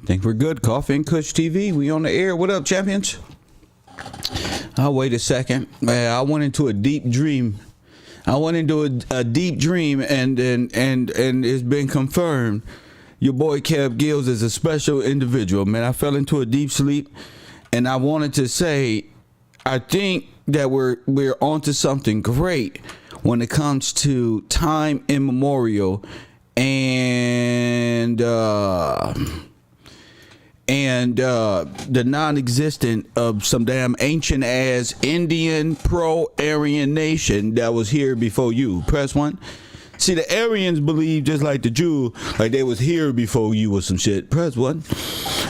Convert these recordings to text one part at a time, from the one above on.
Think we're good. Coffee and Kush TV. We on the air. What up, champions? I'll wait a second. I went into a deep dream. A deep dream, and it's been confirmed. Your boy Kev Gills is a special individual, man. I fell into a deep sleep, and I wanted to say, I think that we're onto something great when it comes to time immemorial and the non-existent of some damn ancient ass Indian pro-Aryan nation that was here before you. Press one. See, the Aryans believe just like the Jew, like they was here before you or some shit. Press one.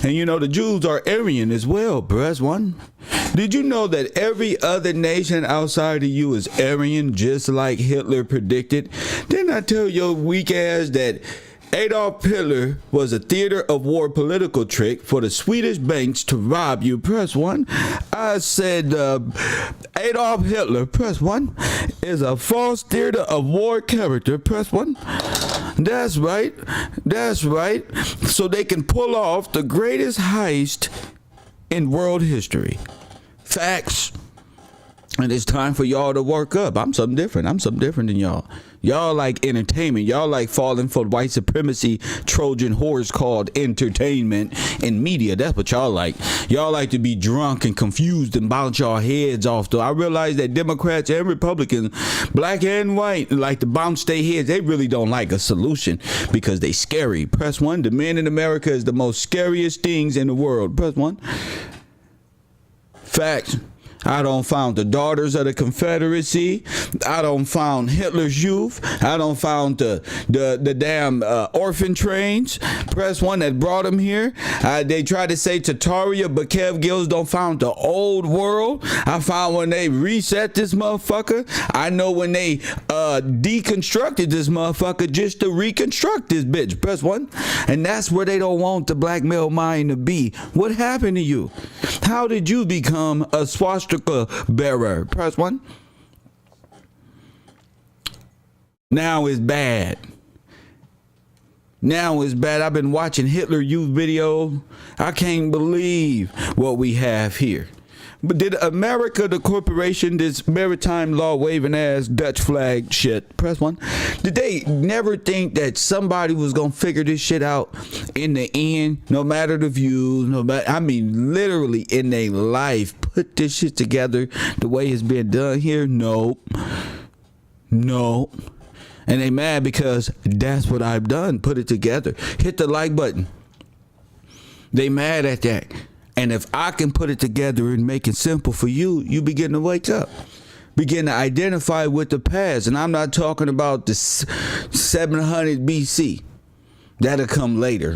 And you know the Jews are Aryan as well. Press one. Did you know that every other nation outside of you is Aryan, just like Hitler predicted? Didn't I tell your weak ass that Adolf Hitler was a theater of war political trick for the Swedish banks to rob you? Press one. I said Adolf Hitler, press one, is a false theater of war character. Press one. That's right. That's right. So they can pull off the greatest heist in world history. Facts. And it's time for y'all to work up. I'm something different. I'm something different than y'all. Y'all like entertainment. Y'all like falling for white supremacy Trojan horse called entertainment and media. That's what y'all like. Y'all like to be drunk and confused and bounce y'all heads off. Though I realize that Democrats and Republicans, black and white, like to bounce their heads. They really don't like a solution because they scary. Press one. The men in America is the most scariest things in the world. Press one. Facts. I don't found the Daughters of the Confederacy. I don't found Hitler's Youth. I don't found the damn orphan trains. Press one that brought them here. They tried to say Tataria, but Kev Gills don't found the old world. I found when they reset this motherfucker. I know when they deconstructed this motherfucker just to reconstruct this bitch. Press one. And that's where they don't want the black male mind to be. What happened to you? How did you become a swastika bearer? Press one. Now it's bad. Now it's bad. I've been watching Hitler Youth video. I can't believe what we have here. But did America, the corporation, this maritime law waving ass Dutch flag shit, press one, did they never think that somebody was gonna figure this shit out in the end, no matter the views, no matter, I mean literally in their life, put this shit together the way it's been done here? Nope. And they mad because that's what I've done, put it together. Hit the like button. They mad at that. And if I can put it together and make it simple for you, you begin to wake up. Begin to identify with the past. And I'm not talking about the 700 BC. That'll come later.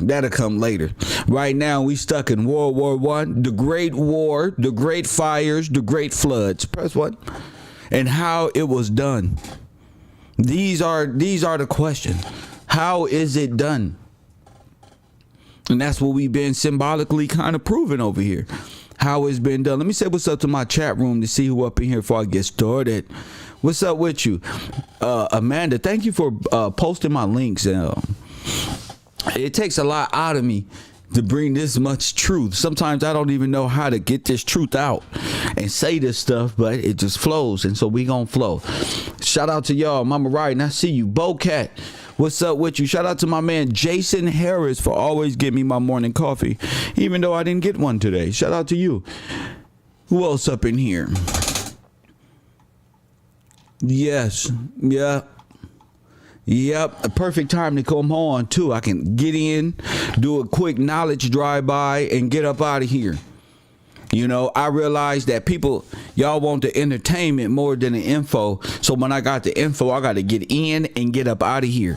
Right now, we stuck in World War I, the Great War, the Great Fires, the Great Floods. Press one. And how it was done. These are the questions. How is it done? And that's what we've been symbolically kind of proving over here. How it's been done. Let me say what's up to my chat room to see who up in here before I get started. What's up with you? Amanda, thank you for posting my links. It takes a lot out of me to bring this much truth. Sometimes I don't even know how to get this truth out and say this stuff, but it just flows. And so we gonna flow. Shout out to y'all. Mama Ryan, I see you. Bocat. What's up with you? Shout out to my man Jason Harris for always giving me my morning coffee, even though I didn't get one today. Shout out to you. Who else up in here? Yes. Yep. A perfect time to come on too. I can get in, do a quick knowledge drive-by, and get up out of here. You know, I realize that people, y'all want the entertainment more than the info. So when I got the info, I got to get in and get up out of here.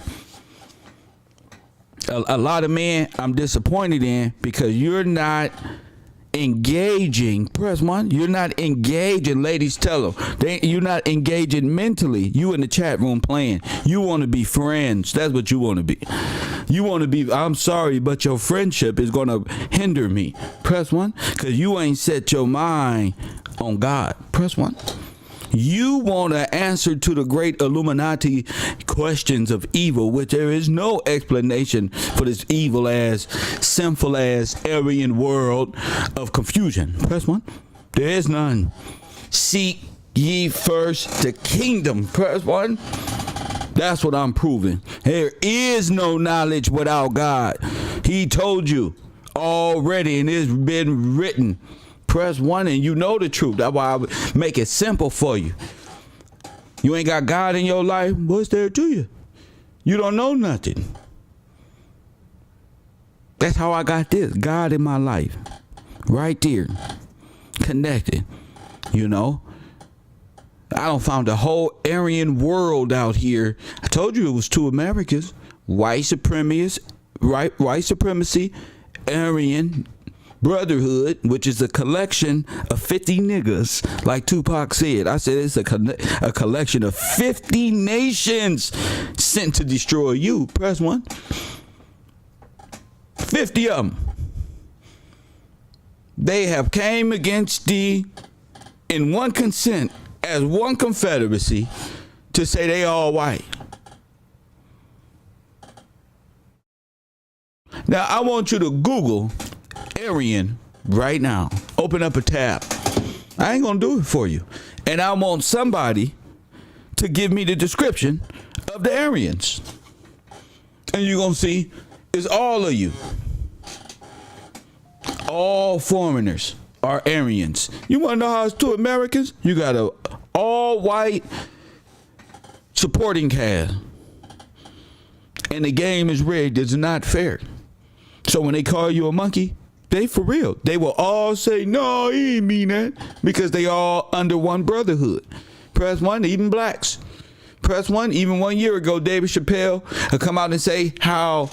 A lot of men I'm disappointed in because you're not engaging. Press one. You're not engaging. Ladies, tell them. You're not engaging mentally. You in the chat room playing. You want to be friends. That's what you want to be. You want to be, I'm sorry, but your friendship is going to hinder me. Press one. Because you ain't set your mind on God. Press one. You want an answer to the great Illuminati questions of evil, which there is no explanation for this evil ass, sinful ass, Aryan world of confusion. Press 1. There is none. Seek ye first the kingdom. Press 1. That's what I'm proving. There is no knowledge without God. He told you already, and it's been written. Press 1 and you know the truth. That's why I make it simple for you. You ain't got God in your life, what's there to you? You don't know nothing. That's how I got this. God in my life. Right there. Connected. You know? I don't found the whole Aryan world out here. I told you it was 2 Americas. White supremacy, Aryan Brotherhood, which is a collection of 50 niggas, like Tupac said. I said it's a collection of 50 nations sent to destroy you. Press 1. 50 of them. They have came against thee in one consent as one confederacy to say they all white. Now I want you to Google Aryan right now. Open up a tab. I ain't gonna do it for you. And I want somebody to give me the description of the Aryans. And you're gonna see it's all of you. All foreigners are Aryans. You wanna know how it's 2 Americans? You got a all white supporting cast. And the game is rigged. It's not fair. So when they call you a monkey, they for real. They will all say, no, he ain't mean that. Because they all under one brotherhood. Press 1, even blacks. Press 1, even 1 year ago, David Chappelle come out and say how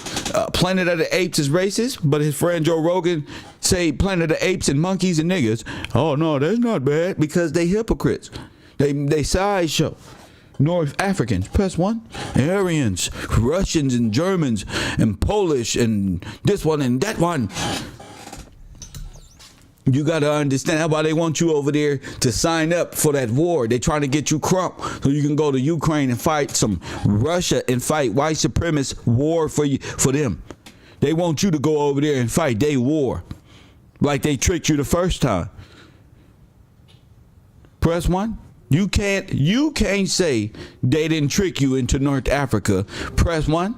Planet of the Apes is racist. But his friend Joe Rogan say Planet of the Apes and monkeys and niggas. Oh, no, that's not bad. Because they hypocrites. They sideshow. North Africans, press 1. Aryans, Russians and Germans and Polish and this one and that one. You got to understand that's why they want you over there to sign up for that war. They trying to get you crump so you can go to Ukraine and fight some Russia and fight white supremacist war for them. They want you to go over there and fight their war like they tricked you the first time. Press 1. You can't say they didn't trick you into North Africa. Press 1.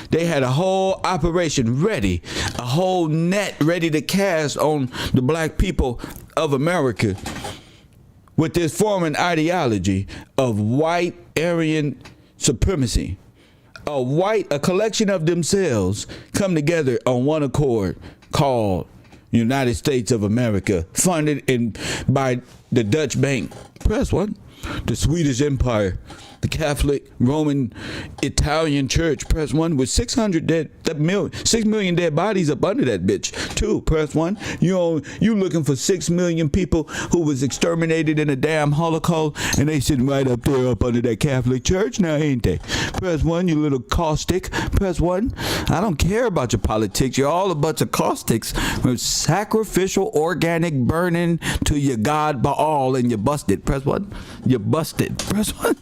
They had a whole operation ready, a whole net ready to cast on the black people of America with this forming ideology of white Aryan supremacy. A collection of themselves come together on one accord called United States of America, funded by the Dutch bank. Press 1. The Swedish Empire, the Catholic, Roman, Italian Church. Press 1 with 6 million dead bodies up under that bitch. 2. Press 1. You looking for 6 million people who was exterminated in a damn Holocaust, and they sitting right up there up under that Catholic Church now, ain't they? Press 1, you little caustic. Press 1. I don't care about your politics. You're all a bunch of caustics with sacrificial organic burning to your god Baal, and you're busted. Press 1. You're busted. Press 1.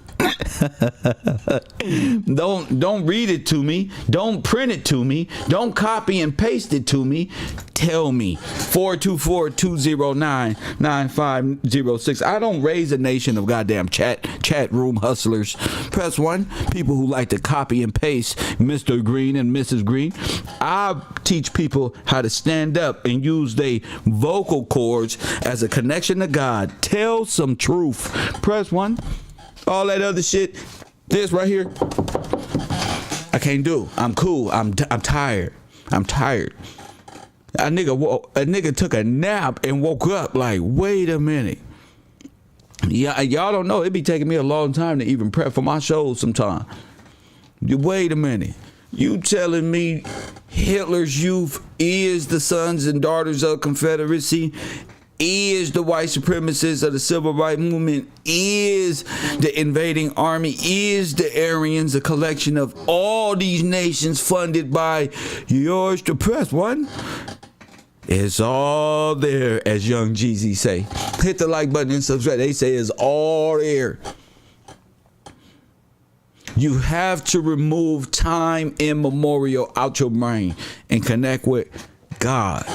Don't read it to me. Don't print it to me. Don't copy and paste it to me. Tell me. 424-209-9506. I don't raise a nation of goddamn chat room hustlers. Press 1. People who like to copy and paste Mr. Green and Mrs. Green. I teach people how to stand up and use their vocal cords as a connection to God. Tell some truth. Press 1. All that other shit, this right here, I can't do. I'm cool. I'm tired. A nigga took a nap and woke up like, wait a minute. Yeah, y'all don't know. It be taking me a long time to even prep for my shows sometimes. Wait a minute. You telling me Hitler's youth is the sons and daughters of Confederacy? Is the white supremacists of the civil rights movement, is the invading army, is the Aryans, a collection of all these nations funded by yours to press 1. It's all there, as Young Jeezy say. Hit the like button and subscribe. They say it's all there. You have to remove time immemorial out your brain and connect with God.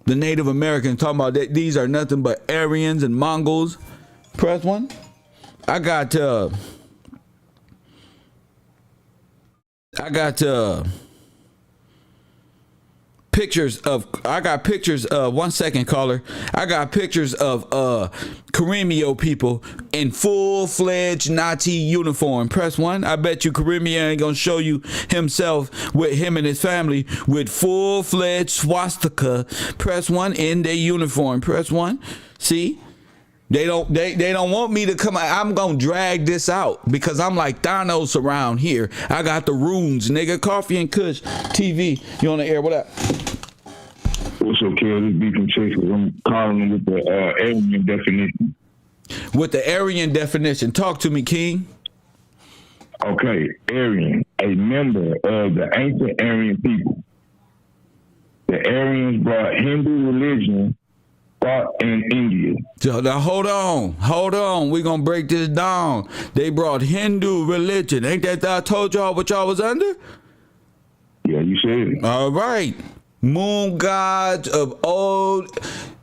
The Native Americans talking about that these are nothing but Aryans and Mongols. Press one. I got pictures of 1 second, caller. I got pictures of Caremio people in full-fledged Nazi uniform. Press one. I bet you Caremio ain't gonna show you himself with him and his family with full-fledged swastika. Press one in their uniform. Press one. See? They don't want me to come out. I'm gonna drag this out because I'm like Thanos around here. I got the runes, nigga. Coffee and Kush TV. You on the air? What up? What's up, kid? This Beef and Texas. I'm calling them with the Aryan definition. With the Aryan definition. Talk to me, King. Okay, Aryan, a member of the ancient Aryan people. The Aryans brought Hindu religion in India. So now hold on. We're gonna break this down. They brought Hindu religion. Ain't that I told y'all what y'all was under? Yeah, you said it. All right. Moon gods of old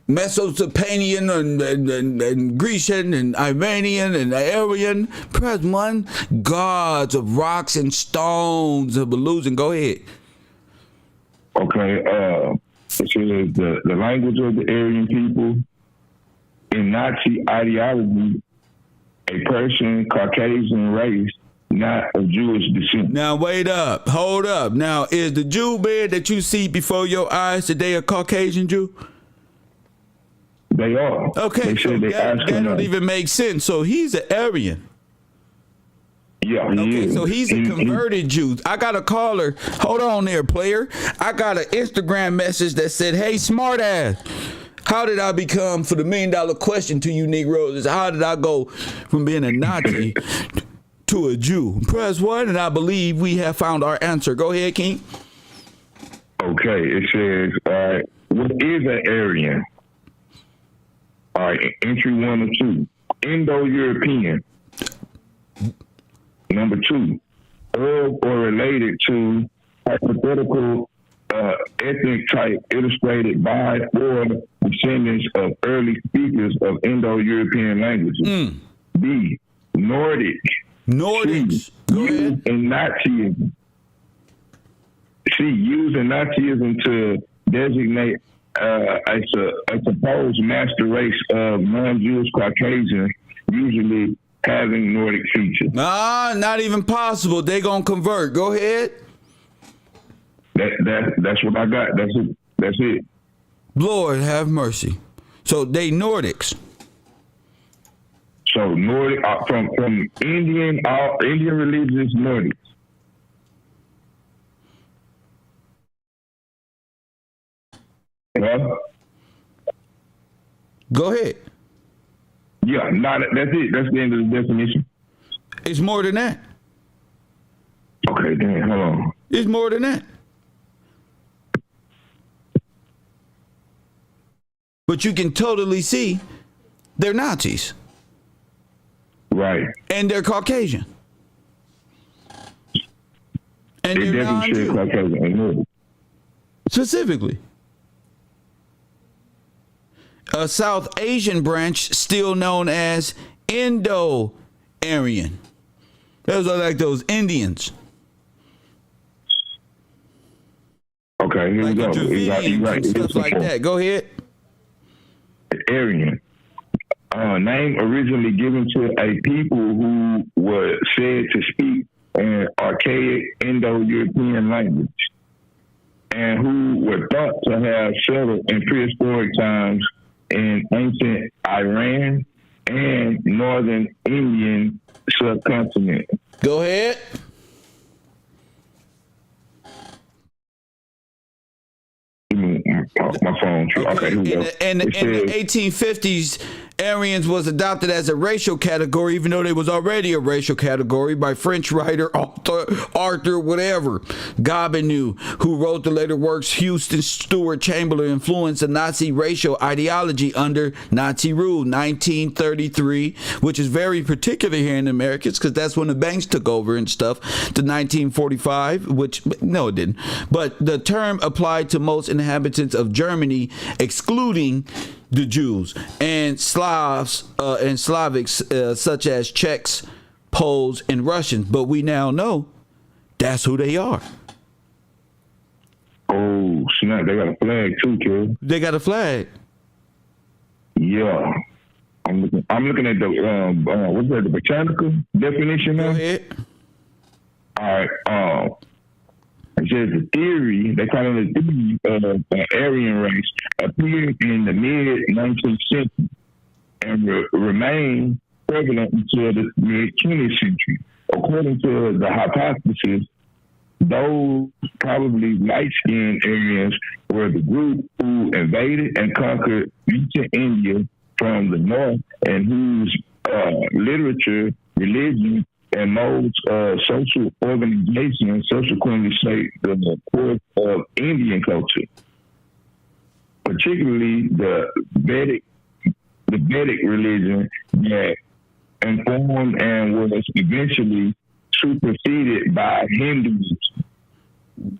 Mesopotamian and Grecian and Iranian and Aryan. Press one. Gods of rocks and stones of illusion. Go ahead. Okay, it says the language of the Aryan people in Nazi ideology, a Persian Caucasian race, not of Jewish descent. Now wait up, hold up. Now is the Jew man that you see before your eyes today a Caucasian Jew? They are. Okay, they so that don't even make sense. So he's an Aryan. Yeah, he is. So he's a converted Jew. I got a caller. Hold on there, player. I got an Instagram message that said, "Hey, smartass, how did I become, for the $1 million question to you Negroes, is how did I go from being a Nazi to a Jew?" Press one, and I believe we have found our answer. Go ahead, King. Okay, it says, all right, what is an Aryan? All right, entry 1 or 2. Indo-European. Number 2, or related to hypothetical ethnic type illustrated by or descendants of early speakers of Indo-European languages. B, Nordic. Nordics. Go ahead. And Nazism. C, using Nazism to designate a supposed master race of non-Jewish Caucasians, usually having Nordic features. Not even possible. They gonna convert. Go ahead. That's what I got. That's it. Lord have mercy. So they Nordics. So Nordic from Indian religions, Nordics. Well, go ahead. Yeah, that's it. That's the end of the definition. It's more than that. Okay, then, hold on. It's more than that. But you can totally see they're Nazis. Right. And they're Caucasian. And they they're definitely Caucasian. Specifically. A South Asian branch still known as Indo-Aryan. Those are like those Indians. Okay, here like we go. You right. Stuff like that. Go ahead. Aryan. Name originally given to a people who were said to speak an archaic Indo-European language and who were thought to have settled in prehistoric times in ancient Iran and northern Indian subcontinent. Go ahead. my phone. Okay, here we go. In the 1850s, Aryans was adopted as a racial category, even though they was already a racial category by French writer Arthur whatever Gobineau, who wrote the later works Houston Stewart Chamberlain influenced the Nazi racial ideology under Nazi rule, 1933, which is very particular here in the Americas because that's when the banks took over and stuff, to 1945, which, no, it didn't. But the term applied to most inhabitants of Germany, excluding the Jews and Slavs and Slavics such as Czechs, Poles, and Russians. But we now know that's who they are. Oh, snap. They got a flag too, kid. They got a flag. Yeah. I'm looking at the, what's that, the botanical definition now? Go ahead. All right. It says the theory, they call it the theory of the Aryan race, appeared in the mid-19th century and remained prevalent until the mid-20th century. According to the hypothesis, those probably light-skinned Aryans were the group who invaded and conquered ancient India from the north and whose literature, religion, and modes of social organization subsequently shaped the course of Indian culture, particularly the Vedic religion that informed and was eventually superseded by Hinduism.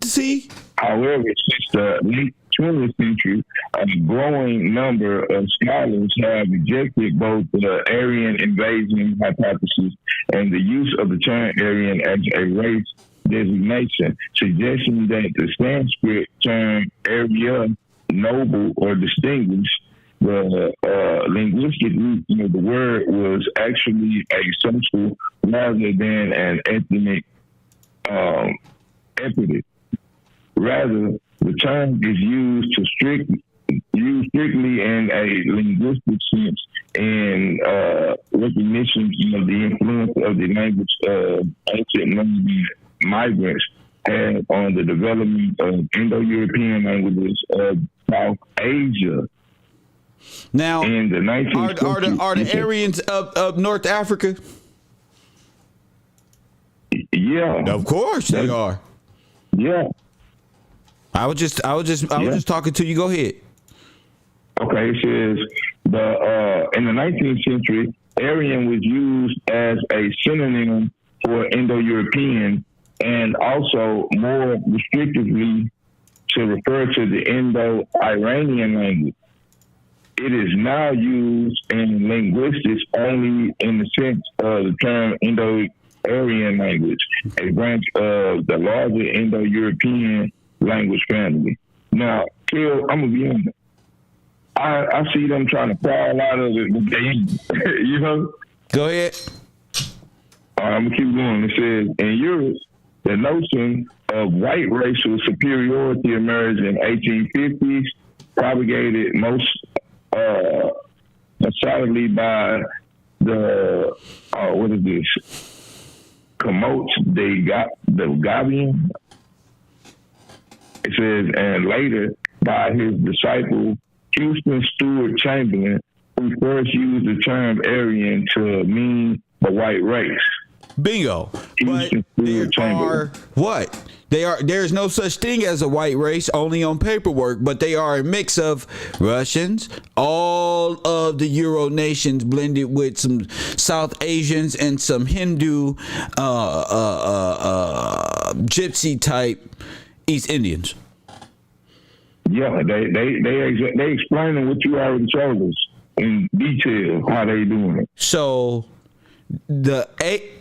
See? However, since the late 20th century, a growing number of scholars have rejected both the Aryan invasion hypothesis and the use of the term Aryan as a race designation, suggesting that the Sanskrit term Arya, noble or distinguished, the linguistic root of the word was actually a social rather than an ethnic epithet. Rather, the term is used strictly in a linguistic sense in recognition of the influence of the language ancient migrants had on the development of Indo-European languages of South Asia. Now, in the 19th century, are the Aryans of North Africa? Yeah, of course they are. Yeah. I was just talking to you. Go ahead. Okay, it says in the 19th century, Aryan was used as a synonym for Indo-European and also more restrictively to refer to the Indo-Iranian language. It is now used in linguistics only in the sense of the term Indo-Aryan language, a branch of the larger Indo-European language family. Now, Phil, I'm gonna be honest. I see them trying to crawl out of it, but they, you know. Go ahead. I'm gonna keep going. It says in Europe, the notion of white racial superiority emerged in 1850s, propagated most solidly by the what is this? Comotes de Gabian. It says, and later by his disciple, Houston Stewart Chamberlain, who first used the term Aryan to mean the white race. Bingo. But there are what? There's no such thing as a white race, only on paperwork, but they are a mix of Russians, all of the Euro nations blended with some South Asians and some Hindu, gypsy type East Indians. Yeah, they explaining what you already told us in detail how they doing it. So the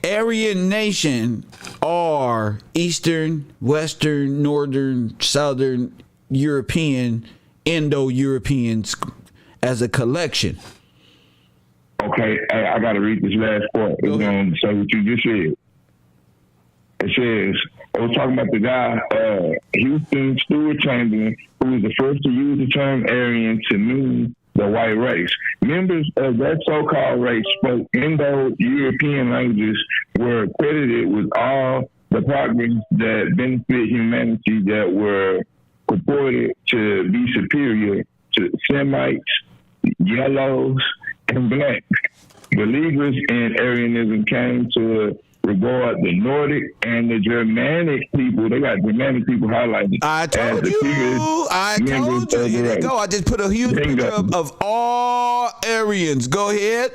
Aryan nation are Eastern, Western, Northern, Southern European, Indo-Europeans as a collection. Okay, I got to read this last part. It's going to say what you just said. It says, I was talking about the guy, Houston Stewart Chamberlain, who was the first to use the term Aryan to mean the white race. Members of that so-called race spoke Indo-European languages, were credited with all the progress that benefit humanity that were reported to be superior to Semites, yellows, and blacks. Believers in Aryanism came to regard the Nordic and the Germanic people. They got Germanic people highlighted. I told you. Here they go. I just put a huge picture of all Aryans. Go ahead.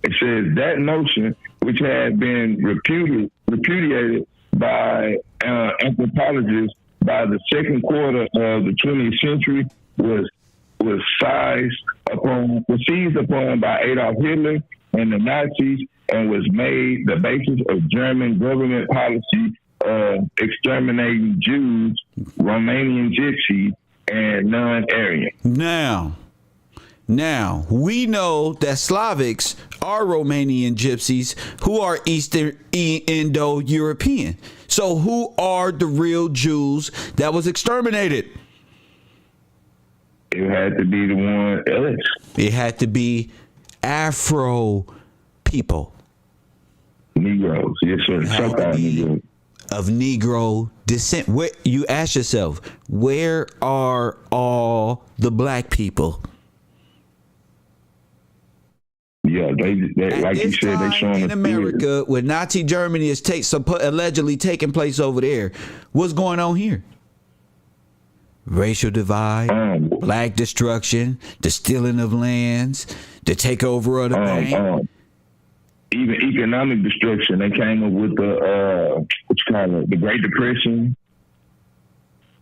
It says that notion, which had been repudiated by anthropologists by the second quarter of the 20th century, was seized upon by Adolf Hitler and the Nazis, and was made the basis of German government policy of exterminating Jews, Romanian Gypsies, and non-Aryan. Now, we know that Slavics are Romanian Gypsies who are Eastern Indo-European. So who are the real Jews that was exterminated? It had to be the one else. It had to be Afro people. Negroes, yes, sir. Negroes. Of Negro descent. Where, you ask yourself, where are all the black people? Yeah, they like you said, they showing in America, when Nazi Germany is allegedly taking place over there. What's going on here? Racial divide, black destruction, the stealing of lands, the takeover of the bank. Even economic destruction. They came up with the Great Depression.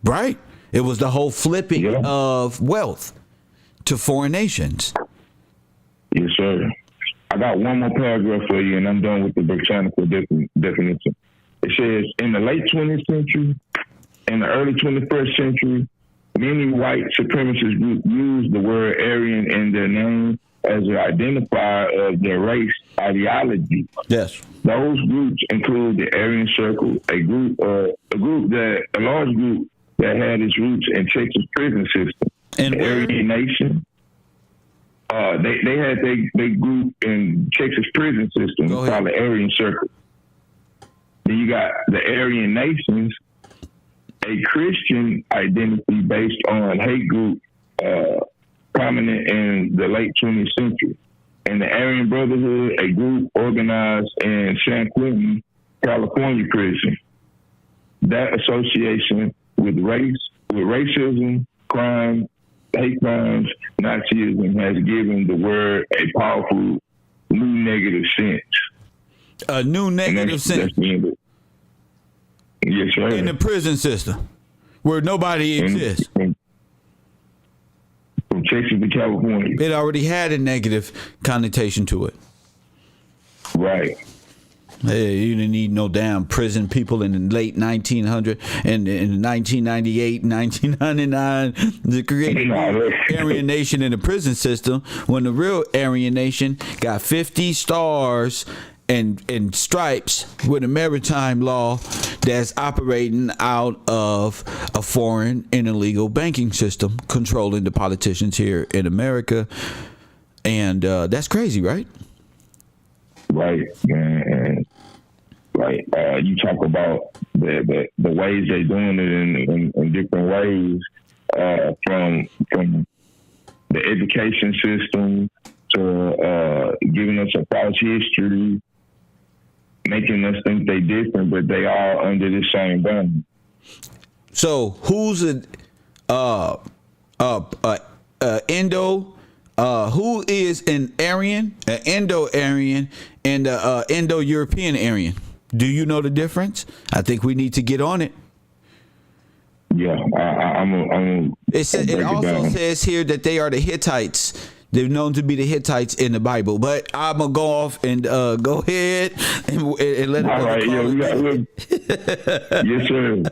Right. It was the whole flipping of wealth to foreign nations. Yes, sir. I got one more paragraph for you, and I'm done with the Britannical definition. It says, in the late 20th century and the early 21st century, many white supremacist groups used the word Aryan in their name as an identifier of their race ideology. Yes. Those groups include the Aryan Circle, a large group that had its roots in Texas prison system. And the Aryan Nation. They had their group in Texas prison system called the Aryan Circle. Then you got the Aryan Nations, a Christian identity based on hate group prominent in the late 20th century. And the Aryan Brotherhood, a group organized in San Quentin, California prison. That association with racism, crime, hate crimes, Nazism has given the word a powerful new negative sense. A new negative sense. Yes, sir. In the prison system, where nobody exists. From Texas to California. It already had a negative connotation to it. Right. Hey, you didn't need no damn prison people in the late 1900s and in 1998, 1999 to create Aryan Nation in the prison system, when the real Aryan Nation got 50 stars and stripes with a maritime law that's operating out of a foreign and illegal banking system controlling the politicians here in America. And that's crazy, right? Right, man. Right. You talk about the ways they're doing it in different ways, from the education system to giving us a false history, making us think they different, but they all under the same banner. So who's who is an Aryan, an Indo-Aryan, and a Indo-European Aryan? Do you know the difference? I think we need to get on it. Yeah, it also says here that they are the Hittites. They're known to be the Hittites in the Bible. But I'm gonna go off and go ahead and let it. All right, yeah, we got look. Yes, sir.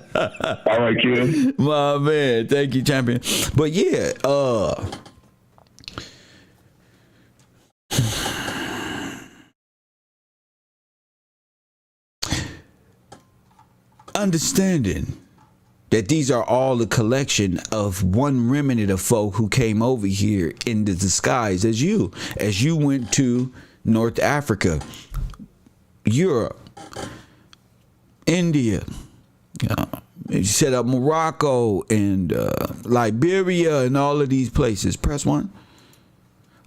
All right, kid. My man, thank you, champion. But yeah, understanding that these are all a collection of one remnant of folk who came over here in the disguise as you went to North Africa, Europe, India, He set up Morocco and Liberia and all of these places. Press 1.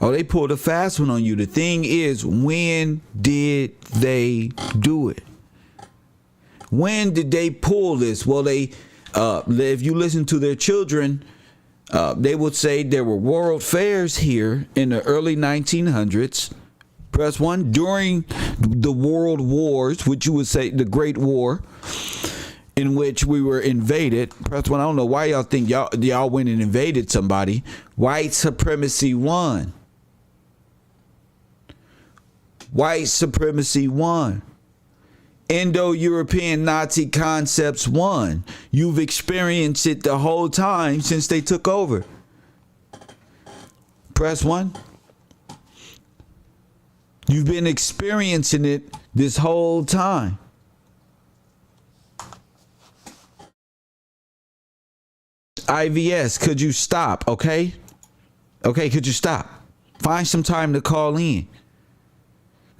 Oh, they pulled a fast one on you. The thing is, when did they do it? When did they pull this? Well, if you listen to their children, they would say there were world fairs here in the early 1900s. Press 1. During the world wars, which you would say the Great War, in which we were invaded. Press 1. I don't know why y'all think y'all went and invaded somebody. White supremacy won. White supremacy won. Indo-European Nazi concepts won. You've experienced it the whole time since they took over. Press 1. You've been experiencing it this whole time. IVS, could you stop? Okay, could you stop? Find some time to call in.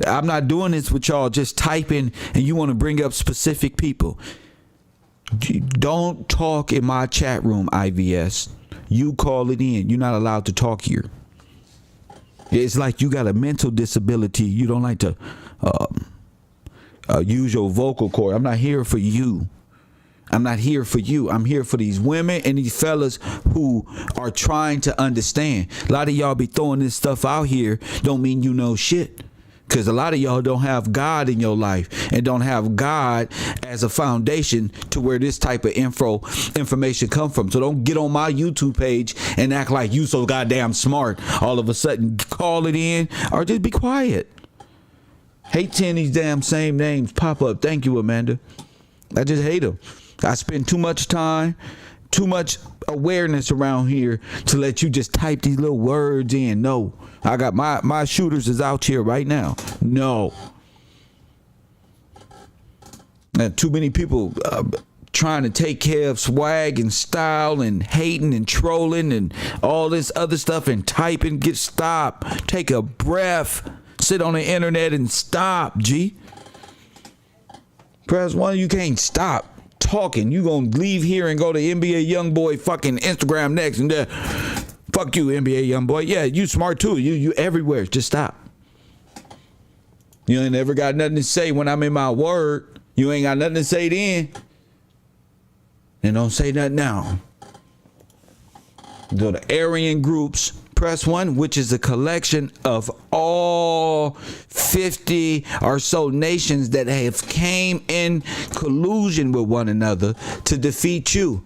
I'm not doing this with y'all just typing and you want to bring up specific people. Don't talk in my chat room, IVS. You call it in. You're not allowed to talk here. It's like you got a mental disability. You don't like to use your vocal cord. I'm not here for you. I'm not here for you. I'm here for these women and these fellas who are trying to understand. A lot of y'all be throwing this stuff out here. Don't mean you know shit. Because a lot of y'all don't have God in your life and don't have God as a foundation to where this type of information come from. So don't get on my YouTube page and act like you so goddamn smart. All of a sudden call it in or just be quiet. Hate seeing these damn same names pop up. Thank you, Amanda. I just hate them. I spend too much time, too much awareness around here to let you just type these little words in. No. I got my shooters is out here right now. No. And too many people trying to take care of swag and style and hating and trolling and all this other stuff and typing. Stop. Take a breath. Sit on the internet and stop, G. Press 1, you can't stop talking. You gonna leave here and go to NBA Youngboy fucking Instagram next and fuck you, NBA Youngboy. Yeah, you smart too. You everywhere. Just stop. You ain't never got nothing to say when I'm in my word. You ain't got nothing to say then. And don't say nothing now. Go to Aryan groups. Press 1, which is a collection of all 50 or so nations that have came in collusion with one another to defeat you.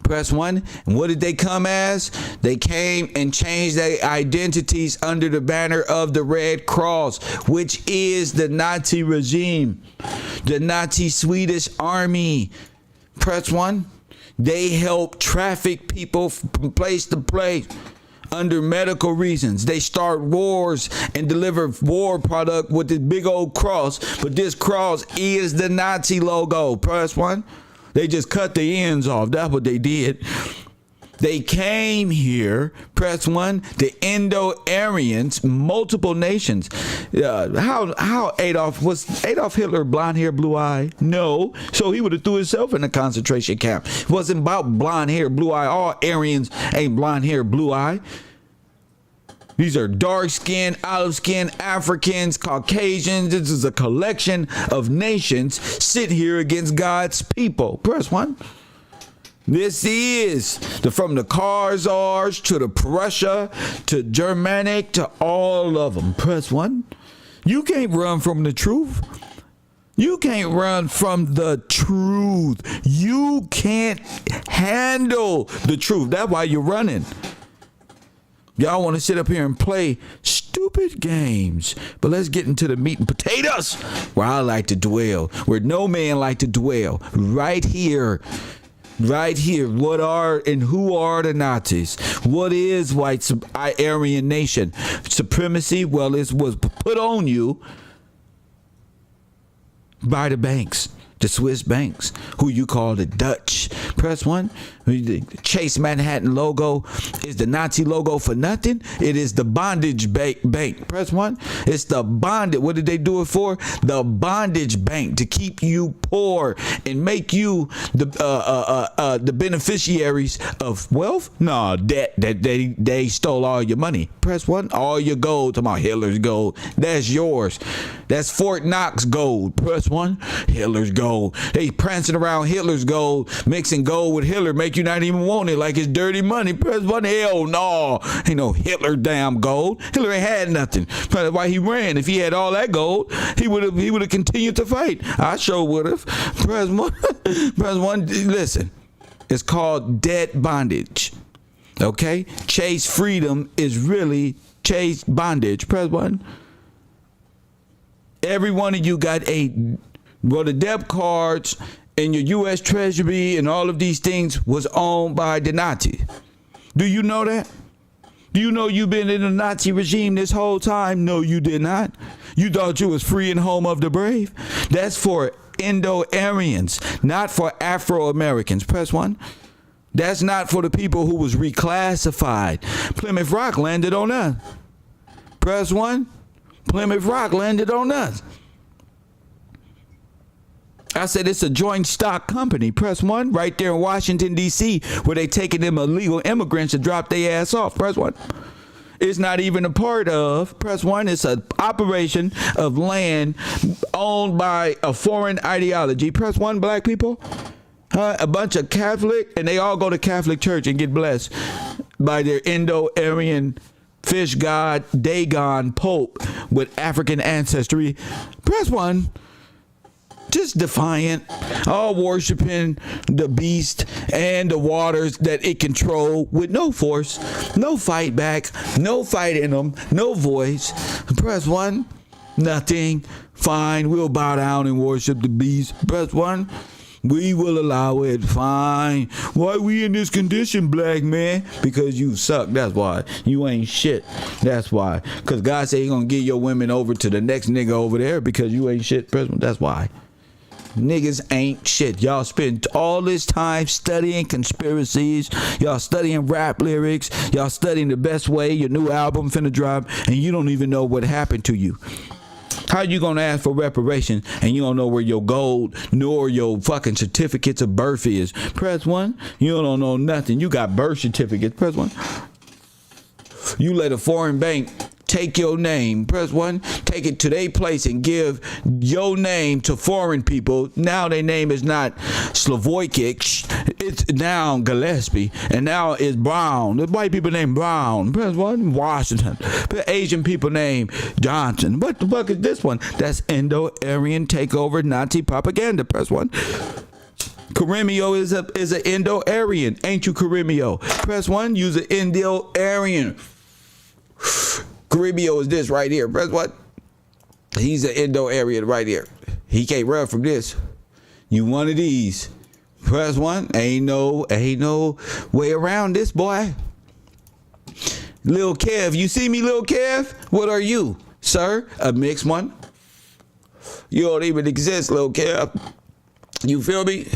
Press 1. And what did they come as? They came and changed their identities under the banner of the Red Cross, which is the Nazi regime, the Nazi Swedish army. Press 1. They help traffic people from place to place under medical reasons. They start wars and deliver war product with this big old cross, but this cross is the Nazi logo. Press 1. They just cut the ends off. That's what they did. They came here, press 1, the Indo-Aryans, multiple nations. How was Adolf Hitler blonde hair, blue eye? No. So he would have threw himself in a concentration camp. It wasn't about blonde hair, blue eye. All Aryans ain't blonde hair, blue eye. These are dark-skinned, olive-skinned Africans, Caucasians. This is a collection of nations sit here against God's people. Press 1. This is from the Khazars to the Prussia to Germanic to all of them. Press 1. You can't run from the truth. You can't run from the truth. You can't handle the truth. That's why you're running. Y'all want to sit up here and play stupid games. But let's get into the meat and potatoes where I like to dwell, where no man like to dwell. Right here. Right here, what are and who are the Nazis? What is white Aryan nation? Supremacy, well, it was put on you by the banks, the Swiss banks, who you call the Dutch. Press 1. The Chase Manhattan logo is the Nazi logo for nothing. It is the bondage bank. Press 1. It's the bondage. What did they do it for? The bondage bank, to keep you poor and make you the beneficiaries of wealth. No, debt. That they stole all your money. Press 1. All your gold. Talking about Hitler's gold. That's yours. That's Fort Knox gold. Press 1. Hitler's gold. They prancing around Hitler's gold, mixing gold with Hitler, make you not even want it like it's dirty money. Press 1. Hell no. Ain't no Hitler damn gold. Hitler ain't had nothing. That's why he ran. If he had all that gold, he would have continued to fight. I sure would have. Press 1. Press 1. Listen. It's called debt bondage. Okay? Chase freedom is really chase bondage. Press 1. Every one of you got the debt cards and your U.S. Treasury and all of these things was owned by the Nazis. Do you know that? Do you know you've been in the Nazi regime this whole time? No, you did not. You thought you was free and home of the brave? That's for Indo-Aryans, not for Afro-Americans. Press 1. That's not for the people who was reclassified. Plymouth Rock landed on us. Press 1. Plymouth Rock landed on us. I said it's a joint stock company. Press 1. Right there in Washington, D.C., where they taking them illegal immigrants to drop their ass off. Press 1. It's not even a part of. Press 1. It's an operation of land owned by a foreign ideology. Press 1, black people. A bunch of Catholic, and they all go to Catholic church and get blessed by their Indo-Aryan fish god Dagon Pope with African ancestry. Press 1. Just defiant, all worshiping the beast and the waters that it control with no force, no fight back, no fight in them, no voice. Press 1. Nothing. Fine. We'll bow down and worship the beast. Press 1. We will allow it. Fine. Why we in this condition, black man? Because you suck. That's why. You ain't shit. That's why. Because God said he gonna give your women over to the next nigga over there because you ain't shit. That's why. Niggas ain't shit. Y'all spend all this time studying conspiracies. Y'all studying rap lyrics. Y'all studying the best way your new album finna drop, and you don't even know what happened to you. How you gonna ask for reparations and you don't know where your gold nor your fucking certificates of birth is? Press 1. You don't know nothing. You got birth certificates. Press 1. You let a foreign bank take your name. Press 1. Take it to their place and give your name to foreign people. Now their name is not Slavokic. It's now Gillespie. And now it's Brown. The white people named Brown. Press 1. Washington. The Asian people named Johnson. What the fuck is this one? That's Indo-Aryan takeover Nazi propaganda. Press 1. Caremio is an Indo-Aryan. Ain't you Caremio? Press 1. Use an Indo-Aryan. Caribbean is this right here. Press what? He's an Indo-Aryan right here. He can't run from this. You one of these. Press 1. Ain't no way around this, boy. Lil Kev, you see me, Lil Kev? What are you, sir? A mixed one? You don't even exist, Lil Kev. You feel me?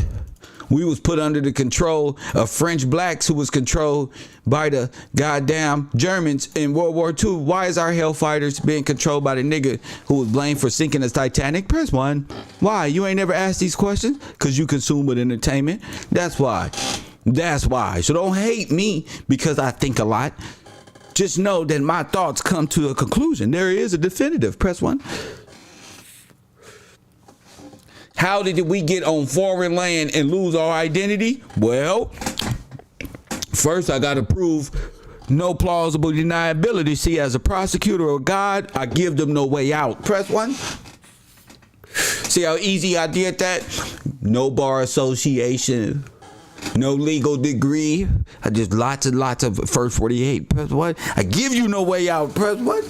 We was put under the control of French blacks who was controlled by the goddamn Germans in World War II. Why is our hellfighters being controlled by the nigga who was blamed for sinking the Titanic? Press 1. Why? You ain't never asked these questions? Because you consume with entertainment. That's why. That's why. So don't hate me because I think a lot. Just know that my thoughts come to a conclusion. There is a definitive. Press 1. How did we get on foreign land and lose our identity? Well, first I got to prove no plausible deniability. See, as a prosecutor of God, I give them no way out. Press 1. See how easy I did that? No bar association, no legal degree. I just lots and lots of first 48. Press 1. I give you no way out. Press 1.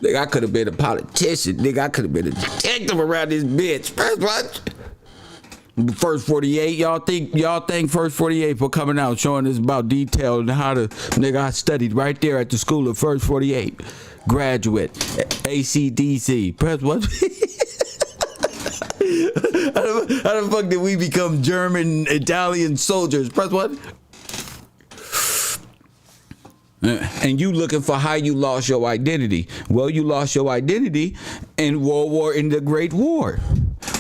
Nigga, I could have been a politician. Nigga, I could have been a detective around this bitch. Press what? First 48, y'all think First 48 for coming out showing us about detail and how to, nigga, I studied right there at the school of First 48. Graduate, ACDC. Press what? How the fuck did we become German, Italian soldiers? Press what? And you looking for how you lost your identity. Well, you lost your identity in the Great War.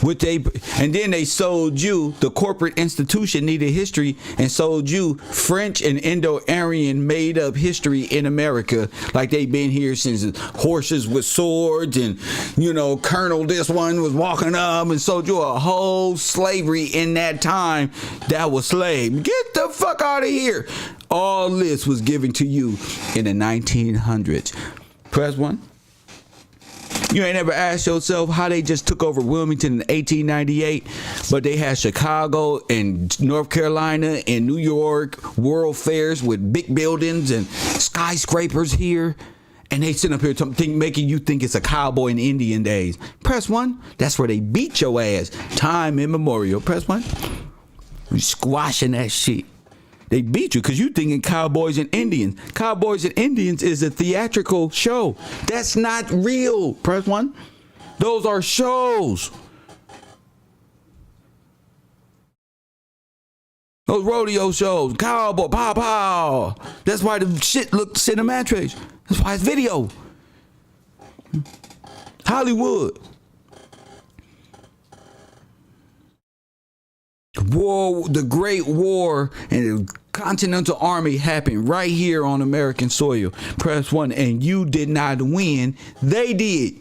And then they sold you, the corporate institution needed history and sold you French and Indo-Aryan made up history in America, like they've been here since horses with swords and, Colonel this one was walking up and sold you a whole slavery in that time that was slave. Get the fuck out of here. All this was given to you in the 1900s. Press one. You ain't ever asked yourself how they just took over Wilmington in 1898, but they had Chicago and North Carolina and New York world fairs with big buildings and skyscrapers here, and they sit up here making you think it's a cowboy and Indian days. Press one. That's where they beat your ass. Time immemorial. Press one. You squashing that shit. They beat you because you thinking Cowboys and Indians. Cowboys and Indians is a theatrical show. That's not real. Press one. Those are shows. Those rodeo shows. Cowboy, pow, pow. That's why the shit looks cinematic. That's why it's video. Hollywood. War, the Great War and the Continental Army happened right here on American soil. Press one, and you did not win. They did.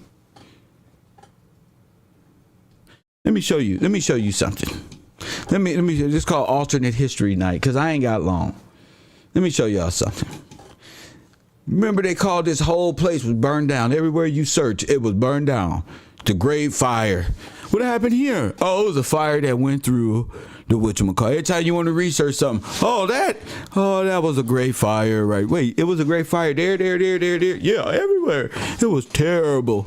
Let me show you something. Let me just call alternate history night because I ain't got long. Let me show y'all something. Remember they called this whole place was burned down. Everywhere you search, it was burned down. The Great Fire. What happened here? Oh, it was a fire that went through the whatchamacallit. Every time you want to research something, that was a great fire, right? Wait, it was a great fire there. Yeah, everywhere. It was terrible.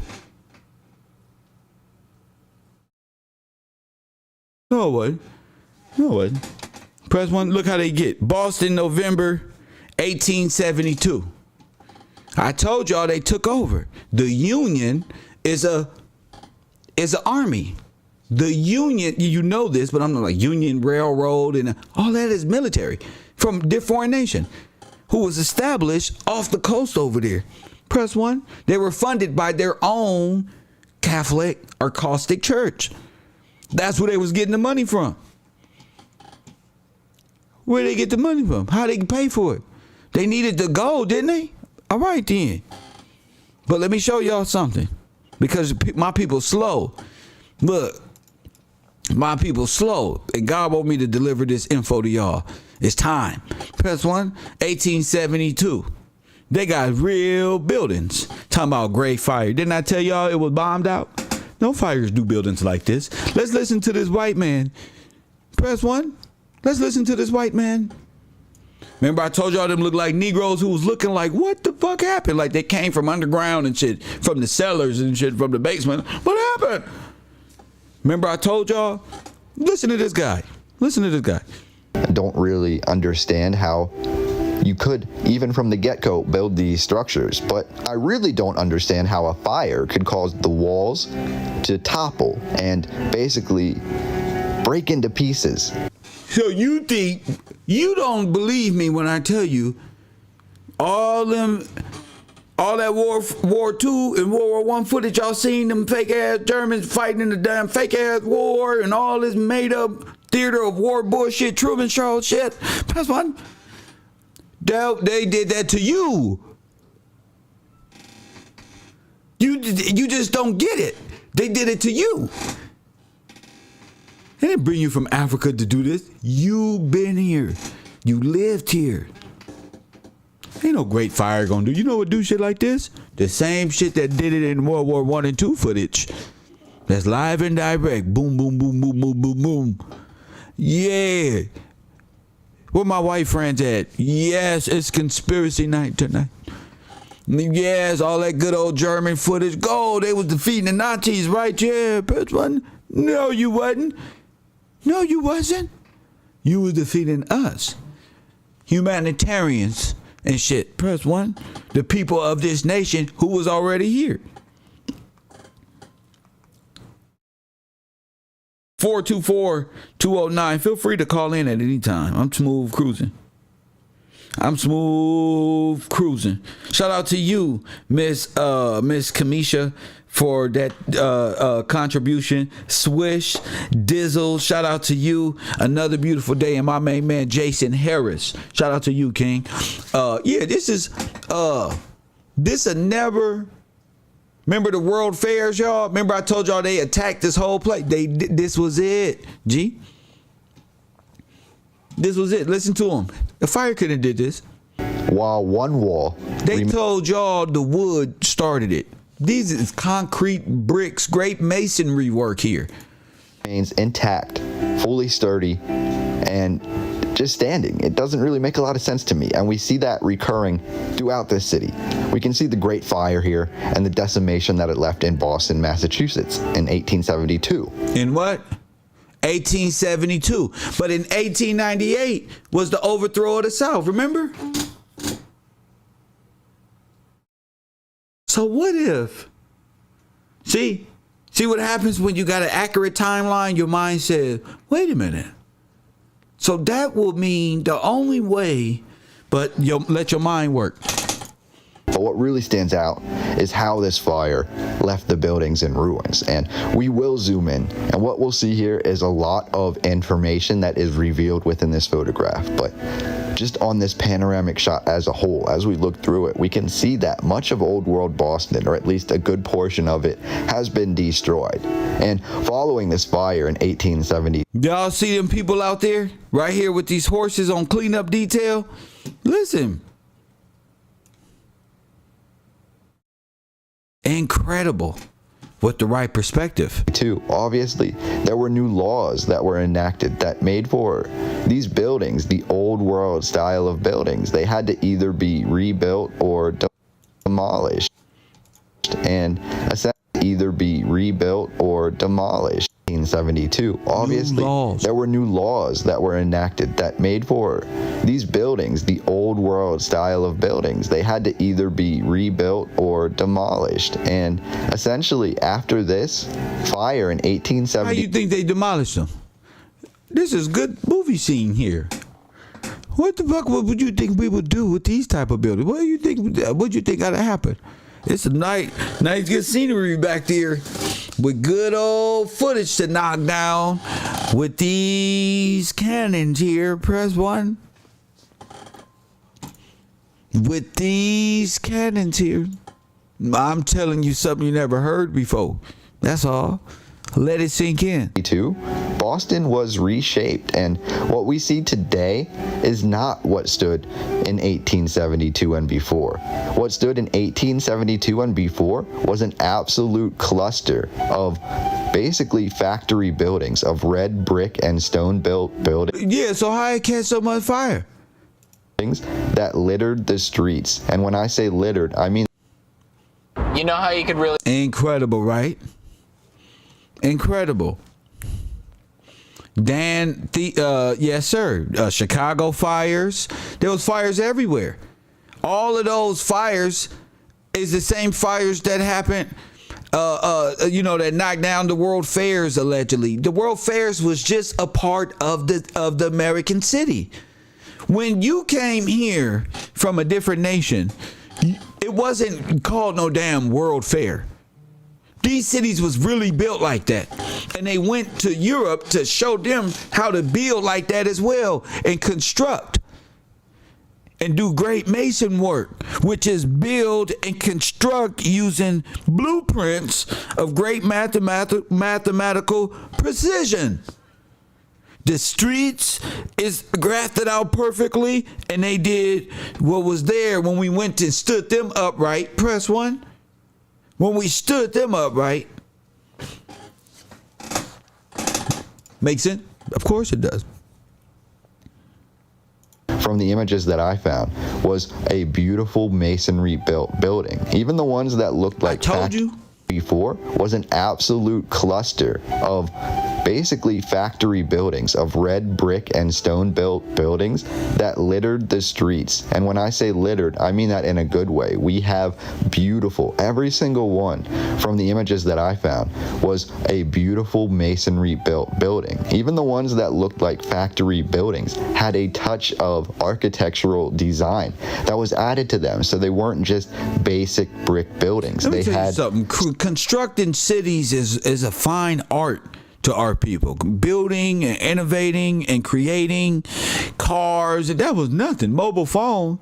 No, what? Press one. Look how they get. Boston, November 1872. I told y'all they took over. The Union is an army. The Union, you know this, but I'm not like Union Railroad and all that is military from foreign nation who was established off the coast over there. Press one. They were funded by their own Catholic or Caustic church. That's where they was getting the money from. Where they get the money from? How they pay for it? They needed the gold, didn't they? All right then. But let me show y'all something. Because my people slow. Look, my people slow. And God want me to deliver this info to y'all. It's time. Press one, 1872. They got real buildings. Talking about Great Fire. Didn't I tell y'all it was bombed out? No fires do buildings like this. Let's listen to this white man. Press one. Let's listen to this white man. Remember I told y'all them look like Negroes who was looking like, what the fuck happened? Like they came from underground and shit, from the cellars and shit, from the basement. What happened? Remember I told y'all? Listen to this guy. I don't really understand how you could, even from the get-go, build these structures. But I really don't understand how a fire could cause the walls to topple and basically break into pieces. So you think, you don't believe me when I tell you all that War II and World War I footage y'all seen them fake ass Germans fighting in the damn fake ass war and all this made up theater of war bullshit, Truman show shit. That's one. They did that to you. You just don't get it. They did it to you. They didn't bring you from Africa to do this. You been here. You lived here. Ain't no Great Fire gonna do. You know what do shit like this? The same shit that did it in World War I and II footage. That's live and direct. Boom, boom, boom, boom, boom, boom, boom. Yeah. Where my white friends at? Yes, it's conspiracy night tonight. Yes, all that good old German footage. Go, they was defeating the Nazis, right? Yeah, bitch, wasn't? No, you wasn't. No, you wasn't. You was defeating us. Humanitarians and shit. Press one. The people of this nation who was already here. 424-209. Feel free to call in at any time. I'm smooth cruising. Shout out to you, Miss Kamisha, for that contribution. Swish, Dizzle, shout out to you. Another beautiful day. And my main man, Jason Harris. Shout out to you, King. This a never. Remember the World Fairs, y'all? Remember I told y'all they attacked this whole place? This was it, G. This was it. Listen to them. The fire couldn't have did this. While one wall... They told y'all the wood started it. These is concrete bricks, great masonry work here. ...remains intact, fully sturdy, and just standing. It doesn't really make a lot of sense to me. And we see that recurring throughout this city. We can see the Great Fire here and the decimation that it left in Boston, Massachusetts in 1872. In what? 1872. But in 1898 was the overthrow of the South, remember? So what if? See what happens when you got an accurate timeline? Your mind says, wait a minute. So that will mean the only way, but let your mind work. But what really stands out is how this fire left the buildings in ruins. And we will zoom in. And what we'll see here is a lot of information that is revealed within this photograph. But just on this panoramic shot as a whole, as we look through it, we can see that much of Old World Boston, or at least a good portion of it, has been destroyed. And following this fire in 1870... Y'all see them people out there right here with these horses on cleanup detail? Listen. Incredible with the right perspective. Too, obviously, there were new laws that were enacted that made for these buildings, the old world style of buildings. They had to either be rebuilt or demolished. And essentially either be rebuilt or demolished. 1872. Obviously, there were new laws that were enacted that made for these buildings, the old world style of buildings. They had to either be rebuilt or demolished. And essentially, after this fire in 1870... How you think they demolished them? This is good movie scene here. What the fuck would you think we would do with these type of buildings? What do you think ought to happen? It's a nice good scenery back there with good old footage to knock down with these cannons here. Press 1. With these cannons here. I'm telling you something you never heard before. That's all. Let it sink in. Boston was reshaped, and what we see today is not what stood in 1872 and before. What stood in 1872 and before was an absolute cluster of basically factory buildings, of red brick and stone built buildings. Yeah, so how it catch so much fire? That littered the streets. And when I say littered, I mean... You know how you could really... Incredible, right? Incredible. Yes, sir. Chicago fires. There was fires everywhere. All of those fires is the same fires that happened, that knocked down the World Fairs, allegedly. The World Fairs was just a part of the American city. When you came here from a different nation, it wasn't called no damn World Fair. These cities was really built like that. And they went to Europe to show them how to build like that as well and construct and do great mason work, which is build and construct using blueprints of great mathematical precision. The streets is grafted out perfectly, and they did what was there when we went and stood them upright. Press 1. When we stood them upright. Makes sense? Of course it does. From the images that I found was a beautiful masonry built building. Even the ones that looked like I told you before was an absolute cluster of basically factory buildings of red brick and stone built buildings that littered the streets. And when I say littered, I mean that in a good way. We have beautiful, every single one from the images that I found was a beautiful masonry built building. Even the ones that looked like factory buildings had a touch of architectural design that was added to them, so they weren't just basic brick buildings. Let me They tell you had something. Constructing cities is a fine art to our people. Building and innovating and creating cars, that was nothing. Mobile phone,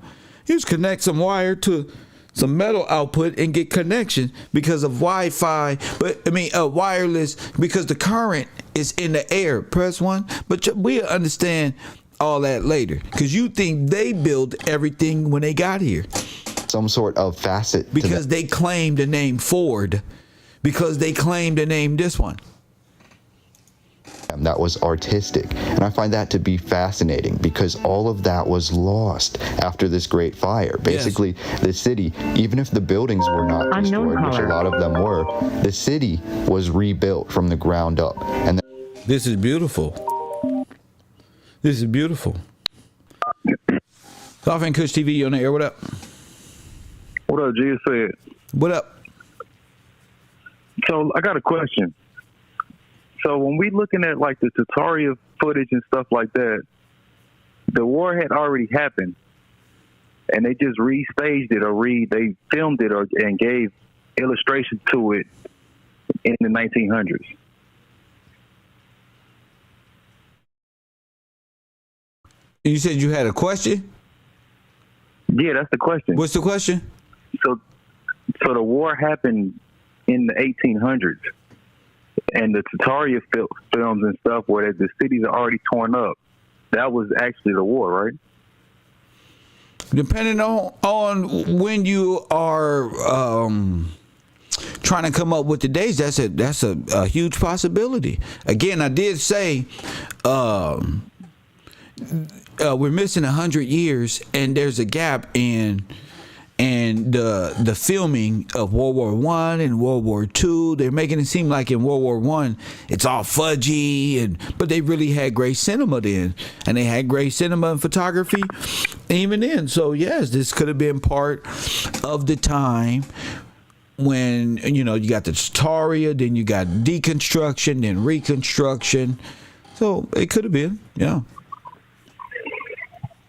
you just connect some wire to some metal output and get connection because of Wi-Fi, but I mean wireless, because the current is in the air. Press one, but we understand all that later because you think they built everything when they got here some sort of facet because they claimed the name Ford, because they claimed the name this one. That was artistic, and I find that to be fascinating because all of that was lost after this great fire. Basically, the city, even if the buildings were not destroyed, which a lot of them were, the city was rebuilt from the ground up. And this is beautiful. This is beautiful. Coffee Kush TV, you on the air? What up? What up, G? Said. What up? So I got a question. So when we looking at like the Tataria footage and stuff like that, the war had already happened, and they just restaged it or they filmed it and gave illustrations to it in the 1900s. You said you had a question? Yeah, that's the question. What's the question? So the war happened in the 1800s. And the Tataria films and stuff where the cities are already torn up, that was actually the war, right? Depending on when you are trying to come up with the days, that's a huge possibility. Again, I did say we're missing 100 years, and there's a gap in the filming of World War I and World War II. They're making it seem like in World War I it's all fudgy, but they really had great cinema then, and they had great cinema and photography even then. So yes, this could have been part of the time when you got the Tataria, then you got deconstruction, then reconstruction. So it could have been, yeah.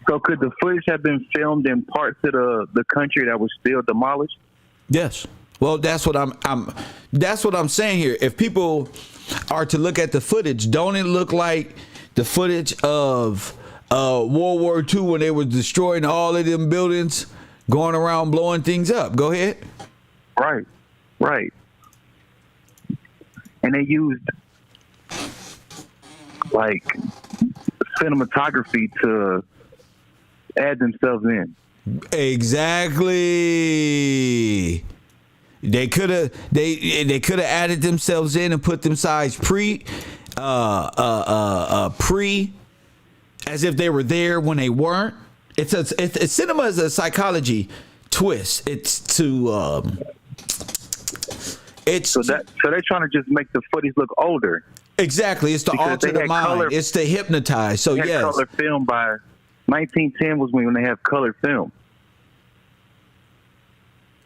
So could the footage have been filmed in parts of the country that was still demolished? Yes. Well, that's what I'm saying here. If people are to look at the footage, don't it look like the footage of World War II when they were destroying all of them buildings, going around blowing things up? Go ahead. Right. And they used like cinematography to add themselves in. Exactly. They could have added themselves in and put them sides pre as if they were there when they weren't. It's cinema is a psychology twist. So they're trying to just make the footage look older. Exactly. It's to alter the mind. Color, it's to hypnotize. So yes. Color film by 1910 was when they have colored film.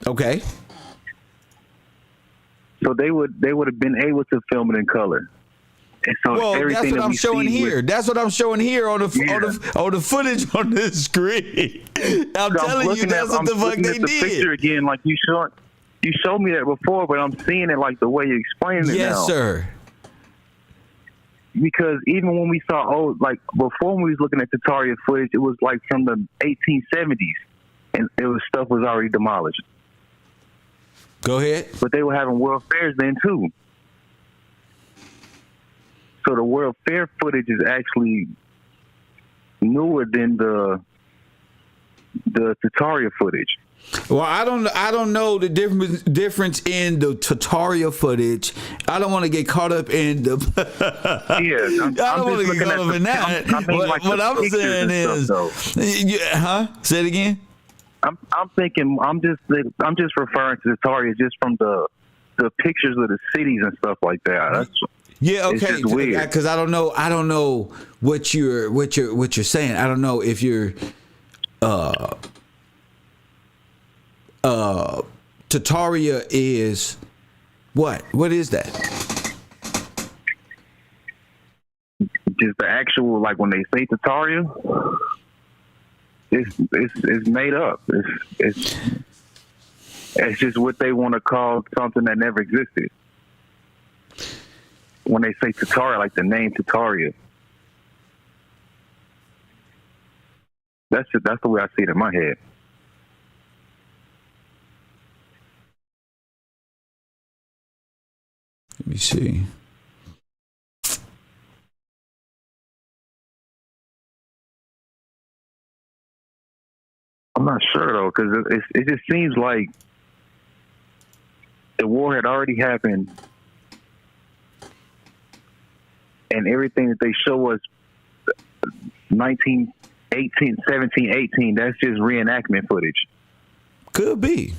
Okay. So they would have been able to film it in color. And so that's what I'm showing here. That's what I'm showing here on the footage on the screen. I'm telling you, that's what the fuck they did. Picture again, like you showed me that before, but I'm seeing it like the way you explained it now. Yes, sir. Because even when we saw before when we was looking at the Tataria footage, it was like from the 1870s, and stuff was already demolished. Go ahead. But they were having World Fairs then too. So the World Fair footage is actually newer than the Tataria footage. Well, I don't know the difference in the Tataria footage. I don't want to get caught up in the. Yeah, I don't want to get caught up in that. What I'm saying is, Say it again. I'm thinking. I'm just referring to Tataria just from the pictures of the cities and stuff like that. Yeah, It's okay. just weird. Because I don't know what you're saying. I don't know if you're Tataria is what? What is that? Just the actual, like when they say Tataria, it's made up. It's just what they want to call something that never existed. When they say Tataria, like the name Tataria, that's the way I see it in my head. Let me see. I'm not sure though, because it just seems like the war had already happened, and everything that they show us 1918, 17, 18, that's just reenactment footage. Could be.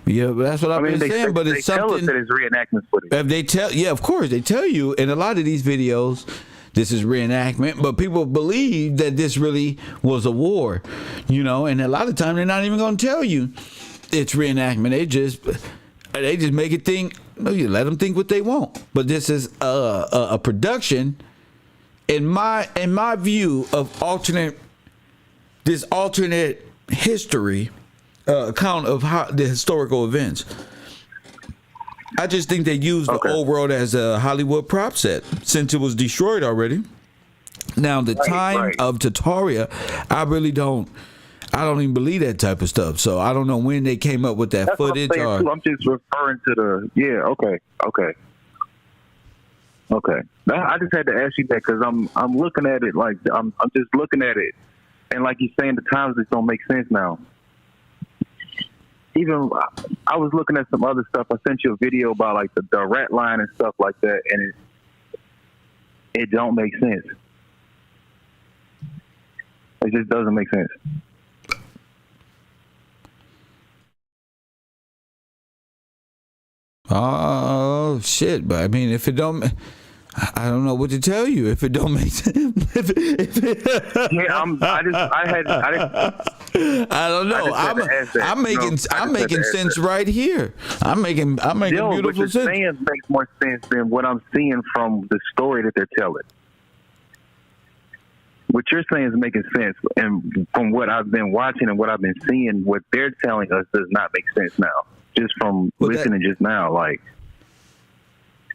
Yeah, that's what I've been saying. But it's they tell us something that it's reenactment footage. if they tell. Yeah, of course they tell you in a lot of these videos. This is reenactment, but people believe that this really was a war, and a lot of times they're not even going to tell you it's reenactment. They just make it think. You let them think what they want. But this is a production, in my view, of alternate history account of how the historical events. I just think they used the old world as a Hollywood prop set since it was destroyed already. Now the time of Tataria, I don't even believe that type of stuff. So I don't know when they came up with that That's footage. what I'm saying, too. I'm just referring to the okay. Now, I just had to ask you that because I'm looking at it like I'm just looking at it, and like you're saying, the times just don't make sense now. Even I was looking at some other stuff. I sent you a video about like the rat line and stuff like that, and it don't make sense. It just doesn't make sense. Oh shit! But I mean, if it don't, I don't know what to tell you. If it don't make sense, I don't know. I'm making sense right here. I'm making beautiful sense. What you're saying makes more sense than what I'm seeing from the story that they're telling. What you're saying is making sense, and from what I've been watching and what I've been seeing, what they're telling us does not make sense now. Just from listening just now, like.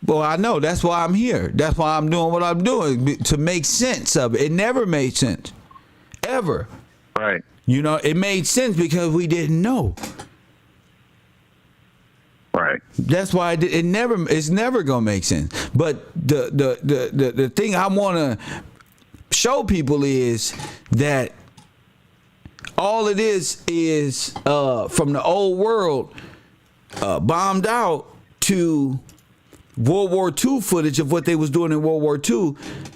Well, I know. That's why I'm here. That's why I'm doing what I'm doing, to make sense of it. It never made sense, ever. Right. It made sense because we didn't know. Right. That's why it's never gonna make sense. But the thing I want to show people is that all it is from the old world bombed out to World War II footage of what they was doing in World War II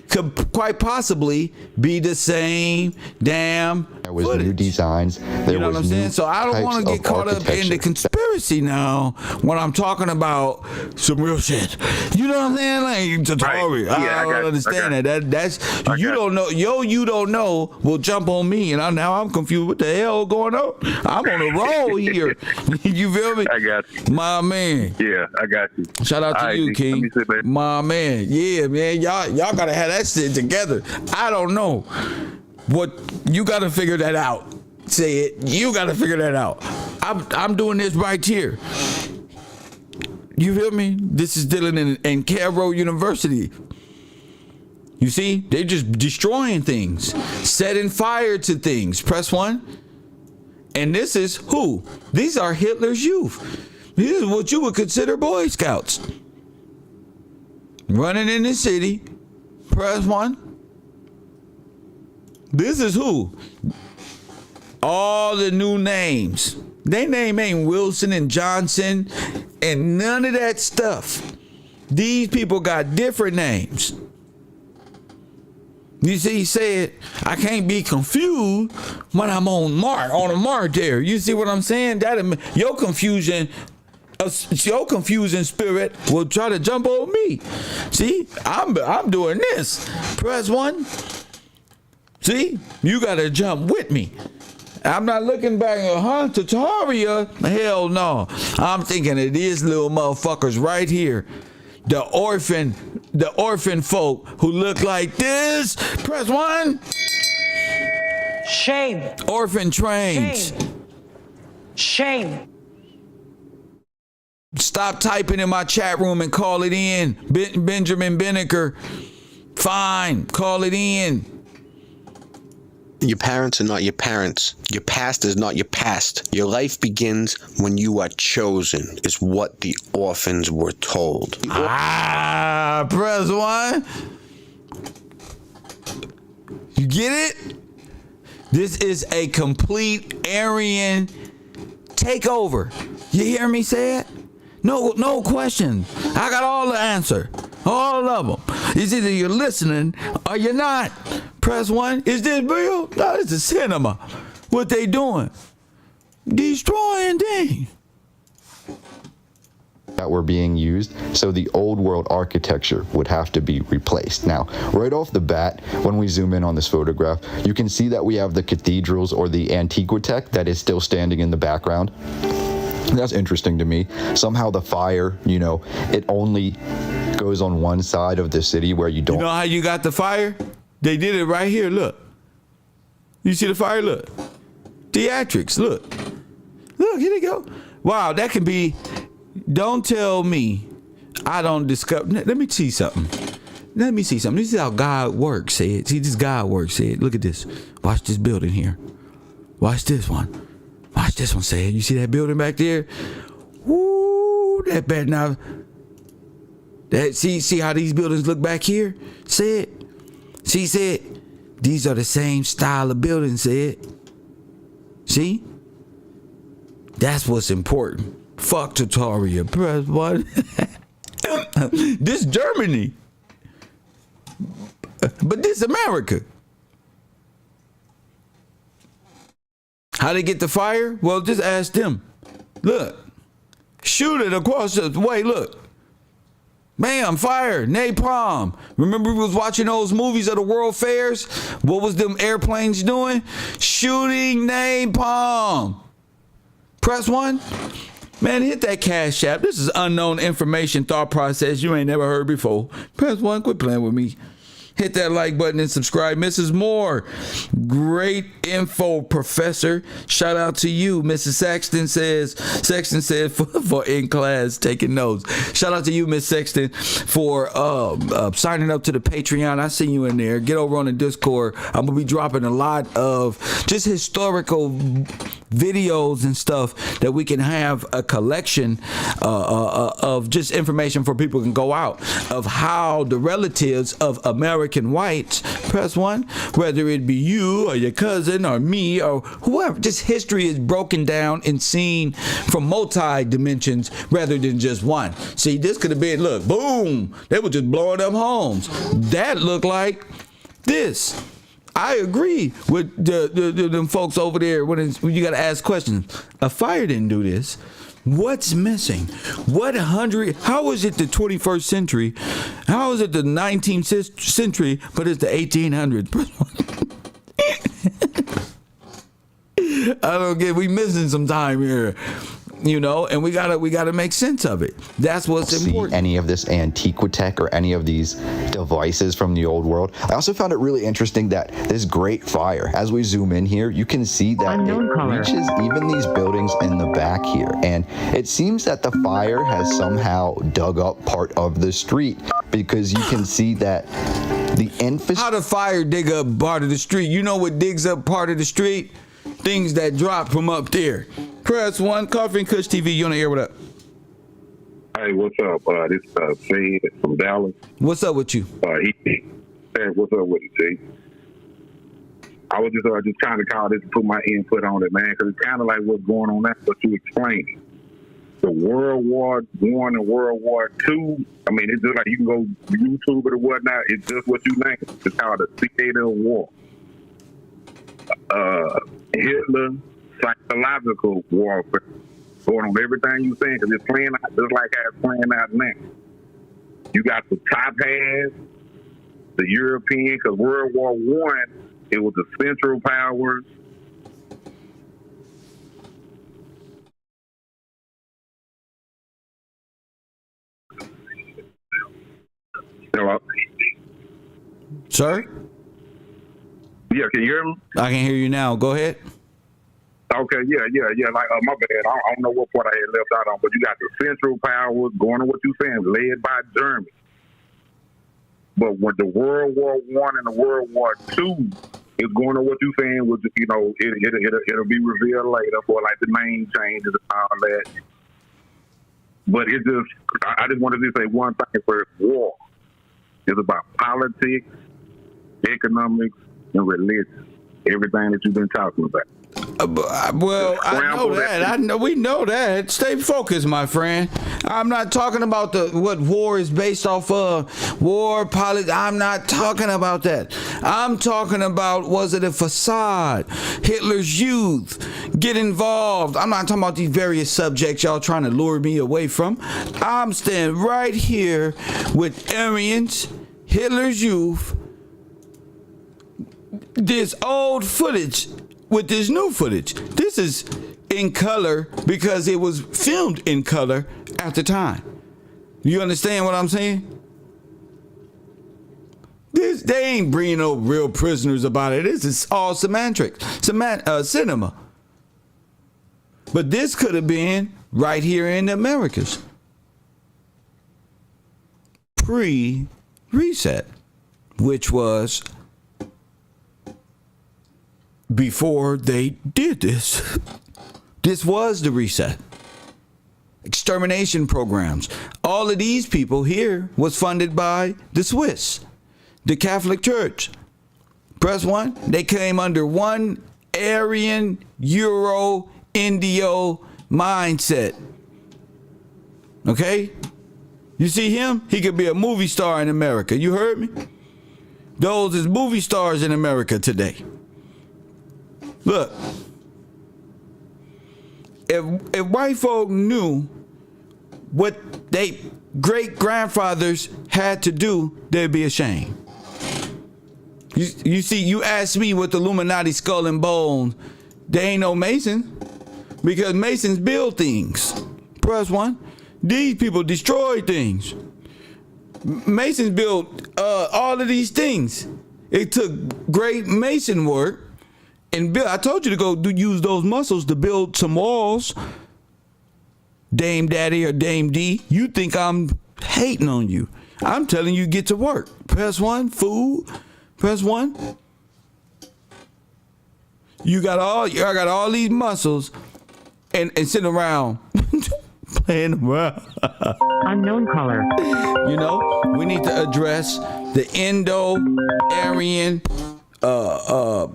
could quite possibly be the same damn There was footage. new designs. There You know what I'm saying? So I don't want to get caught up in the conspiracy now when I'm talking about some real shit. You know what I'm saying? Like Tataria. Right. Yeah, I don't understand that. That's you don't know. You don't know will jump on me, and now I'm confused. What the hell going on? I'm on a roll here. You feel me? I got you. My man. Yeah, I got you. Shout out to you, King. My man. Yeah, man. Y'all gotta have that shit together. I don't know what you gotta figure that out. Say it. You gotta figure that out. I'm doing this right here. You feel me? This is Dylan and Cairo University. You see, they're just destroying things, setting fire to things. Press 1. And this is who? These are Hitler's youth. This is what you would consider Boy Scouts. Running in the city. Press 1. This is who? All the new names. They name ain't Wilson and Johnson and none of that stuff. These people got different names. You see, he said, I can't be confused when I'm on a march there. You see what I'm saying? Your confusion your confusing spirit will try to jump over me. See, I'm doing this. Press 1. See, you gotta jump with me. I'm not looking back at Tataria. Hell no. I'm thinking of these little motherfuckers right here. The orphan folk who look like this. Press 1. Shame. Orphan trains. Shame. Stop typing in my chat room and call it in. Benjamin Binneker. Fine. Call it in. Your parents are not your parents. Your past is not your past. Your life begins when you are chosen, is what the orphans were told. Press 1. You get it? This is a complete Aryan takeover. You hear me say it? No question. I got all the answer. All of them. It's either you're listening or you're not. Press 1. Is this real? No, this is cinema. What they doing? Destroying things. That were being used, so the old world architecture would have to be replaced. Now, right off the bat, when we zoom in on this photograph, you can see that we have the cathedrals or the Antiquitech that is still standing in the background. That's interesting to me. Somehow the fire, it only goes on one side of the city where you don't. You know how you got the fire? They did it right here. Look. You see the fire? Look. Theatrics. Look. Look, here they go. Wow, that can be. Don't tell me I don't discover. Let me see something. This is how God works, Ed. See, this God works, Ed. Look at this. Watch this building here. Watch this one. Watch this one, Ed. You see that building back there? Woo, that bad now. See how these buildings look back here? Ed. See, Ed. These are the same style of buildings, Ed. See? That's what's important. Fuck Tataria. Press 1. This Germany. But this America. How they get the fire? Well, just ask them. Look. Shoot it across the way. Look. Bam, fire, napalm. Remember we was watching those movies of the World Fairs? What was them airplanes doing? Shooting napalm. Press 1. Man, hit that Cash App. This is unknown information thought process you ain't never heard before. Press 1. Quit playing with me. Hit that like button and subscribe. Mrs. Moore, great info, Professor. Shout out to you. Mrs. Sexton says for in class taking notes. Shout out to you, Miss Sexton, for signing up to the Patreon. I see you in there. Get over on the Discord. I'm gonna be dropping a lot of just historical videos and stuff that we can have a collection of just information for people can go out of how the relatives of American whites, press 1, whether it be you or your cousin or me or whoever, just history is broken down and seen from multi dimensions rather than just one. See, this could have been, look, boom, they were just blowing up homes. That looked like this. I agree with them folks over there when you got to ask questions. A fire didn't do this. What's missing? How is it the 21st century? How is it the 19th century, but it's the 1800s? I don't get. We missing some time here, and we gotta make sense of it. That's what's important. See any of this Antiquitech or any of these devices from the old world. I also found it really interesting that this great fire, as we zoom in here, you can see that it reaches even these buildings in the back here. And it seems that the fire has somehow dug up part of the street because you can see that the infrastructure. How the fire dig up part of the street? You know what digs up part of the street? Things that drop from up there. Press 1, Coffee and Kush TV. You on the air? What up? Hey, what's up? This is Fed from Dallas. What's up with you? What's up with you, T? I was just trying to call this to put my input on it, man, because it's kind of like what's going on now, what you explained. The World War I and World War II, I mean, it's just like you can go YouTube it or whatnot. It's just what you think. It's called the theater of war. Hitler, psychological warfare. going on everything you saying, because it's playing out just like how it's playing out now. You got the top half, the European, because World War One, it was the Central Powers. Hello? Sir? Yeah, can you hear me? I can hear you now. Go ahead. Okay, yeah. Like, my bad. I don't know what part I had left out on, but you got the Central Powers going on what you saying, led by Germany. But when the World War One and the World War Two is going on what you saying, with it'll be revealed later for like the name changes and all that. But I just wanted to say one thing for war. It's about politics, economics, and religion. Everything that you've been talking about. Well, I know that. We know that. Stay focused, my friend. I'm not talking about what war is based off of. War, politics. I'm not talking about that. I'm talking about, was it a facade? Hitler's youth. Get involved. I'm not talking about these various subjects y'all trying to lure me away from. I'm standing right here with Aryans, Hitler's youth, this old footage with this new footage. This is in color because it was filmed in color at the time. You understand what I'm saying? They ain't bringing no real prisoners about it. This is all cinema. But this could have been right here in the Americas. Pre-reset, which was before they did this. This was the reset. Extermination programs. All of these people here was funded by the Swiss, the Catholic Church. Press one. They came under one Aryan, Euro, Indio mindset. Okay? You see him? He could be a movie star in America. You heard me? Those is movie stars in America today. Look, if white folk knew what they great-grandfathers had to do, they'd be ashamed. You see, you ask me what the Illuminati skull and bones, they ain't no Mason, because Masons build things. Press one. These people destroy things. Masons built all of these things. It took great Mason work. And I told you to go use those muscles to build some walls. Dame Daddy or Dame D, you think I'm hating on you. I'm telling you, get to work. Press one, food. Press one. I got all these muscles and sitting around playing around. Unknown caller. You know, we need to address the Indo-Aryan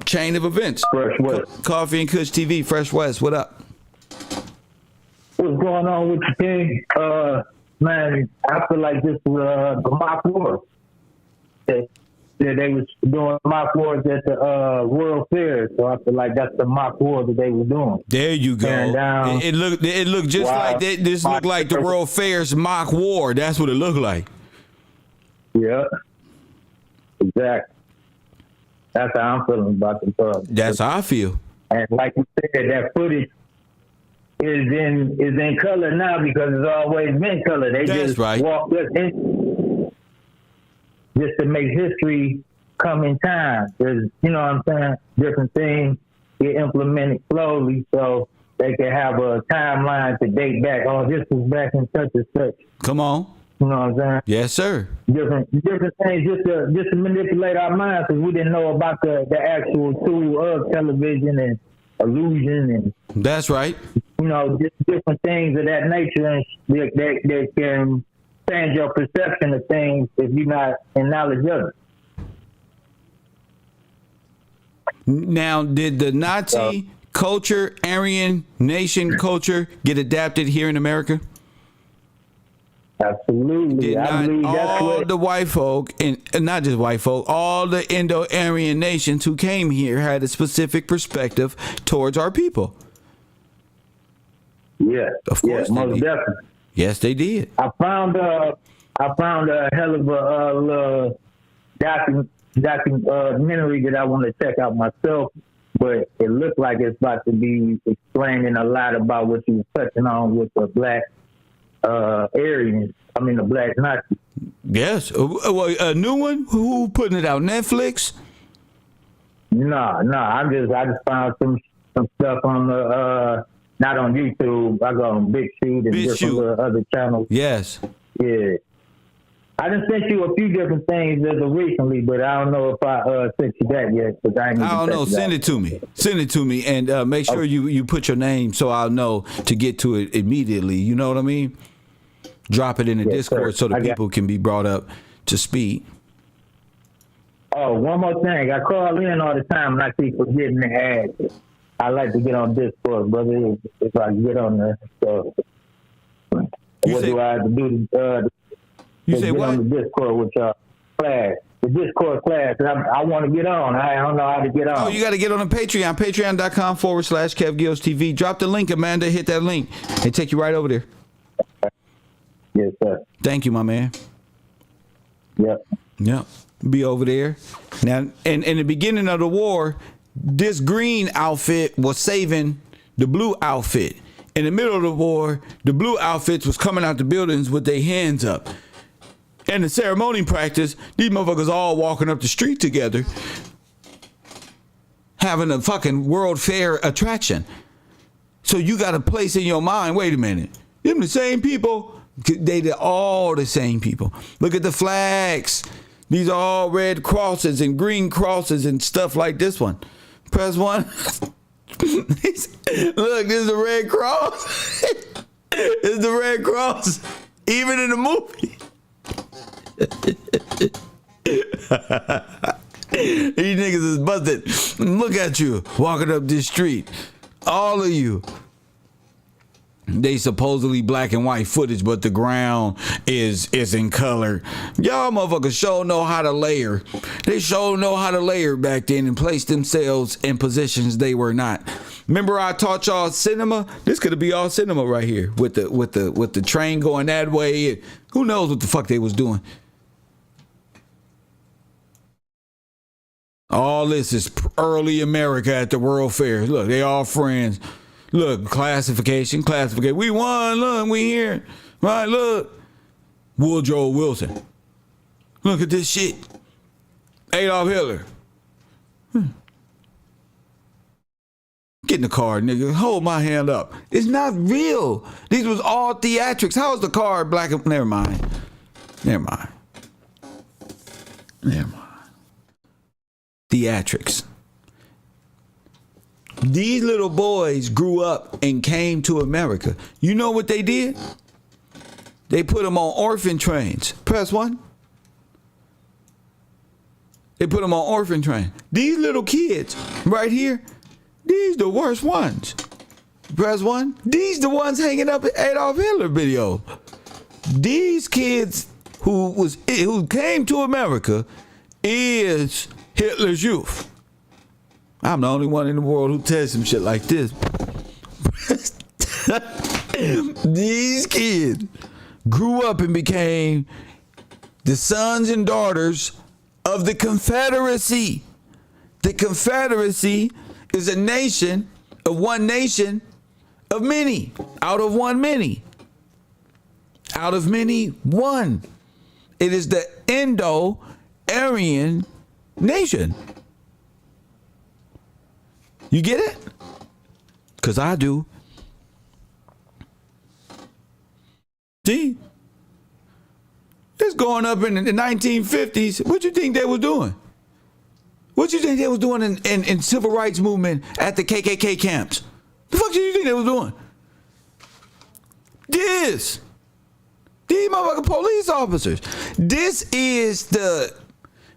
chain of events. Fresh West. Coffee and Kush TV, Fresh West, what up? What's going on with the thing? Man, I feel like this was the mock war. They was doing mock wars at the World Fair, so I feel like that's the mock war that they were doing. There you go. It looked just like that. This looked like the World Fair's mock war. That's what it looked like. Yeah, exactly. That's how I'm feeling about the problem. That's how I feel. And like you said, that footage is in color now because it's always been color. They That's just right. walked us in just to make history come in time. There's, you know what I'm saying, different things get implemented slowly so they can have a timeline to date back. Oh, this was back in such and such. Come on. You know what I'm saying? Yes, sir. Different things just to manipulate our minds because we didn't know about the actual tool of television and illusion and that's right. You know, just different things of that nature and that can change your perception of things if you're not in knowledge of it. Now, did the Nazi culture, Aryan nation culture, get adapted here in America? Absolutely. I believe that's all what the white folk, and not just white folk, all the Indo-Aryan nations who came here had a specific perspective towards our people. Yeah. Of course yeah, they most did. definitely. Yes, they did. I found a hell of a little documentary that I want to check out myself, but it looked like it's about to be explaining a lot about what you were touching on with the black Aryans. I mean, the black Nazis. Yes. Well, a new one? Who putting it out? Netflix? No. I just found some stuff on the not on YouTube. I go on Big Shoot and different other channels. Yes. Yeah. I just sent you a few different things as of recently, but I don't know if I sent you that yet. Cause I don't know. Send it to me. Send it to me, and make sure you put your name so I'll know to get to it immediately. You know what I mean? Drop it in the Discord so the people can be brought up to speed. Oh, one more thing. I call in all the time and I keep forgetting to add. I like to get on Discord, brother. If I get on there. So, what do I have to do to get on the Discord with y'all class? The Discord class. I want to get on. I don't know how to get on. Oh, you got to get on the Patreon. Patreon.com/KevGillsTV. Drop the link, Amanda. Hit that link. They take you right over there. Yes, sir. Thank you, my man. Yep. Be over there. Now, in the beginning of the war, this green outfit was saving the blue outfit. In the middle of the war, the blue outfits was coming out the buildings with their hands up. In the ceremony practice, these motherfuckers all walking up the street together, having a fucking World Fair attraction. So you got to place in your mind, wait a minute, them the same people? They all the same people. Look at the flags. These are all red crosses and green crosses and stuff like this one. Press 1. Look, this is the Red Cross. This is the Red Cross. Even in the movie. These niggas is busted. Look at you walking up this street. All of you. They supposedly black and white footage, but the ground is in color. Y'all motherfuckers sure know how to layer. They sure know how to layer back then and place themselves in positions they were not. Remember I taught y'all cinema? This could be all cinema right here with the train going that way. Who knows what the fuck they was doing? All this is early America at the World Fair. Look, they all friends. Look, classification. We won. Look, we here. Right, look. Woodrow Wilson. Look at this shit. Adolf Hitler. Get in the car, nigga. Hold my hand up. It's not real. These was all theatrics. How is the car black? Never mind. Theatrics. These little boys grew up and came to America. You know what they did? They put them on orphan trains. Press 1. They put them on orphan trains. These little kids right here, these the worst ones. Press 1. These the ones hanging up at Adolf Hitler video. These kids who came to America is Hitler's youth. I'm the only one in the world who tells some shit like this. These kids grew up and became the sons and daughters of the Confederacy. The Confederacy is a nation of one nation of many. Out of one, many. Out of many, one. It is the Indo-Aryan nation. You get it? Because I do. See? It's going up in the 1950s. What you think they was doing? What you think they was doing in civil rights movement at the KKK camps? The fuck do you think they was doing? These motherfucking police officers. This is the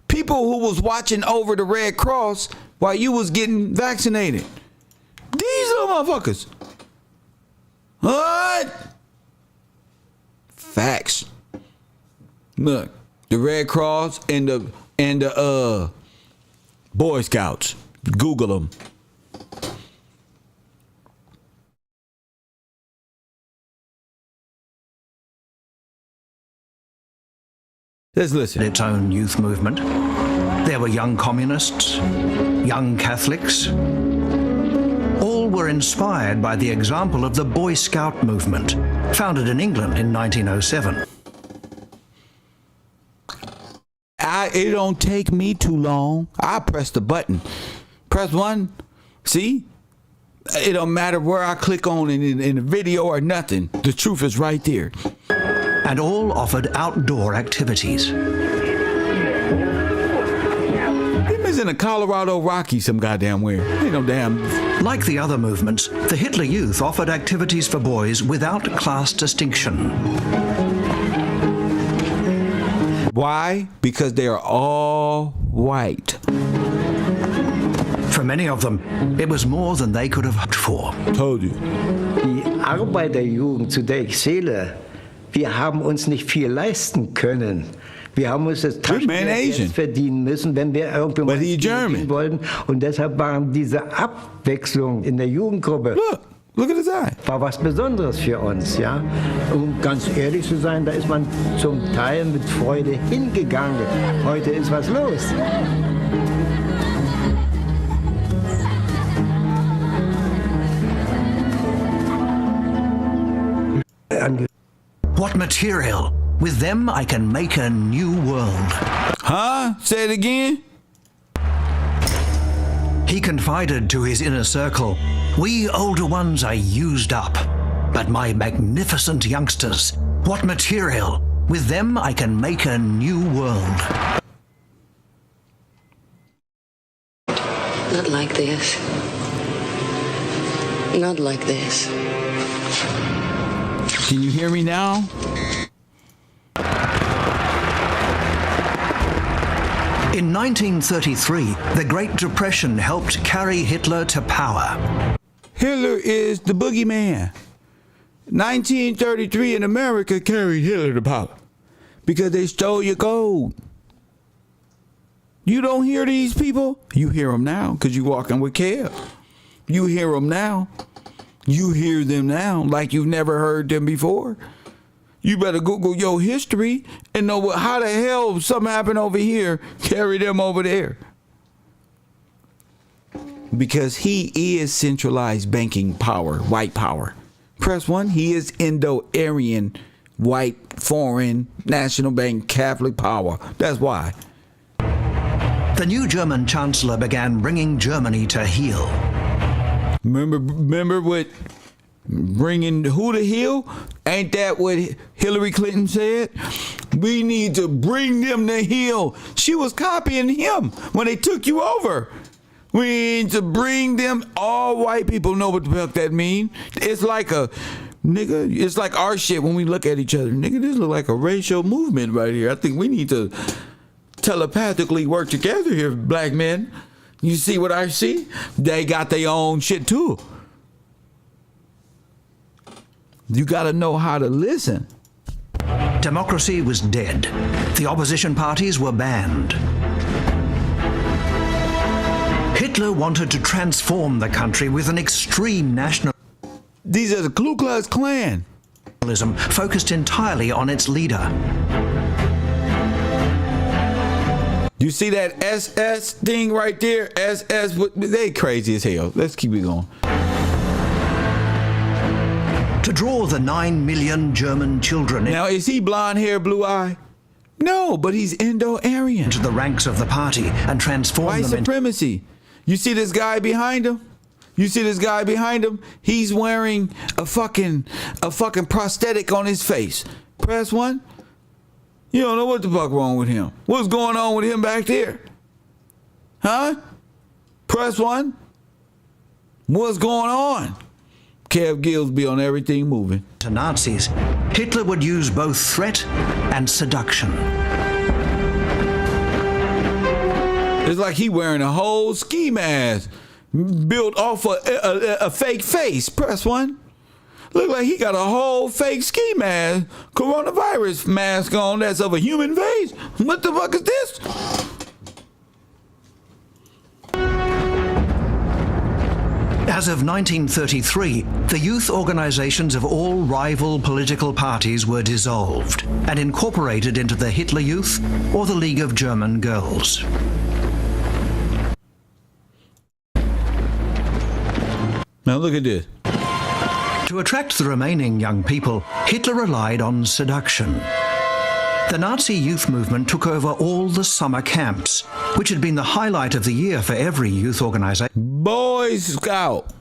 people who was watching over the Red Cross while you was getting vaccinated. These little motherfuckers. What? Facts. Look, the Red Cross and the Boy Scouts. Google them. Let's listen. Its own youth movement. There were young communists, young Catholics. All were inspired by the example of the Boy Scout movement, founded in England in 1907. It don't take me too long. I press the button. Press 1. See? It don't matter where I click on in the video or nothing. The truth is right there. And all offered outdoor activities. Him is in the Colorado Rockies some goddamn where. Ain't no damn. Like the other movements, the Hitler Youth offered activities for boys without class distinction. Why? Because they are all white. For many of them, it was more than they could have hoped for. Told you. Die Arbeiterjugend, zu der ich zähle, wir haben uns nicht viel leisten können. Wir haben uns das Taschengeld verdienen müssen, wenn wir irgendwo mal gehen wollten. Und deshalb waren diese Abwechslung in der Jugendgruppe. Look at his eye. War was Besonderes für uns, ja. Um ganz ehrlich zu sein, da ist man zum Teil mit Freude hingegangen. Heute ist was los. What material? With them I can make a new world. Huh? Say it again? He confided to his inner circle, "We older ones are used up, but my magnificent youngsters, what material? With them I can make a new world." Not like this. Not like this. Can you hear me now? In 1933, the Great Depression helped carry Hitler to power. Hitler is the boogeyman. 1933 in America carried Hitler to power because they stole your gold. You don't hear these people? You hear them now because you're walking with Kev. You hear them now. You hear them now like you've never heard them before. You better Google your history and know how the hell something happened over here, carry them over there. Because he is centralized banking power, white power. Press 1, he is Indo-Aryan, white, foreign, national bank, Catholic power. That's why. The new German chancellor began bringing Germany to heel. Remember what bringing who to heel? Ain't that what Hillary Clinton said? We need to bring them to heel. She was copying him when they took you over. We need to bring them. All white people know what the fuck that mean. It's like a nigga. It's like our shit when we look at each other. Nigga, this look like a racial movement right here. I think we need to telepathically work together here, black men. You see what I see? They got their own shit too. You got to know how to listen. Democracy was dead. The opposition parties were banned. Hitler wanted to transform the country with an extreme national. These are the Ku Klux Klan. Focused entirely on its leader. You see that SS thing right there? SS, they crazy as hell. Let's keep it going. To draw the 9 million German children now, is he blonde hair, blue eye? No, but he's Indo-Aryan. Into the ranks of the party and transform white them supremacy. You see this guy behind him? You see this guy behind him? He's wearing a fucking prosthetic on his face. Press 1. You don't know what the fuck wrong with him. What's going on with him back there? Huh? Press 1. What's going on? Kev Gillsby on everything moving. To Nazis, Hitler would use both threat and seduction. It's like he wearing a whole ski mask built off a fake face. Press 1. Look like he got a whole fake ski mask, coronavirus mask on that's of a human face. What the fuck is this? As of 1933, the youth organizations of all rival political parties were dissolved and incorporated into the Hitler Youth or the League of German Girls. Now look at this. To attract the remaining young people, Hitler relied on seduction. The Nazi youth movement took over all the summer camps, which had been the highlight of the year for every youth organization. Boy Scout.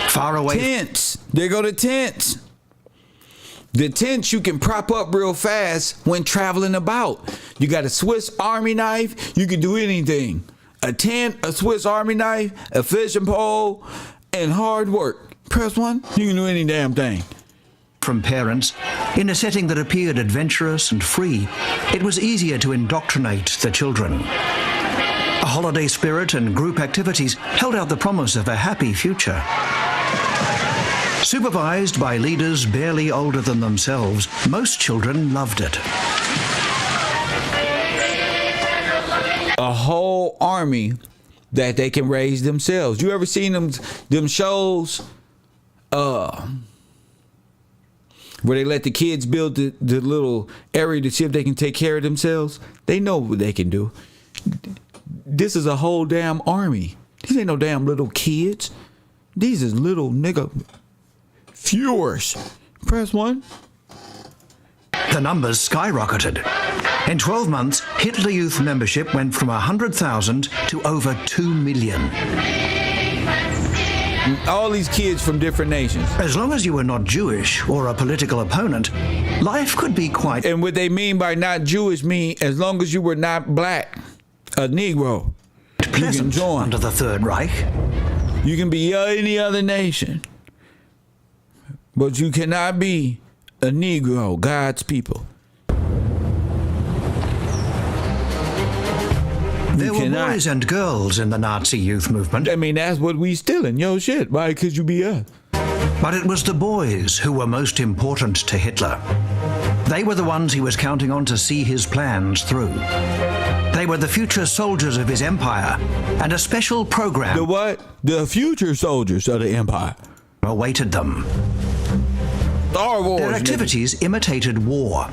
Far away. Tents. They go to tents. The tents you can prop up real fast when traveling about. You got a Swiss Army knife, you can do anything. A tent, a Swiss Army knife, a fishing pole, and hard work. Press one, you can do any damn thing. From parents, in a setting that appeared adventurous and free, it was easier to indoctrinate the children. A holiday spirit and group activities held out the promise of a happy future. Supervised by leaders barely older than themselves, most children loved it. A whole army that they can raise themselves. You ever seen them shows where they let the kids build the little area to see if they can take care of themselves? They know what they can do. This is a whole damn army. These ain't no damn little kids. These is little nigga viewers. Press one. The numbers skyrocketed. In 12 months, Hitler Youth membership went from 100,000 to over 2 million. All these kids from different nations. As long as you were not Jewish or a political opponent, life could be quite... And what they mean by not Jewish mean as long as you were not black, a Negro, you can join. Under the Third Reich. You can be any other nation, but you cannot be a Negro, God's people. There were boys and girls in the Nazi youth movement. I mean, that's what we stealing. Yo, shit. Why could you be us? But it was the boys who were most important to Hitler. They were the ones he was counting on to see his plans through. They were the future soldiers of his empire, and a special program... The what? The future soldiers of the empire. ...awaited them. Star Wars, their activities imitated war.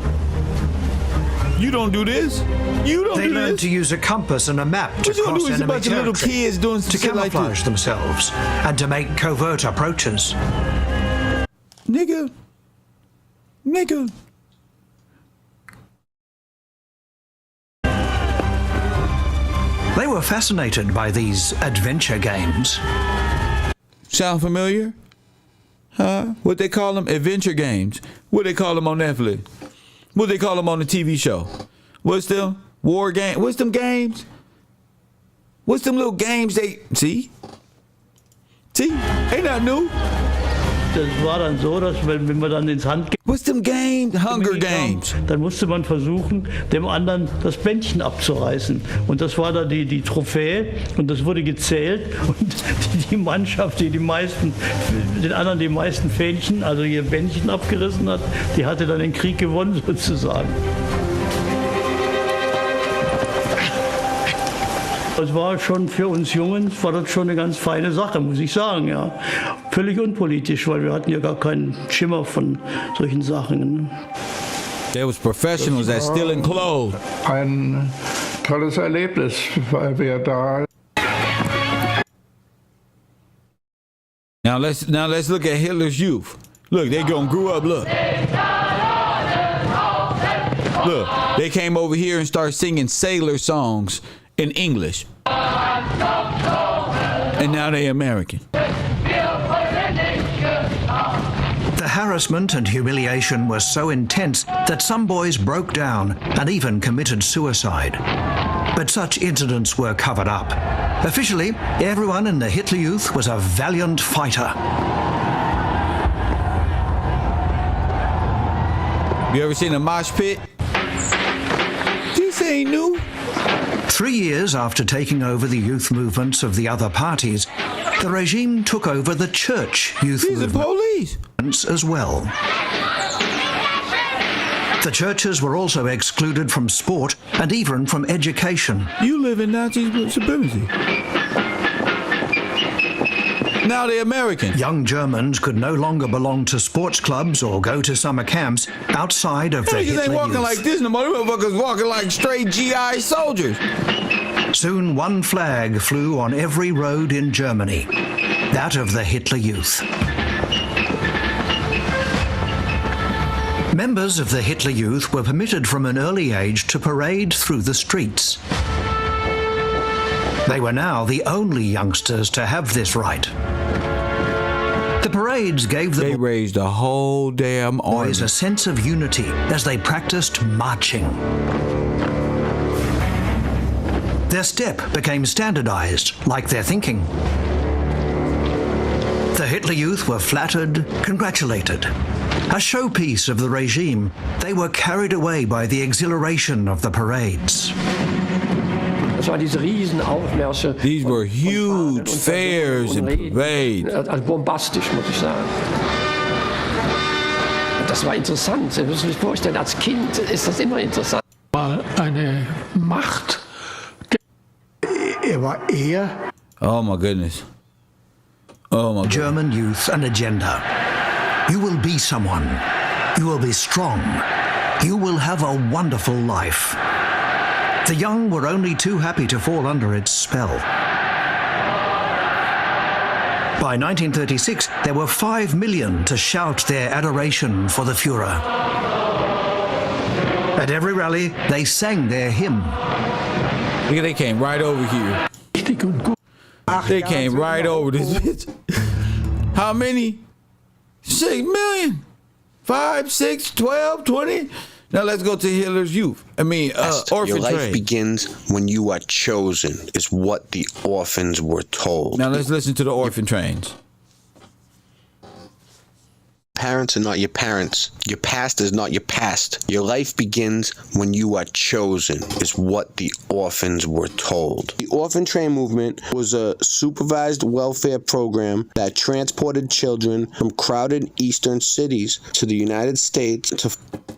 You don't do this. You don't do this. They learned to use a compass and a map to cross enemy territory, to camouflage themselves, and to make covert approaches. Nigga. They were fascinated by these adventure games. Sound familiar? Huh? What they call them? Adventure games. What they call them on Netflix? What they call them on the TV show? What's them? War game? What's them games? What's them little games they... See? Ain't that new? Das war dann so, dass wenn man dann ins Handgame... What's them games? Hunger Games. Dann musste man versuchen, dem anderen das Bändchen abzureißen. Und das war dann die Trophäe und das wurde gezählt. Und die Mannschaft, die den anderen die meisten Fähnchen, also ihr Bändchen abgerissen hat, die hatte dann den Krieg gewonnen sozusagen. Das war schon für uns Jungen, war das schon eine ganz feine Sache, muss ich sagen, ja. Völlig unpolitisch, weil wir hatten ja gar keinen Schimmer von solchen Sachen. There was professionals that still in clothes. Ein tolles Erlebnis, weil wir da... Now let's look at Hitler's youth. Look, they gonna grow up, look. Look, they came over here and started singing sailor songs in English. And now they American. The harassment and humiliation were so intense that some boys broke down and even committed suicide. But such incidents were covered up. Officially, everyone in the Hitler Youth was a valiant fighter. You ever seen a mosh pit? This ain't new. 3 years after taking over the youth movements of the other parties, the regime took over the church youth movements as well. The churches were also excluded from sport and even from education. You live in Nazi supremacy. Now they're American. Young Germans could no longer belong to sports clubs or go to summer camps outside of the Hitler They walking Youth. like this no more. Them motherfuckers walking like straight GI soldiers. Soon one flag flew on every road in Germany, that of the Hitler Youth. Members of the Hitler Youth were permitted from an early age to parade through the streets. They were now the only youngsters to have this right. The parades gave the raised the whole damn boys a sense of unity as they practiced marching. Their step became standardized, like their thinking. The Hitler Youth were flattered, congratulated. A showpiece of the regime, they were carried away by the exhilaration of the parades. These were huge fairs and parades. Bombastisch, muss ich sagen. Das war interessant. Sie müssen sich vorstellen, als Kind ist das immer interessant. Mal eine Macht. War Oh my goodness. Oh my God. German youth an agenda. You will be someone. You will be strong. You will have a wonderful life. The young were only too happy to fall under its spell. By 1936, there were 5 million to shout their adoration for the Führer. At every rally, they sang their hymn. Look, they came right over here. They came right over this bitch. How many? 6 million? 5, 6, 12, 20? Now let's go to Hitler's Youth. Orphan Your life Train. begins when you are chosen, is what the orphans were told. Now let's listen to the Orphan Trains. Parents are not your parents. Your past is not your past. Your life begins when you are chosen, is what the orphans were told. The Orphan Train movement was a supervised welfare program that transported children from crowded eastern cities to the United States to...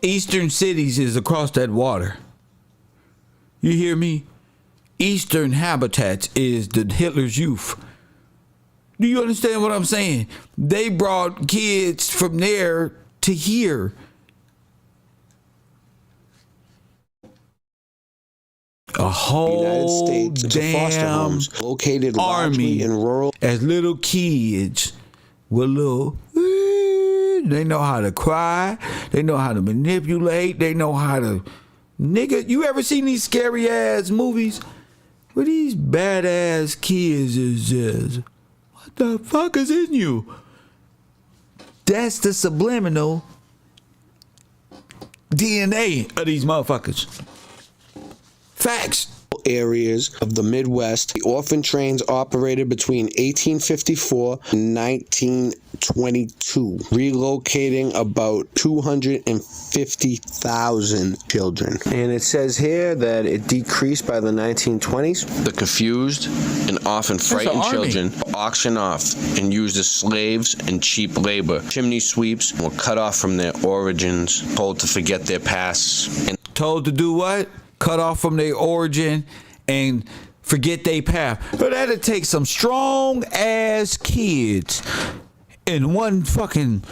Eastern cities is across that water. You hear me? Eastern habitats is the Hitler's Youth. Do you understand what I'm saying? They brought kids from there to here. A whole United States to foster damn homes located army largely in rural as little kids with little. They know how to cry. They know how to manipulate. They know how to. Nigga, you ever seen these scary ass movies where these badass kids is just, what the fuck is in you? That's the subliminal DNA of these motherfuckers. Facts. areas of the Midwest. The orphan trains operated between 1854 and 1922, relocating about 250,000 children. And it says here that it decreased by the 1920s. The confused and often frightened children were auctioned off and used as slaves and cheap labor. Chimney sweeps were cut off from their origins, told to forget their pasts. And told to do what? Cut off from their origin and forget their path. But that'd take some strong ass kids in one fucking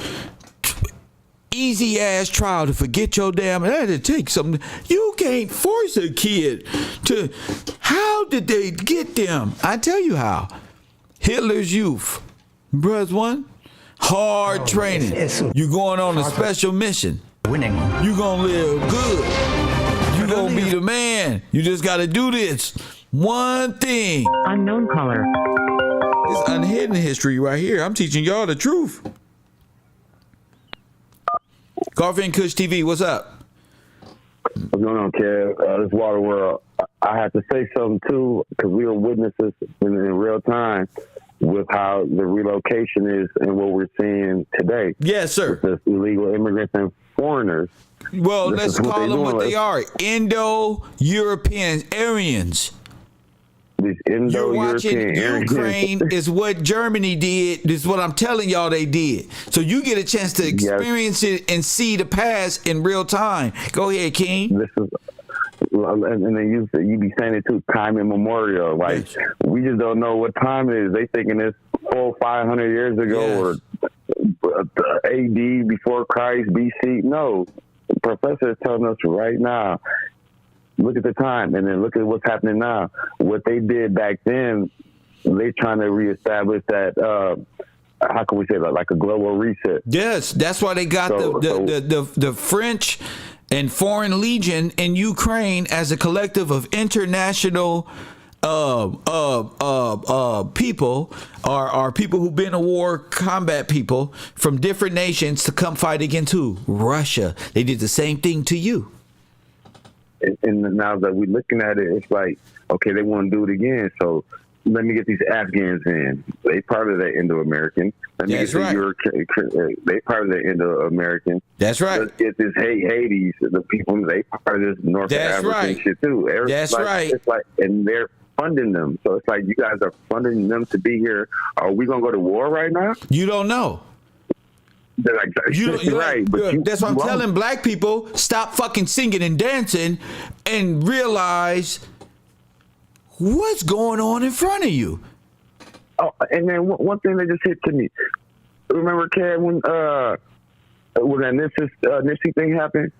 easy ass trial to forget your damn. That'd take some. You can't force a kid to. How did they get them? I tell you how. Hitler's Youth, Bruh, one hard training. You going on a special mission. Winning. You gonna live good. You gonna be the man. You just gotta do this one thing. Unknown caller. It's unhidden history right here. I'm teaching y'all the truth. Coffee and Kush TV, what's up? What's going on, Kev? This Water World. I have to say something too, because we were witnesses in real time with how the relocation is and what we're seeing today. Yes, sir. With the illegal immigrants and foreigners. Well, let's call them what they are. Indo-European Aryans. These Indo-European Ukraine is what Germany did. This is what I'm telling y'all they did. So you get a chance to experience it and see the past in real time. Go ahead, King. This is, and then you be saying it too, time immemorial. Like, we just don't know what time it is. They thinking it's or 500 years ago, or AD, before Christ, BC. No, the professor is telling us right now. Look at the time, and then look at what's happening now. What they did back then, they're trying to reestablish that. How can we say that? Like a global reset. Yes, that's why they got the French and Foreign Legion in Ukraine as a collective of international people, are people who've been in war, combat people from different nations to come fight against who? Russia. They did the same thing to you. And now that we're looking at it, it's like, okay, they want to do it again. So let me get these Afghans in. They part of the Indo-American. Let me That's get right. They part of the Indo-American. That's right. Let's get this Hades, the people, they part of this North African right. shit too. That's right. It's like, and they're funding them. So it's like, you guys are funding them to be here. Are we going to go to war right now? You don't know. Like, you're right. That's why I'm telling black people, stop fucking singing and dancing and realize what's going on in front of you. Oh, and then one thing that just hit to me. Remember, Kev, when that Nipsey thing happened,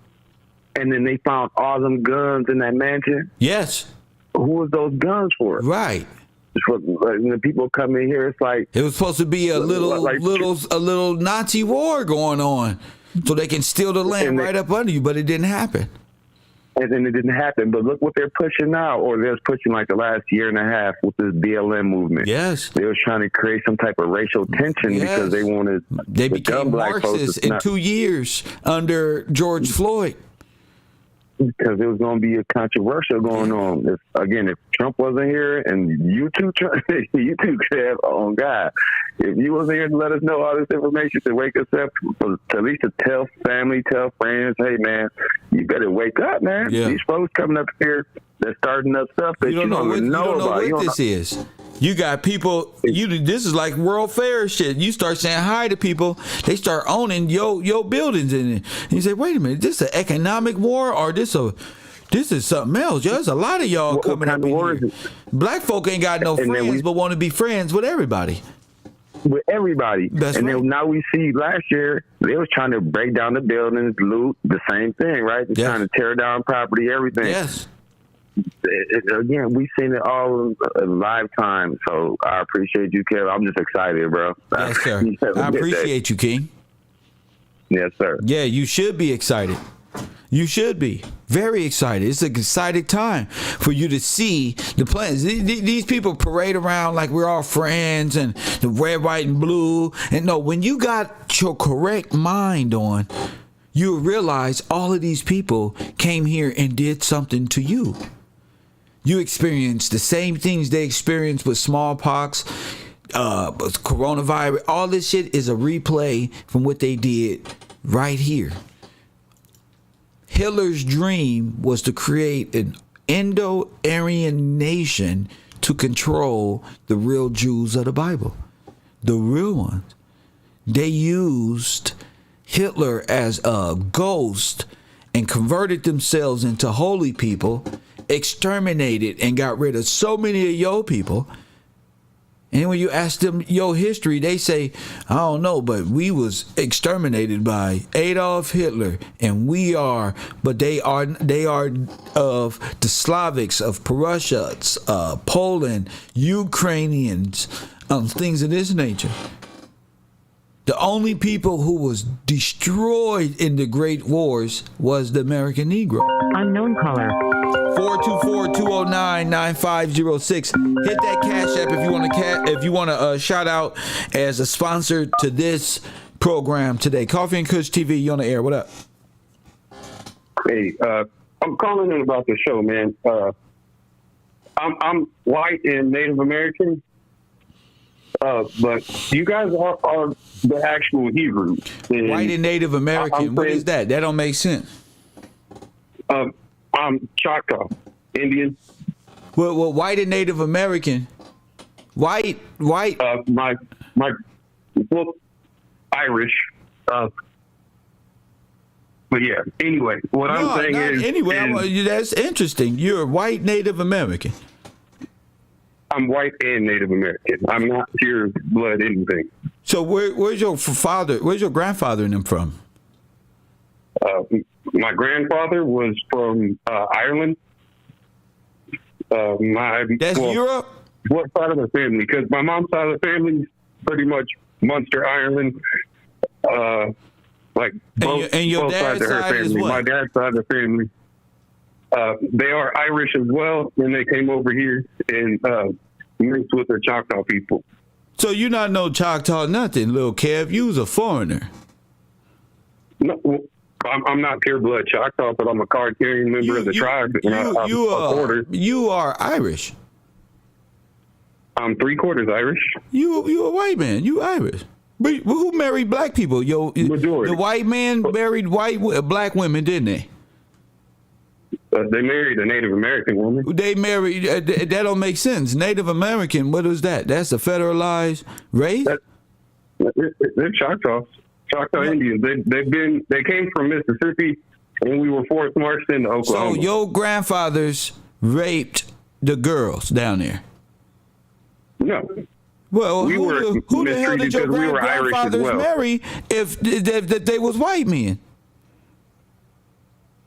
and then they found all them guns in that mansion? Yes. Who was those guns for? Right. When the people come in here, it's like it was supposed to be a little Nazi war going on, so they can steal the land right up under you, but it didn't happen. And then it didn't happen. But look what they're pushing now, or they're pushing like the last year and a half with this BLM movement. Yes. They were trying to create some type of racial tension because they wanted. They became Marxists in 2 years under George Floyd. Because it was going to be a controversial going on. If Trump wasn't here, and you two Kev, oh God, if you wasn't here to let us know all this information, to wake us up, to at least to tell family, tell friends, hey man, you better wake up, man. Yeah. These folks coming up here, they're starting up stuff that you don't know about. You don't know what this is. You got people. This is like World Fair shit. You start saying hi to people, they start owning your buildings, and you say, "Wait a minute, this is an economic war, or this is something else?" There's a lot of y'all coming up in here. Black folk ain't got no friends, but want to be friends with everybody. With everybody. That's and right. then now we see last year they was trying to break down the buildings, loot, the same thing, right? They're trying to tear down property, everything. Yes. Again, we've seen it all in a lifetime, so I appreciate you, Kev. I'm just excited, bro. Yes, sir. I appreciate you, King. Yes, sir. Yeah, you should be excited. You should be very excited. It's an exciting time for you to see the plans. These people parade around like we're all friends and the red, white, and blue. And no, when you got your correct mind on, you realize all of these people came here and did something to you. You experienced the same things they experienced with smallpox, coronavirus. All this shit is a replay from what they did right here. Hitler's dream was to create an Indo-Aryan nation to control the real Jews of the Bible. The real ones. They used Hitler as a ghost and converted themselves into holy people, exterminated and got rid of so many of your people. And when you ask them your history, they say, I don't know, but we was exterminated by Adolf Hitler, and we are, but they are of the Slavics, of Prussia, Poland, Ukrainians, things of this nature. The only people who was destroyed in the Great Wars was the American Negro. Unknown caller. 424-209-9506. Hit that Cash App if you want to shout out as a sponsor to this program today. Coffee and Kush TV, you on the air. What up? Hey, I'm calling in about the show, man. I'm white and Native American. But you guys are the actual Hebrews. White and Native American. What is that? That don't make sense. I'm Choctaw, Indian. Well, white and Native American. White. My Irish. But yeah. Anyway, what I'm saying is. Anyway, that's interesting. You're a white Native American. I'm white and Native American. I'm not pure blood anything. So where's your father? Where's your grandfather and them from? My grandfather was from Ireland. That's Europe? What side of the family? Because my mom's side of the family is pretty much Munster, Ireland. Like both sides of her family. My dad's side of the family. They are Irish as well, and they came over here and mixed with the Choctaw people. So you not know Choctaw nothing, little Kev. You was a foreigner. No, I'm not pure blood Choctaw, but I'm a card-carrying member of the tribe. You are Irish. I'm 3/4 Irish. You a white man. You Irish. But who married black people? Majority. The white man married black women, didn't they? They married a Native American woman. They married. That don't make sense. Native American. What is that? That's a federalized race. They're Choctaws. Choctaw Indians. They came from Mississippi, and we were forced marched into Oklahoma. So your grandfathers raped the girls down there. No. Well, who the hell did your grandfathers marry if they was white men?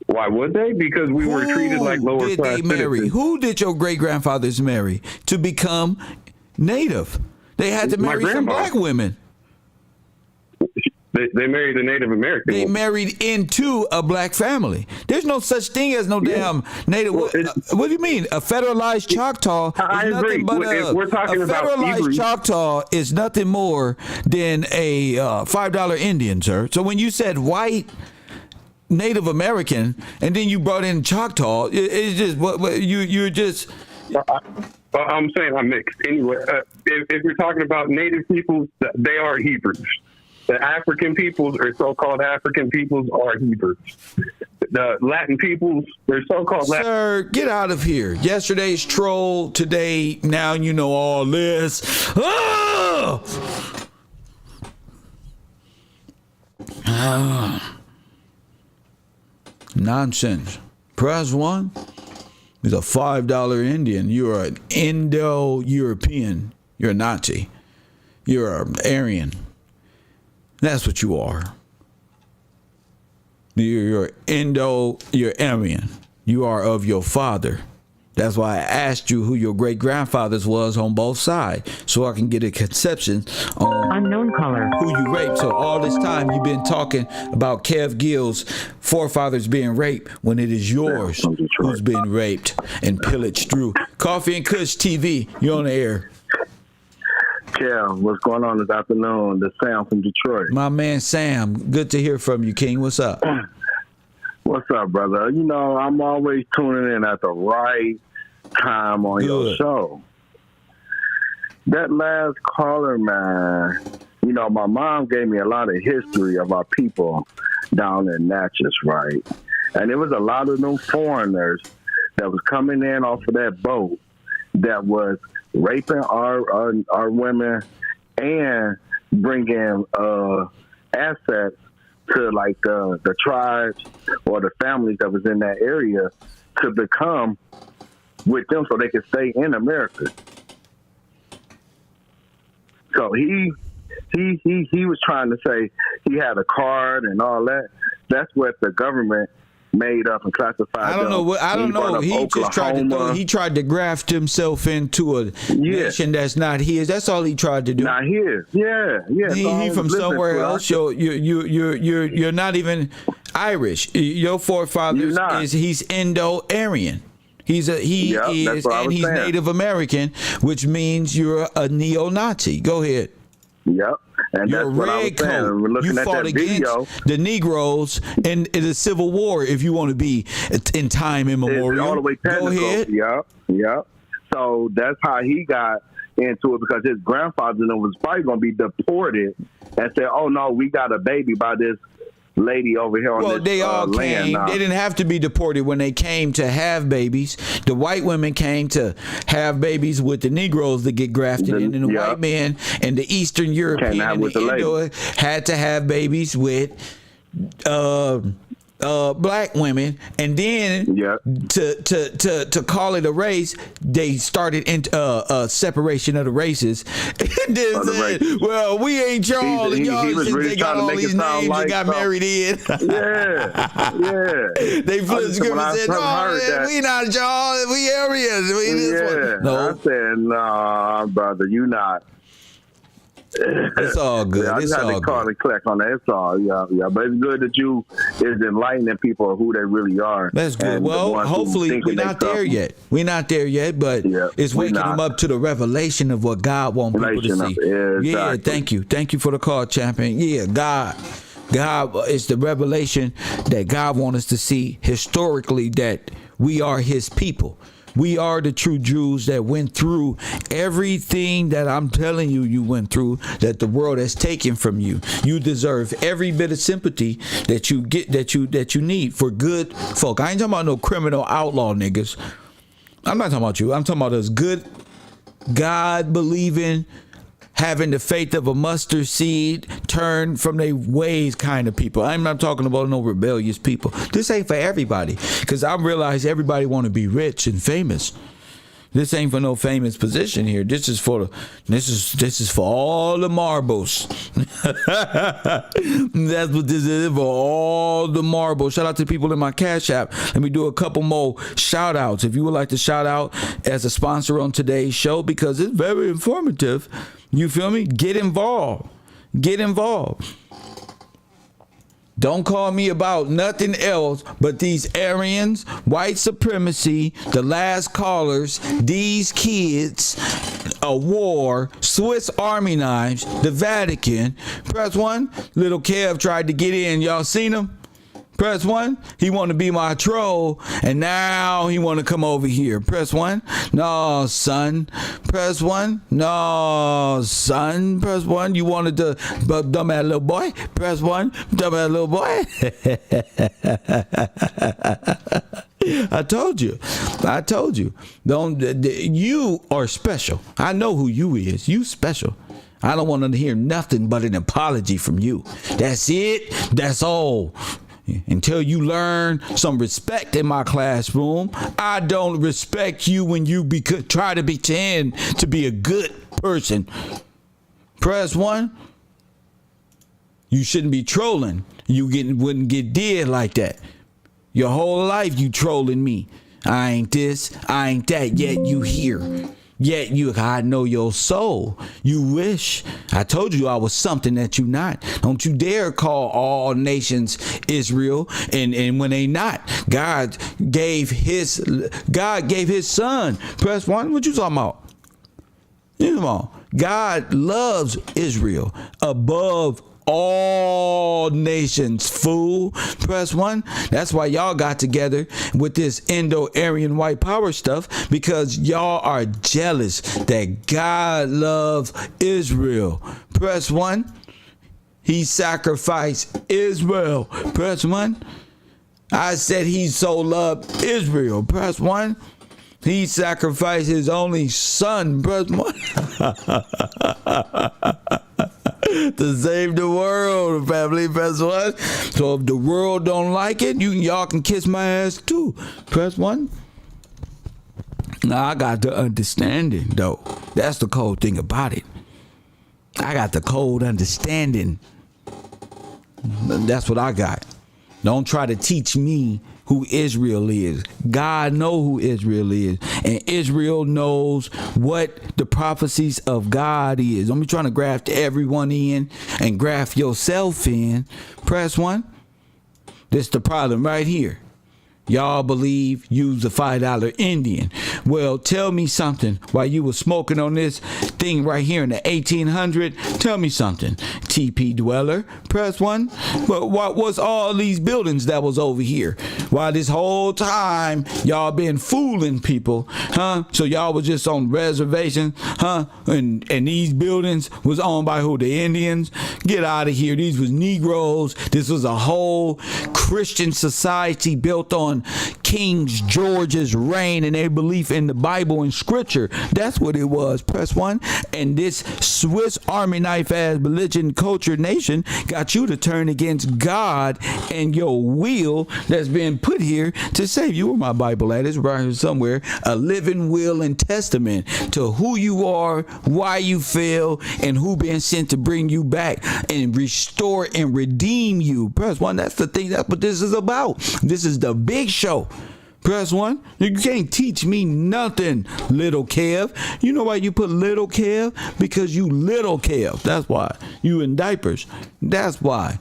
Why would they? Because we were treated like lower class citizens. Who did your great grandfathers marry to become native? They had to marry some black women. They married a Native American. They married into a black family. There's no such thing as no damn Native. What do you mean? A federalized Choctaw is nothing but if we're talking about federalized Choctaw is nothing more than a $5 Indian, sir. So when you said white Native American and then you brought in Choctaw, it's just what you're just. I'm saying I'm mixed. Anyway, if you're talking about Native peoples, they are Hebrews. The African peoples, or so-called African peoples, are Hebrews. The Latin peoples, they're so-called Latin. Sir, get out of here. Yesterday's troll, today, now you know all this. Nonsense. Press 1 is a $5 Indian. You're an Indo-European. You're a Nazi. You're an Aryan. That's what you are. You're Aryan. You are of your father. That's why I asked you who your great-grandfathers was on both sides, so I can get a conception on unknown color who you raped. So all this time you've been talking about Kev Gill's forefathers being raped when it is yours who's been raped and pillaged through. Coffee and Kush TV, you're on the air. Kev, what's going on this afternoon? This Sam from Detroit. My man Sam, good to hear from you, King. What's up? What's up, brother? You know, I'm always tuning in at the right time on your show. That last caller, man, you know, my mom gave me a lot of history of our people down in Natchez, right? And there was a lot of them foreigners that was coming in off of that boat that was raping our women and bringing assets to like the tribes or the families that was in that area to become with them so they could stay in America. So he was trying to say he had a card and all that. That's what the government made up and classified. I don't know. He just tried to graft himself into a nation that's not his. That's all he tried to do. Not his. Yeah. He from somewhere else. You're not even Irish. Your forefathers he's Indo-Aryan. He's Native American, which means you're a neo-Nazi. Go ahead. Yep. And you're that's what I was saying. We're looking you at fought that against video. the Negroes in the Civil War, if you want to be in time immemorial. All the way Go ahead. Yep. So that's how he got into it, because his grandfather was probably going to be deported and said, oh, no, we got a baby by this lady over here on this they all land came. now. They didn't have to be deported when they came to have babies. The white women came to have babies with the Negroes to get grafted in, and the white men and the Eastern European and the Indo had to have babies with black women, and then to call it a race, they started into separation of the races. And then said, well, we ain't y'all, and y'all just really they got all these names like and got married in. They flipped the script and said, no, we not y'all, we Aryans. We this one. No. I said, nah, brother, you not. It's all good. I just had to call and collect on that. It's all, but it's good that you is enlightening people of who they really are. That's good. Well, hopefully we're not there yet. We're not there yet, but it's waking them up to the revelation of what God wants people to see. Exactly. Yeah, thank you. Thank you for the call, champion. Yeah, God is the revelation that God wants us to see historically, that we are his people. We are the true Jews that went through everything that I'm telling you went through, that the world has taken from you. You deserve every bit of sympathy that you get, that you need for good folk. I ain't talking about no criminal outlaw niggas. I'm not talking about you. I'm talking about us good, God believing, having the faith of a mustard seed, turn from their ways kind of people. I'm not talking about no rebellious people. This ain't for everybody, because I realize everybody want to be rich and famous. This ain't for no famous position here. This is for all the marbles. That's what this is, for all the marbles. Shout out to people in my Cash App. Let me do a couple more shout outs. If you would like to shout out as a sponsor on today's show, because it's very informative. You feel me? Get involved. Get involved. Don't call me about nothing else but these Aryans, white supremacy, the last callers, these kids, a war, Swiss Army knives, the Vatican. Press 1. Little Kev tried to get in. Y'all seen him? Press 1. He want to be my troll, and now he want to come over here. Press 1. No, son. Press 1. No, son. Press 1. You wanted to dumbass little boy. Press 1. Dumbass little boy. I told you. You are special. I know who you is. You special. I don't want to hear nothing but an apology from you. That's it. That's all. Until you learn some respect in my classroom, I don't respect you when you try to pretend to be a good person. Press 1. You shouldn't be trolling. You wouldn't get dead like that. Your whole life you trolling me. I ain't this, I ain't that, yet you here. Yet I know your soul. You wish. I told you I was something that you not. Don't you dare call all nations Israel, and when they not. God gave his son. Press 1. What you talking about? You know, God loves Israel above all nations, fool. Press 1. That's why y'all got together with this Indo-Aryan white power stuff, because y'all are jealous that God loves Israel. Press 1. He sacrificed Israel. Press 1. I said he so loved Israel. Press 1. He sacrificed his only son. Press 1. To save the world, family. Press 1. So if the world don't like it, y'all can kiss my ass too. Press 1. Now I got the understanding though. That's the cold thing about it. I got the cold understanding. That's what I got. Don't try to teach me who Israel is. God know who Israel is. And Israel knows what the prophecies of God is. Don't be trying to graft everyone in and graft yourself in. Press 1. This the problem right here. Y'all believe you's a $5 Indian. Well, tell me something. While you were smoking on this thing right here in the 1800, tell me something. TP dweller, press 1. But what was all these buildings that was over here? While this whole time y'all been fooling people, huh? So y'all was just on reservation, huh? And these buildings was owned by who? The Indians? Get out of here. These was Negroes. This was a whole Christian society built on King George's reign and their belief in the Bible and scripture. That's what it was. Press 1. And this Swiss Army knife ass religion nation got you to turn against God and your will that's been put here to save you. Where my Bible at? It's right here somewhere. A living will and testament to who you are, why you fail, and who been sent to bring you back and restore and redeem you. Press 1. That's the thing. That's what this is about. This is the big show. Press 1. You can't teach me nothing, little Kev. You know why you put little Kev? Because you little Kev. That's why. You in diapers. That's why.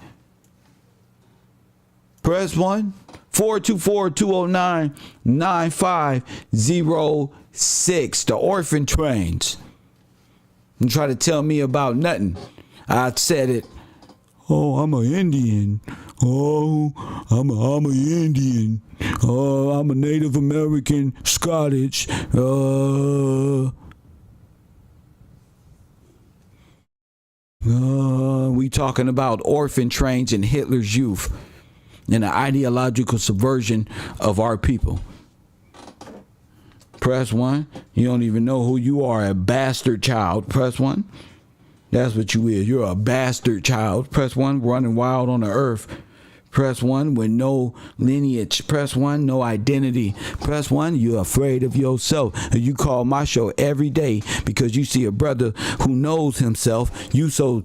Press 1. 424-209-9506. The orphan trains. And try to tell me about nothing. I said it. Oh, I'm an Indian. Oh, I'm an Indian. Oh, I'm a Native American, Scottish. We talking about orphan trains in Hitler's youth and the ideological subversion of our people. Press 1. You don't even know who you are, a bastard child. Press 1. That's what you is. You're a bastard child. Press 1. Running wild on the earth. Press 1 with no lineage. Press 1, no identity. Press 1, you're afraid of yourself. And you call my show every day because you see a brother who knows himself. You so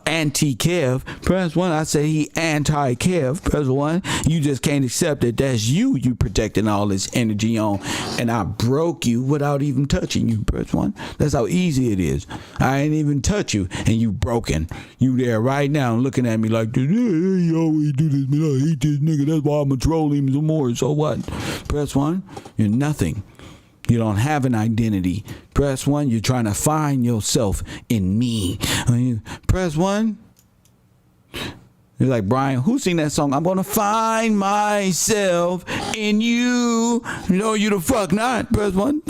anti-Kev. Press 1, I say he anti-Kev. Press 1, you just can't accept it. That's you projecting all this energy on. And I broke you without even touching you. Press 1. That's how easy it is. I ain't even touch you and you broken. You there right now looking at me like, you always do this. Man, I hate this nigga. That's why I'm gonna troll him some more. So what? Press 1. You're nothing. You don't have an identity. Press 1. You're trying to find yourself in me. Press 1. You're like, Brian, who sing that song? I'm gonna find myself in you. No, you the fuck not. Press 1.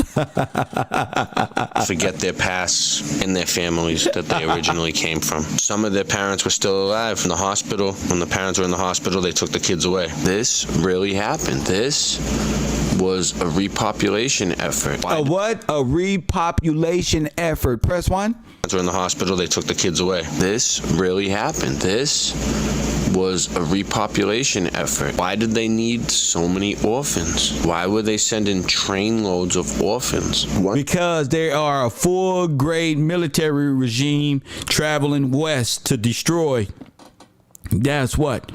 Forget their past and their families that they originally came from. Some of their parents were still alive in the hospital. When the parents were in the hospital, they took the kids away. This really happened. This was a repopulation effort. A what? A repopulation effort. Press 1. Were in the hospital, they took the kids away. This really happened. This was a repopulation effort. Why did they need so many orphans? Why were they sending train loads of orphans? Because they are a full-grade military regime traveling west to destroy. That's what.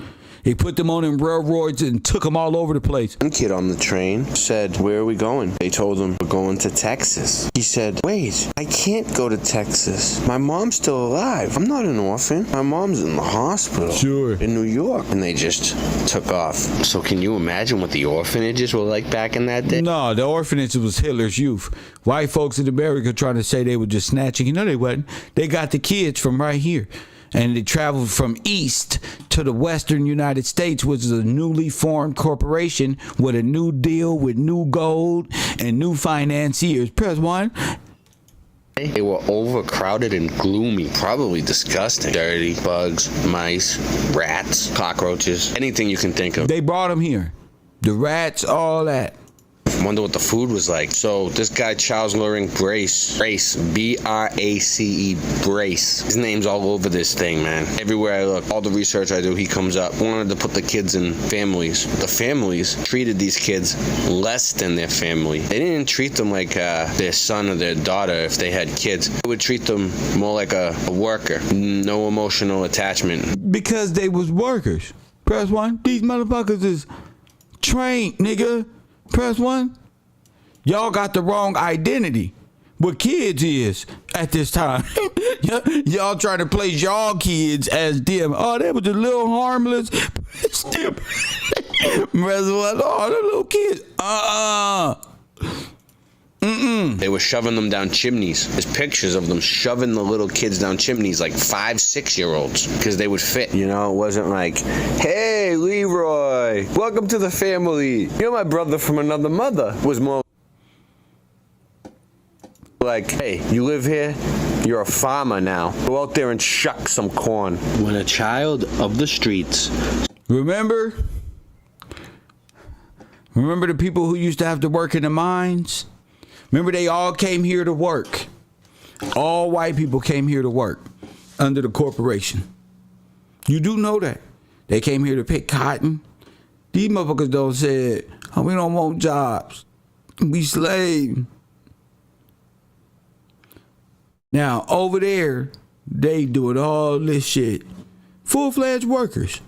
They put them on in railroads and took them all over the place. One kid on the train said, "Where are we going?" They told him, "We're going to Texas." He said, "Wait, I can't go to Texas. My mom's still alive. I'm not an orphan. My mom's in the hospital. Sure. In New York." And they just took off. So can you imagine what the orphanages were like back in that day? No, the orphanages was Hitler's youth. White folks in America trying to say they were just snatching. You know they wasn't. They got the kids from right here. And they traveled from east to the western United States, which is a newly formed corporation with a new deal with new gold and new financiers. Press 1. They were overcrowded and gloomy, probably disgusting. Dirty, bugs, mice, rats, cockroaches, anything you can think of. They brought them here. The rats, all that. I wonder what the food was like. So this guy Charles Loring Brace, B-R-A-C-E, Brace. His name's all over this thing, man. Everywhere I look, all the research I do, he comes up. Wanted to put the kids in families. The families treated these kids less than their family. They didn't treat them like their son or their daughter if they had kids. They would treat them more like a worker. No emotional attachment. Because they was workers. Press 1. These motherfuckers is trained, nigga. Press 1. Y'all got the wrong identity. What kids is at this time. Y'all trying to place y'all kids as them. Oh, they were just little harmless. Press 1. Oh, the little kids. They were shoving them down chimneys. There's pictures of them shoving the little kids down chimneys like 5-6-year-olds because they would fit. You know, it wasn't like, "Hey, Leroy, welcome to the family. You're my brother from another mother." It was more like, "Hey, you live here? You're a farmer now. Go out there and shuck some corn." When a child of the streets. Remember the people who used to have to work in the mines? Remember, they all came here to work. All white people came here to work under the corporation. You do know that. They came here to pick cotton. These motherfuckers don't say, oh, we don't want jobs. We slave. Now, over there, they doing all this shit. Full-fledged workers.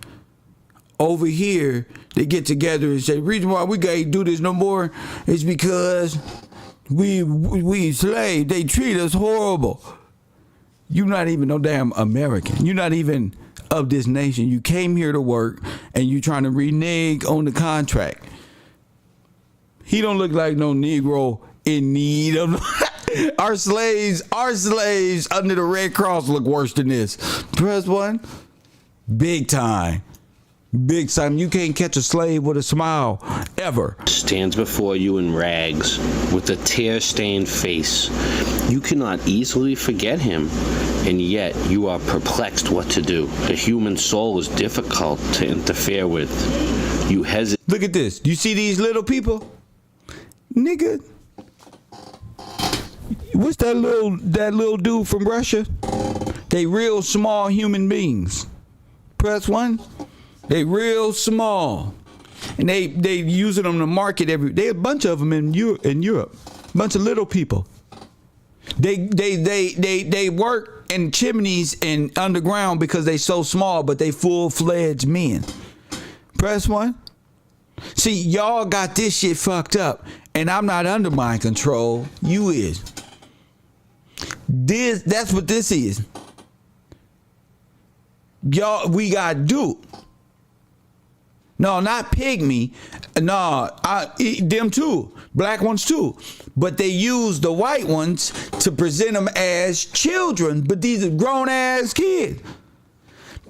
Over here, they get together and say, the reason why we can't do this no more is because we slave. They treat us horrible. You're not even no damn American. You're not even of this nation. You came here to work and you trying to renege on the contract. He don't look like no Negro in need of our slaves under the Red Cross look worse than this. Press one. Big time. Big time. You can't catch a slave with a smile ever. Stands before you in rags with a tear-stained face. You cannot easily forget him, and yet you are perplexed what to do. The human soul is difficult to interfere with. You hesitate. Look at this. You see these little people? Nigga. What's that little dude from Russia? They real small human beings. Press one. They real small, and they using them to market they a bunch of them in Europe, bunch of little people. They work in chimneys and underground because they so small, but they full-fledged men. Press one. See, y'all got this shit fucked up, and I'm not under mind control. You is. That's what this is. Y'all, we got duped. No, not pygmy. No, them too. Black ones too. But they use the white ones to present them as children. But these are grown-ass kids.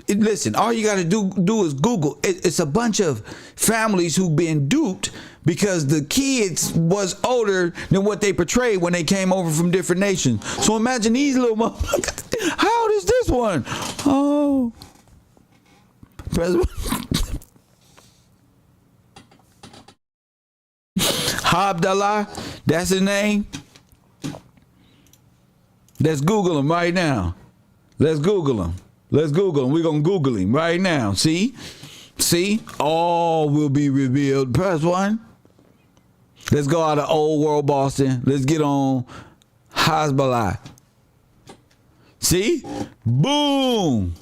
Listen, all you got to do is Google. It's a bunch of families who've been duped because the kids was older than what they portrayed when they came over from different nations. So imagine these little motherfuckers. How old is this one? Oh. Abdallah, that's his name. Let's Google him right now. Let's Google him. We're going to Google him right now. See? All will be revealed. Press one. Let's go out of old world Boston. Let's get on Hezbollah. See? Boom.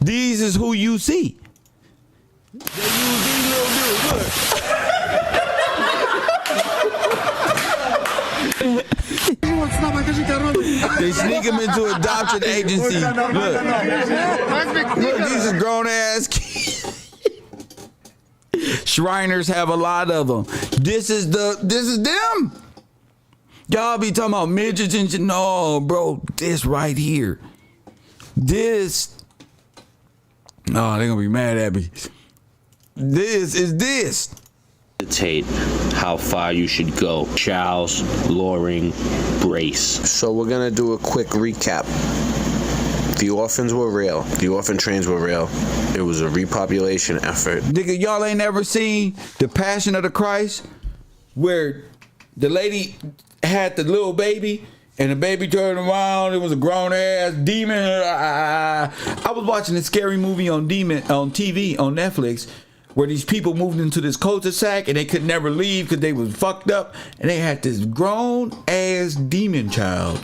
These is who you see. They use these little dudes. Look. They sneak them into adoption agency. Look, these are grown ass kids. Shriners have a lot of them. This is them. Y'all be talking about midgets and shit. No, bro, this right here. This. Oh, they're gonna be mad at me. This is this. How far you should go. Charles Loring Brace. So we're gonna do a quick recap. The orphans were real. The orphan trains were real. It was a repopulation effort. Nigga, y'all ain't never seen The Passion of the Christ, where the lady had the little baby and the baby turned around. It was a grown ass demon. I was watching a scary movie on TV on Netflix, where these people moved into this cul-de-sac and they could never leave because they was fucked up, and they had this grown ass demon child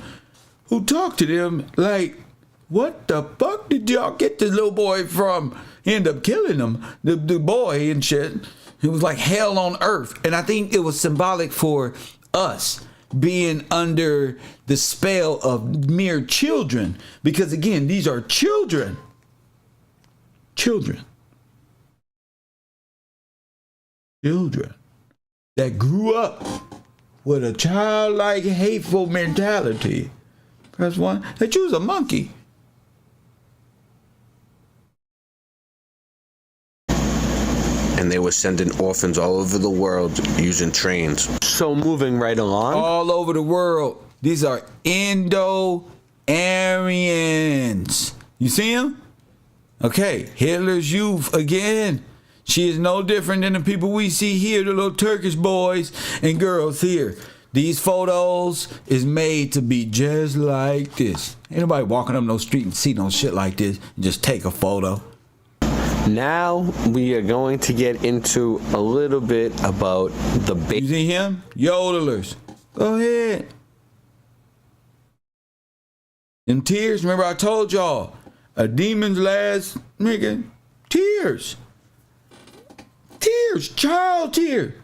who talked to them like, what the fuck did y'all get this little boy from? He ended up killing him, the boy and shit. It was like hell on earth. And I think it was symbolic for us being under the spell of mere children, because again, these are children that grew up with a childlike hateful mentality. Press one. They choose a monkey. And they were sending orphans all over the world using trains. So moving right along. All over the world. These are Indo-Aryans. You see them? Okay, Hitler's youth again. She is no different than the people we see here, the little Turkish boys and girls here. These photos is made to be just like this. Ain't nobody walking up no street and see no shit like this and just take a photo. Now we are going to get into a little bit about the You see him? Yodelers. Go ahead. Them tears, remember I told y'all, a demon's last, nigga, tears. Tears, child tears.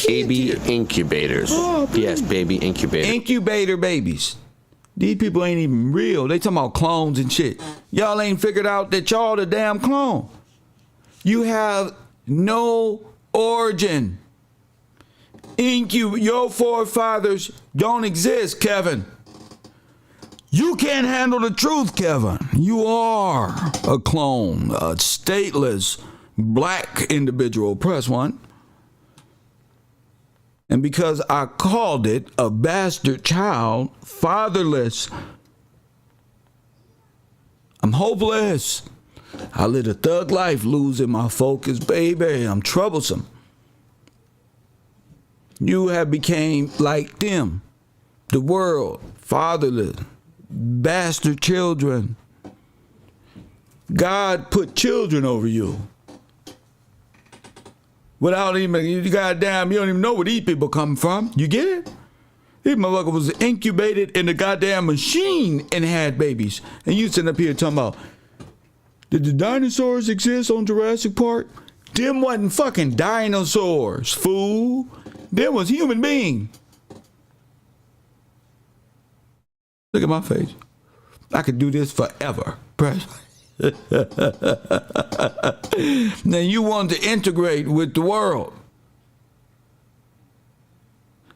Baby incubators. Oh, yes, baby incubators. Incubator babies. These people ain't even real. They talking about clones and shit. Y'all ain't figured out that y'all the damn clone. You have no origin. Your forefathers don't exist, Kevin. You can't handle the truth, Kevin. You are a clone, a stateless black individual. Press 1. And because I called it a bastard child, fatherless, I'm hopeless. I live a thug life, losing my focus, baby. I'm troublesome. You have became like them, the world, fatherless, bastard children. God put children over you. Without even, goddamn, you don't even know where these people come from. You get it? These motherfuckers was incubated in the goddamn machine and had babies. And you sitting up here talking about, did the dinosaurs exist on Jurassic Park? Them wasn't fucking dinosaurs, fool. Them was human beings. Look at my face. I could do this forever. Press. Now you want to integrate with the world.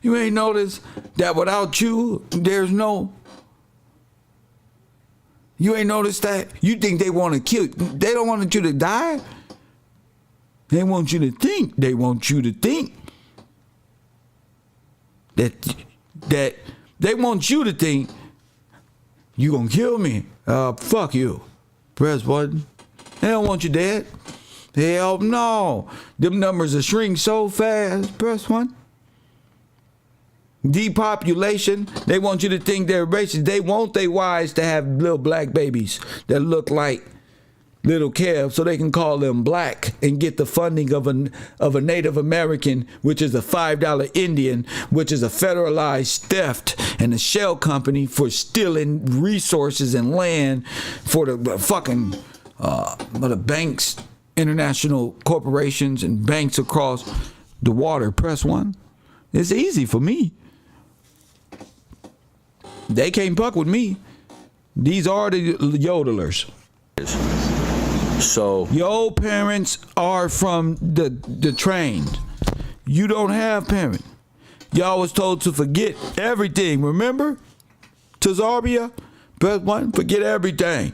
You ain't noticed that without you, there's no. You ain't noticed that? You think they want to kill you. They don't want you to die. They want you to think. They want you to think that they want you to think you gonna kill me. Fuck you. Press button. They don't want you dead. Hell no. Them numbers are shrinking so fast. Press 1. Depopulation. They want you to think they're racist. They want their wives to have little black babies that look like little calves so they can call them black and get the funding of a Native American, which is a $5 Indian, which is a federalized theft and a shell company for stealing resources and land for the fucking the banks, international corporations and banks across the water. Press 1. It's easy for me. They can't fuck with me. These are the yodelers. So your parents are from the train. You don't have parents. Y'all was told to forget everything. Remember? Tazarbia? Press 1. Forget everything.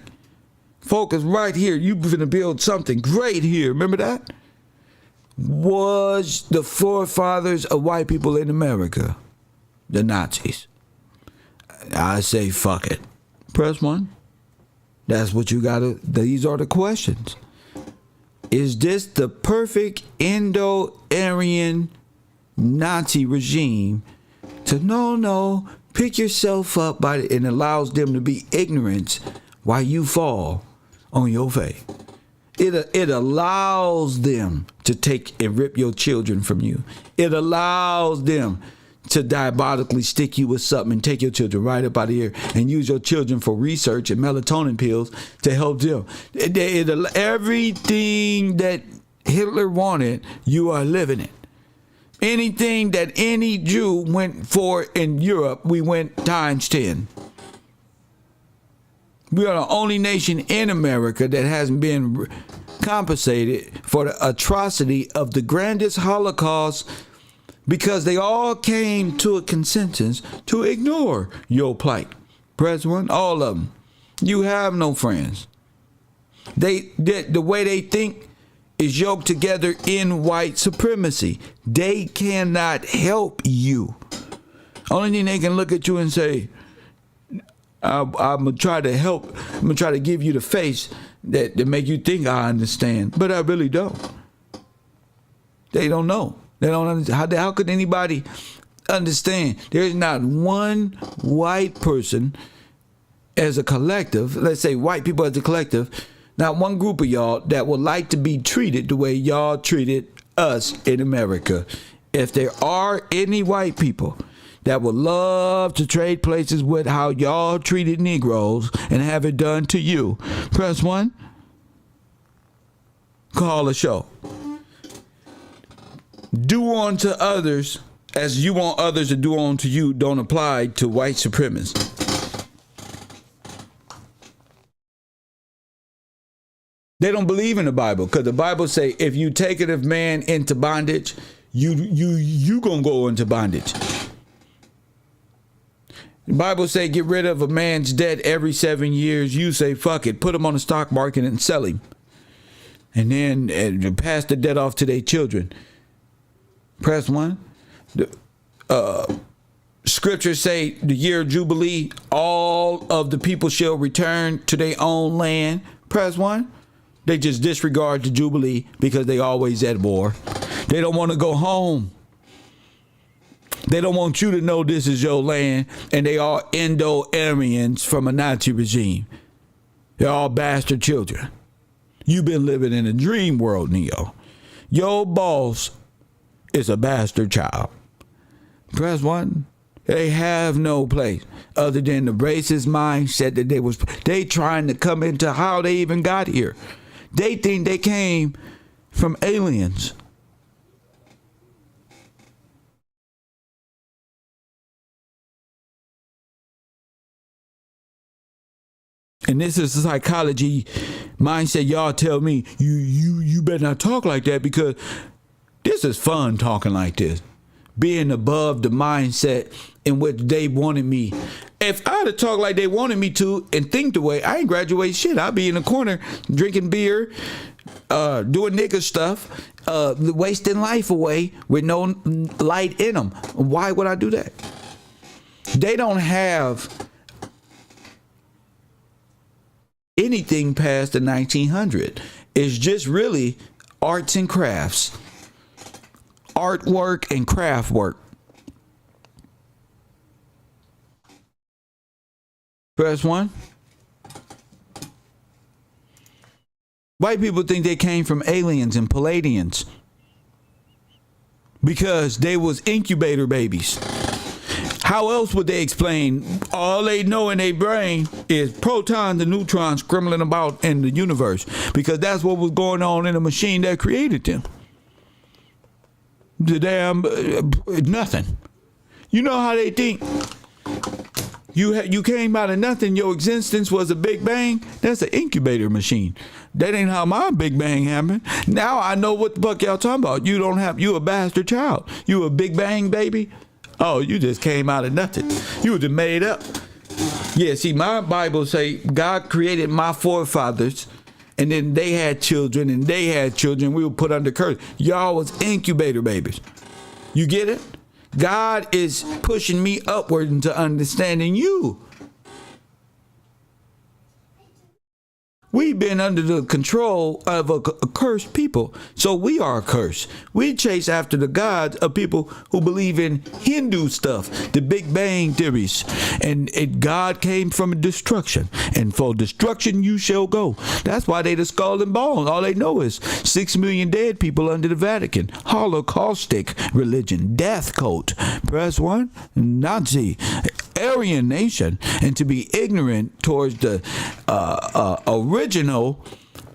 Focus right here. You finna build something great here. Remember that? Was the forefathers of white people in America the Nazis? I say fuck it. Press 1. That's what you gotta, these are the questions. Is this the perfect Indo-Aryan Nazi regime to no, pick yourself up by it, and allows them to be ignorant while you fall on your face? It allows them to take and rip your children from you. It allows them to diabolically stick you with something and take your children right up out of here and use your children for research and melatonin pills to help them. Everything that Hitler wanted, you are living it. Anything that any Jew went for in Europe, we went times 10. We are the only nation in America that hasn't been compensated for the atrocity of the grandest Holocaust, because they all came to a consensus to ignore your plight. Press 1, all of them. You have no friends. The way they think is yoked together in white supremacy. They cannot help you. Only thing they can look at you and say, I'm gonna try to help. I'm gonna try to give you the face that make you think I understand, but I really don't. They don't know. They don't understand. How could anybody understand? There's not one white person as a collective. Let's say white people as a collective. Not one group of y'all that would like to be treated the way y'all treated us in America. If there are any white people that would love to trade places with how y'all treated Negroes and have it done to you, press 1. Call a show. Do unto others as you want others to do unto you don't apply to white supremacists. They don't believe in the Bible, because the Bible say if you take it of man into bondage, you gonna go into bondage. The Bible say get rid of a man's debt every 7 years. You say fuck it, put him on the stock market and sell him, and then pass the debt off to their children. Press 1. Scriptures say the year of Jubilee, all of the people shall return to their own land. Press 1. They just disregard the Jubilee because they always at war. They don't want to go home. They don't want you to know this is your land, and they are Indo-Aryans from a Nazi regime. They're all bastard children. You've been living in a dream world, Neo. Your boss is a bastard child. Press 1. They have no place other than the racist mindset that they trying to come into how they even got here. They think they came from aliens. And this is a psychology mindset. Y'all tell me you better not talk like that, because this is fun talking like this. Being above the mindset in which they wanted me. If I'd have talked like they wanted me to and think the way, I ain't graduate shit. I'd be in the corner drinking beer, doing nigga stuff, wasting life away with no light in them. Why would I do that? They don't have anything past the 1900s. It's just really arts and crafts. Artwork and craft work. Press 1. White people think they came from aliens and Palladians because they was incubator babies. How else would they explain? All they know in their brain is protons and neutrons scribbling about in the universe, because that's what was going on in the machine that created them. The damn nothing. You know how they think? You came out of nothing. Your existence was a big bang. That's an incubator machine. That ain't how my big bang happened. Now I know what the fuck y'all talking about. You a bastard child. You a big bang baby. Oh, you just came out of nothing. You was just made up. Yeah, see, my Bible say God created my forefathers, and then they had children, and they had children. We were put under curse. Y'all was incubator babies. You get it? God is pushing me upward into understanding you. We've been under the control of a cursed people, so we are cursed. We chase after the gods of people who believe in Hindu stuff, the Big Bang theories, and God came from destruction, and for destruction you shall go. That's why they the skull and bones. All they know is 6 million dead people under the Vatican, holocaustic religion, death cult. Press 1, Nazi, Aryan nation, and to be ignorant towards the original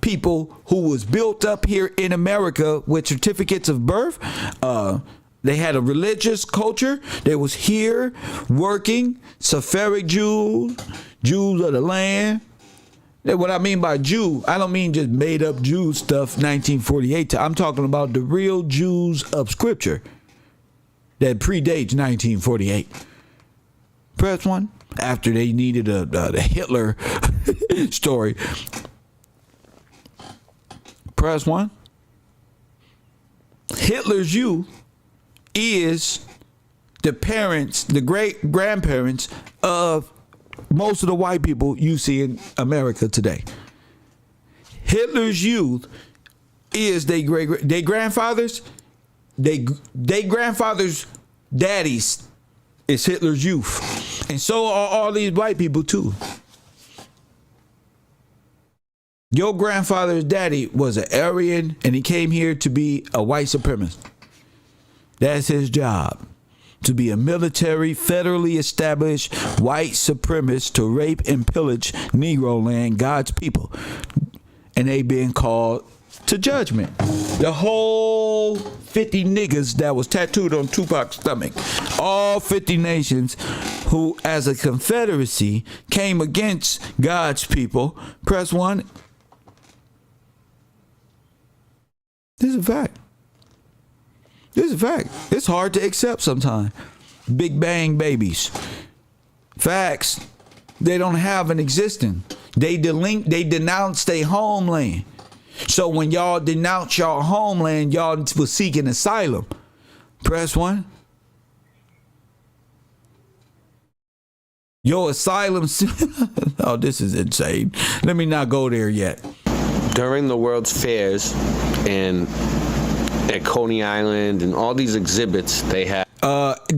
people who was built up here in America with certificates of birth. They had a religious culture. They was here working. Sephardic Jews, Jews of the land. What I mean by Jew, I don't mean just made up Jew stuff 1948. I'm talking about the real Jews of Scripture that predates 1948. Press 1. After they needed the Hitler story. Press 1. Hitler's youth is the parents, the great grandparents of most of the white people you see in America today. Hitler's youth is they grandfathers. They grandfathers' daddies is Hitler's youth, and so are all these white people too. Your grandfather's daddy was an Aryan, and he came here to be a white supremacist. That's his job, to be a military, federally established white supremacist to rape and pillage Negro land, God's people, and they being called to judgment. The whole 50 niggas that was tattooed on Tupac's stomach, all 50 nations who, as a confederacy, came against God's people. Press 1. This is a fact. This is a fact. It's hard to accept sometimes. Big Bang babies. Facts. They don't have an existence. They denounce their homeland. So when y'all denounce y'all homeland, y'all was seeking asylum. Press 1. Your asylum. Oh, this is insane. Let me not go there yet. During the World's Fairs and at Coney Island and all these exhibits they had.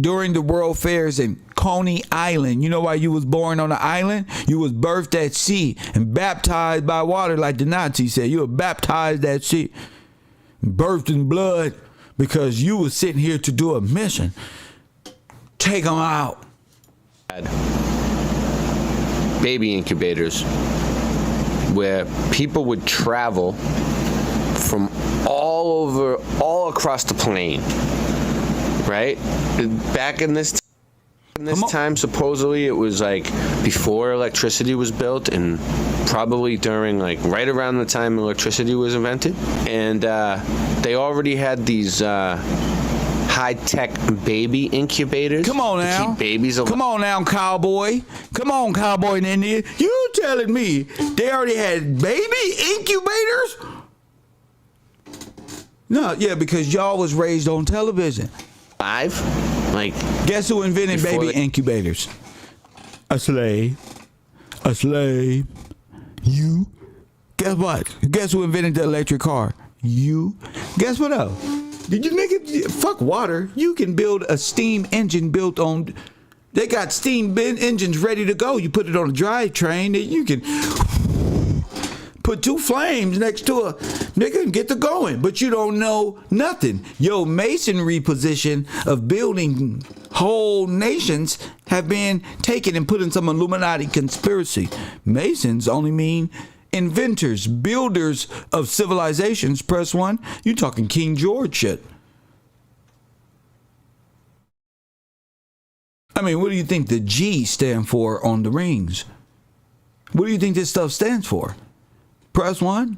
During the World Fairs in Coney Island, you know why you was born on the island? You was birthed at sea and baptized by water, like the Nazis said. You were baptized at sea, birthed in blood, because you was sitting here to do a mission. Take them out. Baby incubators where people would travel from all across the plane, right? Back in this time, supposedly it was like before electricity was built, and probably during like right around the time electricity was invented, and they already had these high-tech baby incubators. Come on now. To keep babies alive. Come on now, cowboy. Come on, cowboy in India. You telling me they already had baby incubators? No, yeah, because y'all was raised on television. Like, guess who invented baby incubators? A slave. A slave. You. Guess what? Guess who invented the electric car? You. Guess what else? Did you make it? Fuck water. You can build a steam engine built on. They got steam engines ready to go. You put it on a drivetrain. You can put 2 flames next to a nigga and get to going. But you don't know nothing. Your masonry position of building whole nations have been taken and put in some Illuminati conspiracy. Masons only mean inventors, builders of civilizations. Press 1. You talking King George shit. I mean, what do you think the G stand for on the rings? What do you think this stuff stands for? Press 1.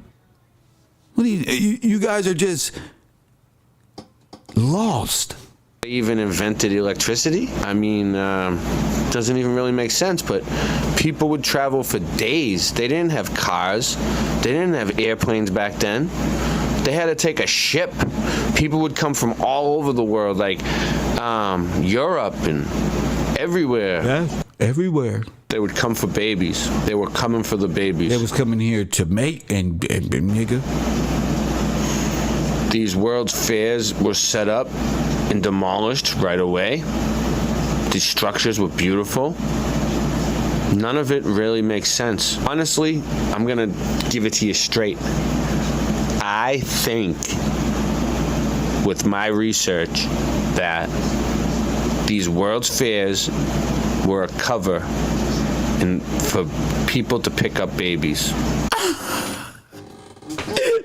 What do you guys are just lost. They even invented electricity. I mean, doesn't even really make sense, but people would travel for days. They didn't have cars. They didn't have airplanes back then. They had to take a ship. People would come from all over the world, like Europe and everywhere. Yeah, everywhere. They would come for babies. They were coming for the babies. They was coming here to mate and nigga. These World's Fairs were set up and demolished right away. These structures were beautiful. None of it really makes sense. Honestly, I'm gonna give it to you straight. I think, with my research, that these World's Fairs were a cover for people to pick up babies.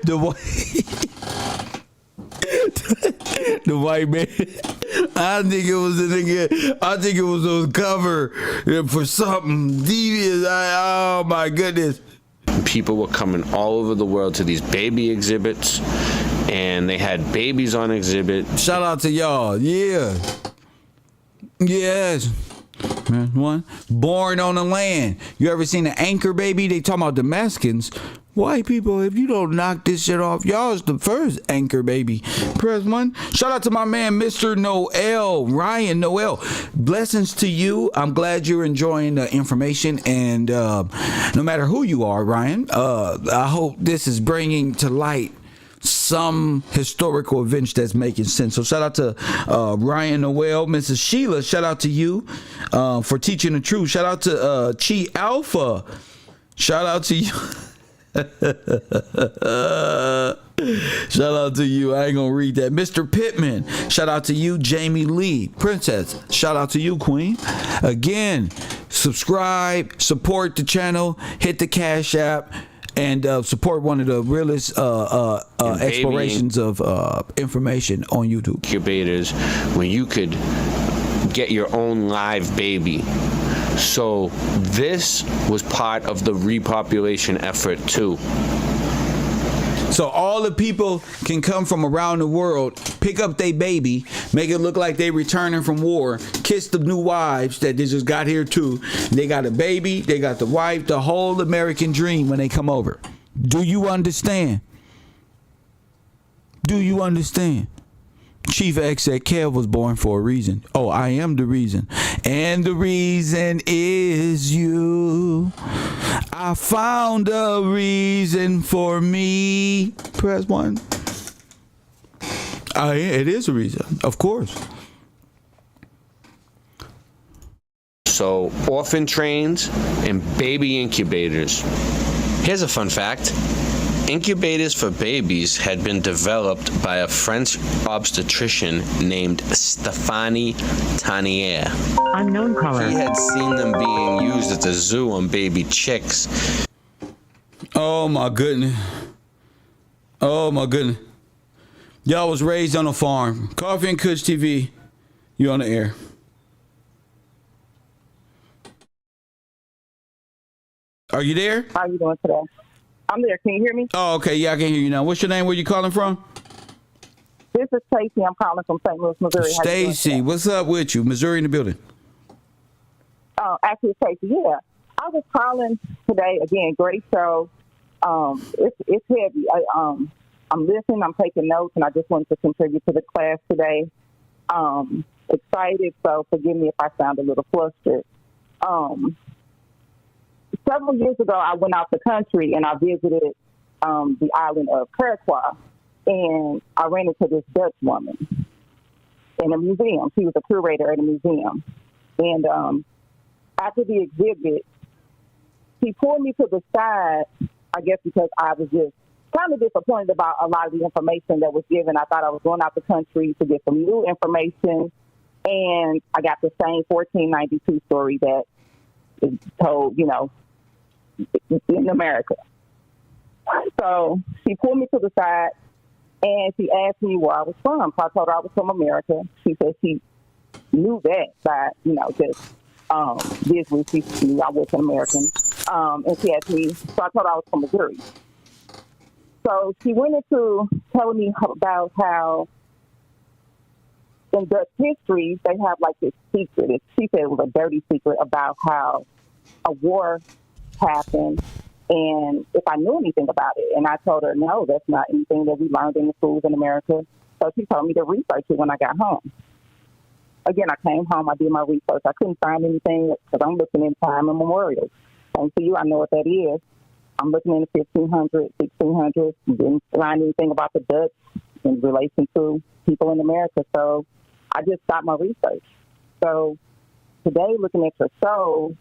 The white man. I think it was a nigga. I think it was a cover for something devious. Oh my goodness. People were coming all over the world to these baby exhibits, and they had babies on exhibit. Shout out to y'all. Yeah. Yes. One born on the land. You ever seen an anchor baby? They talking about the Mexicans. White people, if you don't knock this shit off, y'all's the first anchor baby. Press 1. Shout out to my man, Mr. Noel, Ryan Noel. Blessings to you. I'm glad you're enjoying the information. And no matter who you are, Ryan, I hope this is bringing to light some historical events that's making sense. So shout out to Ryan Noel, Mrs. Sheila. Shout out to you for teaching the truth. Shout out to Chi Alpha. Shout out to you. Shout out to you. I ain't gonna read that. Mr. Pittman. Shout out to you. Jamie Lee. Princess. Shout out to you, Queen. Again, subscribe, support the channel, hit the Cash App, and support one of the realest explorations of information on YouTube. Incubators where you could get your own live baby. So this was part of the repopulation effort too. So all the people can come from around the world, pick up their baby, make it look like they returning from war, kiss the new wives that they just got here too. They got a baby, they got the wife, the whole American dream when they come over. Do you understand? Do you understand? Chief X said Kev was born for a reason. Oh, I am the reason. And the reason is you. I found a reason for me. Press 1. It is a reason, of course. So, orphan trains and baby incubators. Here's a fun fact. Incubators for babies had been developed by a French obstetrician named Stéphane Tanier. Unknown color. He had seen them being used at the zoo on baby chicks. Oh my goodness. Oh my goodness. Y'all was raised on a farm. Coffee and Kush TV. You on the air. Are you there? How you doing today? I'm there. Can you hear me? Oh, okay. Yeah, I can hear you now. What's your name? Where you calling from? This is Stacy. I'm calling from St. Louis, Missouri. Stacy, what's up with you? Missouri in the building. Actually, Stacy, yeah. I was calling today. Again, great show. It's heavy. I'm listening. I'm taking notes, and I just wanted to contribute to the class today. Excited, so forgive me if I sound a little flustered. Several years ago, I went out the country and I visited the island of Curacao, and I ran into this Dutch woman in a museum. She was a curator at a museum. And after the exhibit, she pulled me to the side, I guess because I was just kind of disappointed about a lot of the information that was given. I thought I was going out the country to get some new information, and I got the same 1492 story that is told, in America. So she pulled me to the side and she asked me where I was from. So I told her I was from America. She said she knew that by, just visually she knew I was an American. And she asked me, so I told her I was from Missouri. So she went into telling me about how in Dutch history they have like this secret. She said it was a dirty secret about how a war happened and if I knew anything about it. And I told her, no, that's not anything that we learned in the schools in America. So she told me to research it when I got home. Again, I came home, I did my research. I couldn't find anything because I'm looking in time immemorial. Thanks to you, I know what that is. I'm looking in the 1500s, 1600s. Didn't find anything about the Dutch in relation to people in America. So I just stopped my research. So today, looking at your show,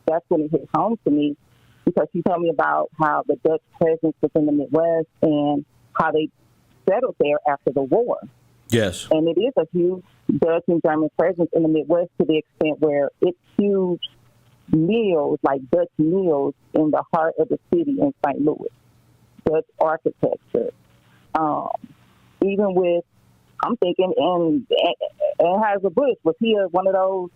that's when it hit home to me, because she told me about how the Dutch presence was in the Midwest and how they settled there after the war. Yes. And it is a huge Dutch and German presence in the Midwest to the extent where it's huge meals, like Dutch meals, in the heart of the city in St. Louis. Dutch architecture. Even with, I'm thinking, and Anheuser-Busch, was he one of those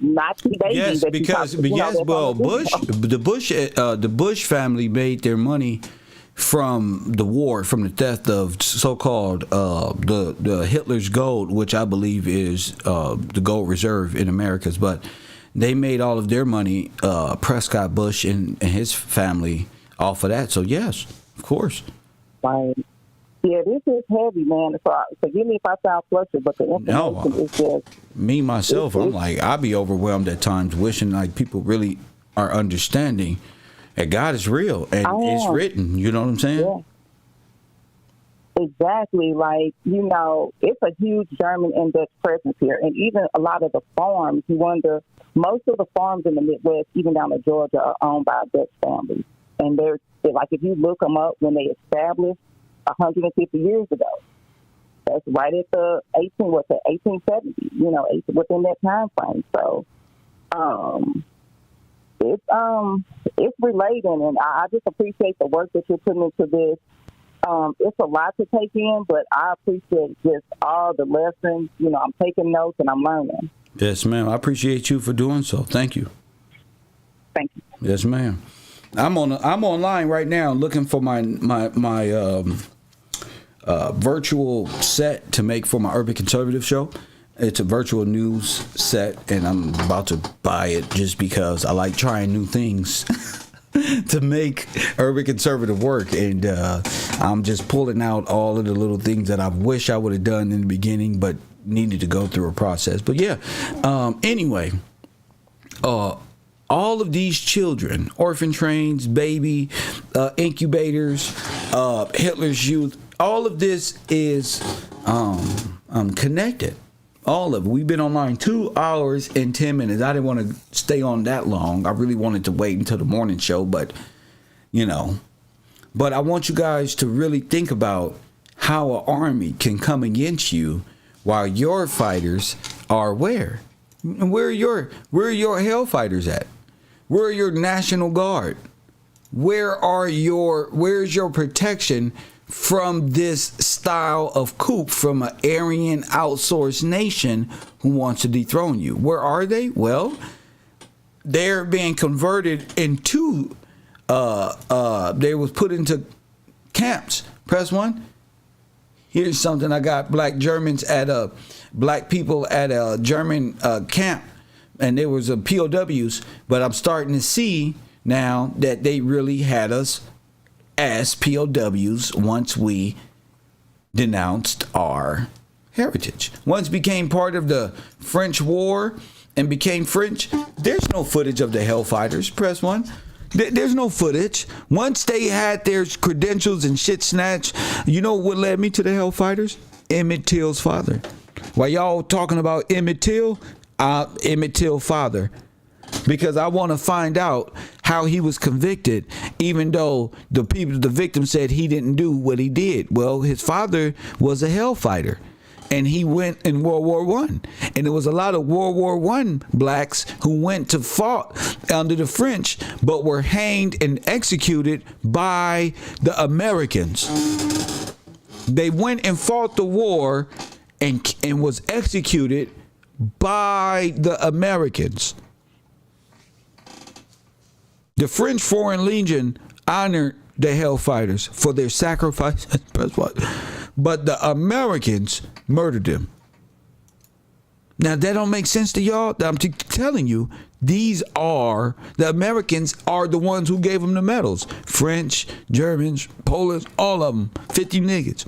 Nazi babies? Yes, because the Bush family made their money from the war, from the theft of so-called the Hitler's gold, which I believe is the gold reserve in Americas. But they made all of their money, Prescott Bush and his family, off of that. So yes, of course. Right. Yeah, this is heavy, man. So forgive me if I sound flustered, but the information is just... Me, myself, I'm like, I'd be overwhelmed at times, wishing like people really are understanding that God is real and it's written. You know what I'm saying? Yeah. Exactly. Like, you know, it's a huge German and Dutch presence here. And even a lot of the farms, you wonder, most of the farms in the Midwest, even down to Georgia, are owned by Dutch families. And they're like, if you look them up, when they established 150 years ago, that's right at the 1870, you know, within that time frame. So, it's relating, and I just appreciate the work that you're putting into this. It's a lot to take in, but I appreciate just all the lessons. You know, I'm taking notes and I'm learning. Yes, ma'am. I appreciate you for doing so. Thank you. Thank you. Yes, ma'am. I'm online right now looking for my virtual set to make for my Urban Conservative show. It's a virtual news set, and I'm about to buy it just because I like trying new things to make Urban Conservative work. And I'm just pulling out all of the little things that I wish I would have done in the beginning, but needed to go through a process. But yeah, anyway, all of these children, orphan trains, baby incubators, Hitler's Youth, all of this is connected. All of it. We've been online 2 hours and 10 minutes. I didn't want to stay on that long. I really wanted to wait until the morning show, but you know. But I want you guys to really think about how an army can come against you while your fighters are where? Where are your hell fighters at? Where are your National Guard? Where's your protection from this style of coup from an Aryan outsourced nation who wants to dethrone you? Where are they? Well, they're being converted into they was put into camps. Press 1. Here's something I got. Black people at a German camp, and there was a POWs, but I'm starting to see now that they really had us as POWs once we denounced our heritage. Once became part of the French war and became French, there's no footage of the Hellfighters. Press 1. There's no footage. Once they had their credentials and shit snatched, you know what led me to the Hellfighters? Emmett Till's father. While y'all talking about Emmett Till, Emmett Till father. Because I want to find out how he was convicted, even though the victim said he didn't do what he did. Well, his father was a hellfighter, and he went in World War I. And there was a lot of World War I blacks who went to fought under the French, but were hanged and executed by the Americans. They went and fought the war and was executed by the Americans. The French Foreign Legion honored the Hellfighters for their sacrifice, but the Americans murdered them. Now that don't make sense to y'all. I'm telling you, the Americans are the ones who gave them the medals. French, Germans, Polish, all of them, 50 niggas.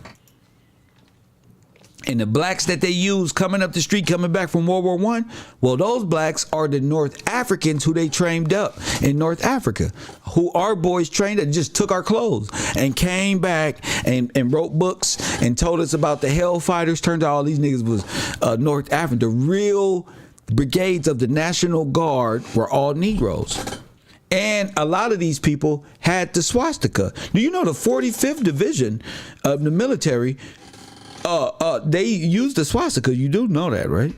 And the blacks that they use coming up the street, coming back from World War I, well, those blacks are the North Africans who they trained up in North Africa, who our boys trained that just took our clothes and came back and wrote books and told us about the Hellfighters. Turned out all these niggas was North African. The real brigades of the National Guard were all Negroes. And a lot of these people had the swastika. Do you know the 45th Division of the military, they used the swastika? You do know that, right?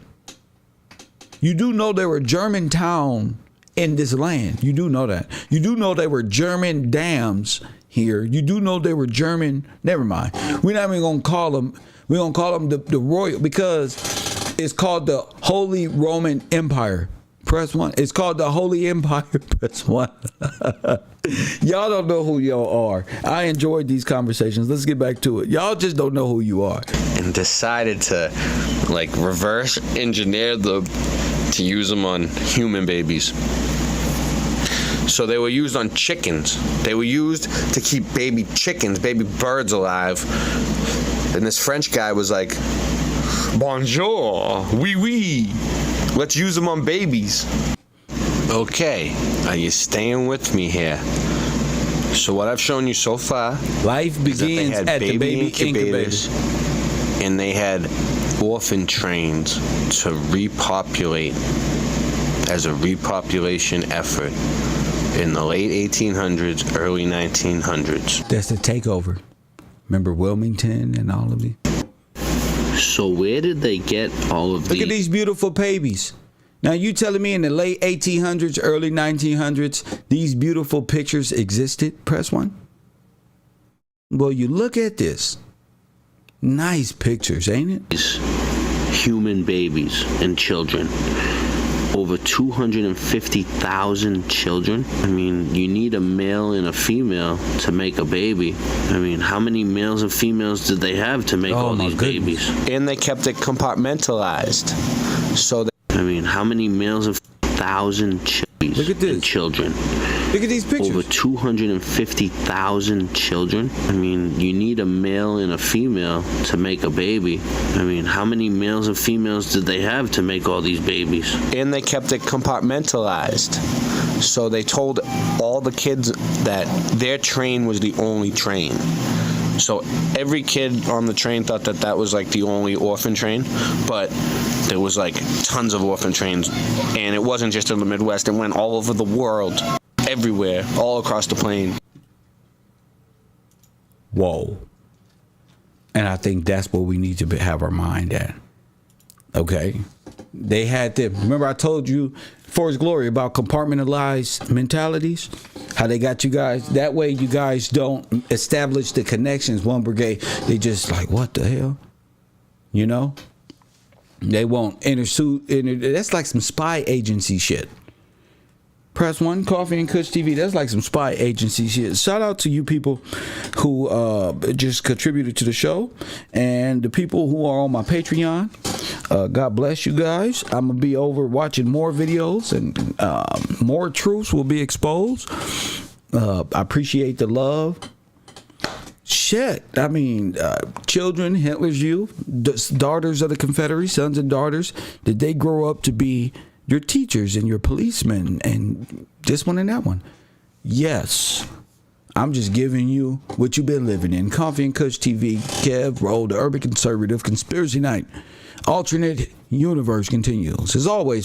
You do know there were German towns in this land. You do know that. You do know there were German dams here. You do know there were German. Never mind. We're not even gonna call them. We're gonna call them the royal, because it's called the Holy Roman Empire. Press 1. It's called the Holy Empire. Press 1. Y'all don't know who y'all are. I enjoyed these conversations. Let's get back to it. Y'all just don't know who you are. And decided to like reverse engineer them to use them on human babies. So they were used on chickens. They were used to keep baby chickens, baby birds alive. And this French guy was like, bonjour, oui, oui. Let's use them on babies. Okay, are you staying with me here? So what I've shown you so far, life begins at the baby incubators. And they had orphan trains to repopulate as a repopulation effort in the late 1800s, early 1900s. That's the takeover. Remember Wilmington and all of these? So where did they get all of these? Look at these beautiful babies. Now you telling me in the late 1800s, early 1900s, these beautiful pictures existed? Press 1. Well, you look at this. Nice pictures, ain't it? Human babies and children. Over 250,000 children. I mean, you need a male and a female to make a baby. I mean, how many males and females did they have to make all these babies? And they kept it compartmentalized. So, I mean, how many males and 1,000 children? Look at these pictures. Over 250,000 children. I mean, you need a male and a female to make a baby. I mean, how many males and females did they have to make all these babies? And they kept it compartmentalized. So they told all the kids that their train was the only train. So every kid on the train thought that that was like the only orphan train, but there was like tons of orphan trains, and it wasn't just in the Midwest. It went all over the world. Everywhere, all across the plain. Whoa. And I think that's what we need to have our mind at. Okay? They had to, remember I told you, for his glory, about compartmentalized mentalities? How they got you guys? That way you guys don't establish the connections. One brigade, they just like, what the hell? You know? They won't that's like some spy agency shit. Press 1, Coffee and Kush TV. That's like some spy agency shit. Shout out to you people who just contributed to the show, and the people who are on my Patreon. God bless you guys. I'm going to be over watching more videos, and more truths will be exposed. I appreciate the love. Shit. I mean, children, Hitler's youth, daughters of the Confederacy, sons and daughters, did they grow up to be your teachers and your policemen and this one and that one? Yes. I'm just giving you what you've been living in. Coffee and Kush TV, Kev, Roll, the Urban Conservative, Conspiracy Night. Alternate universe continues. As always,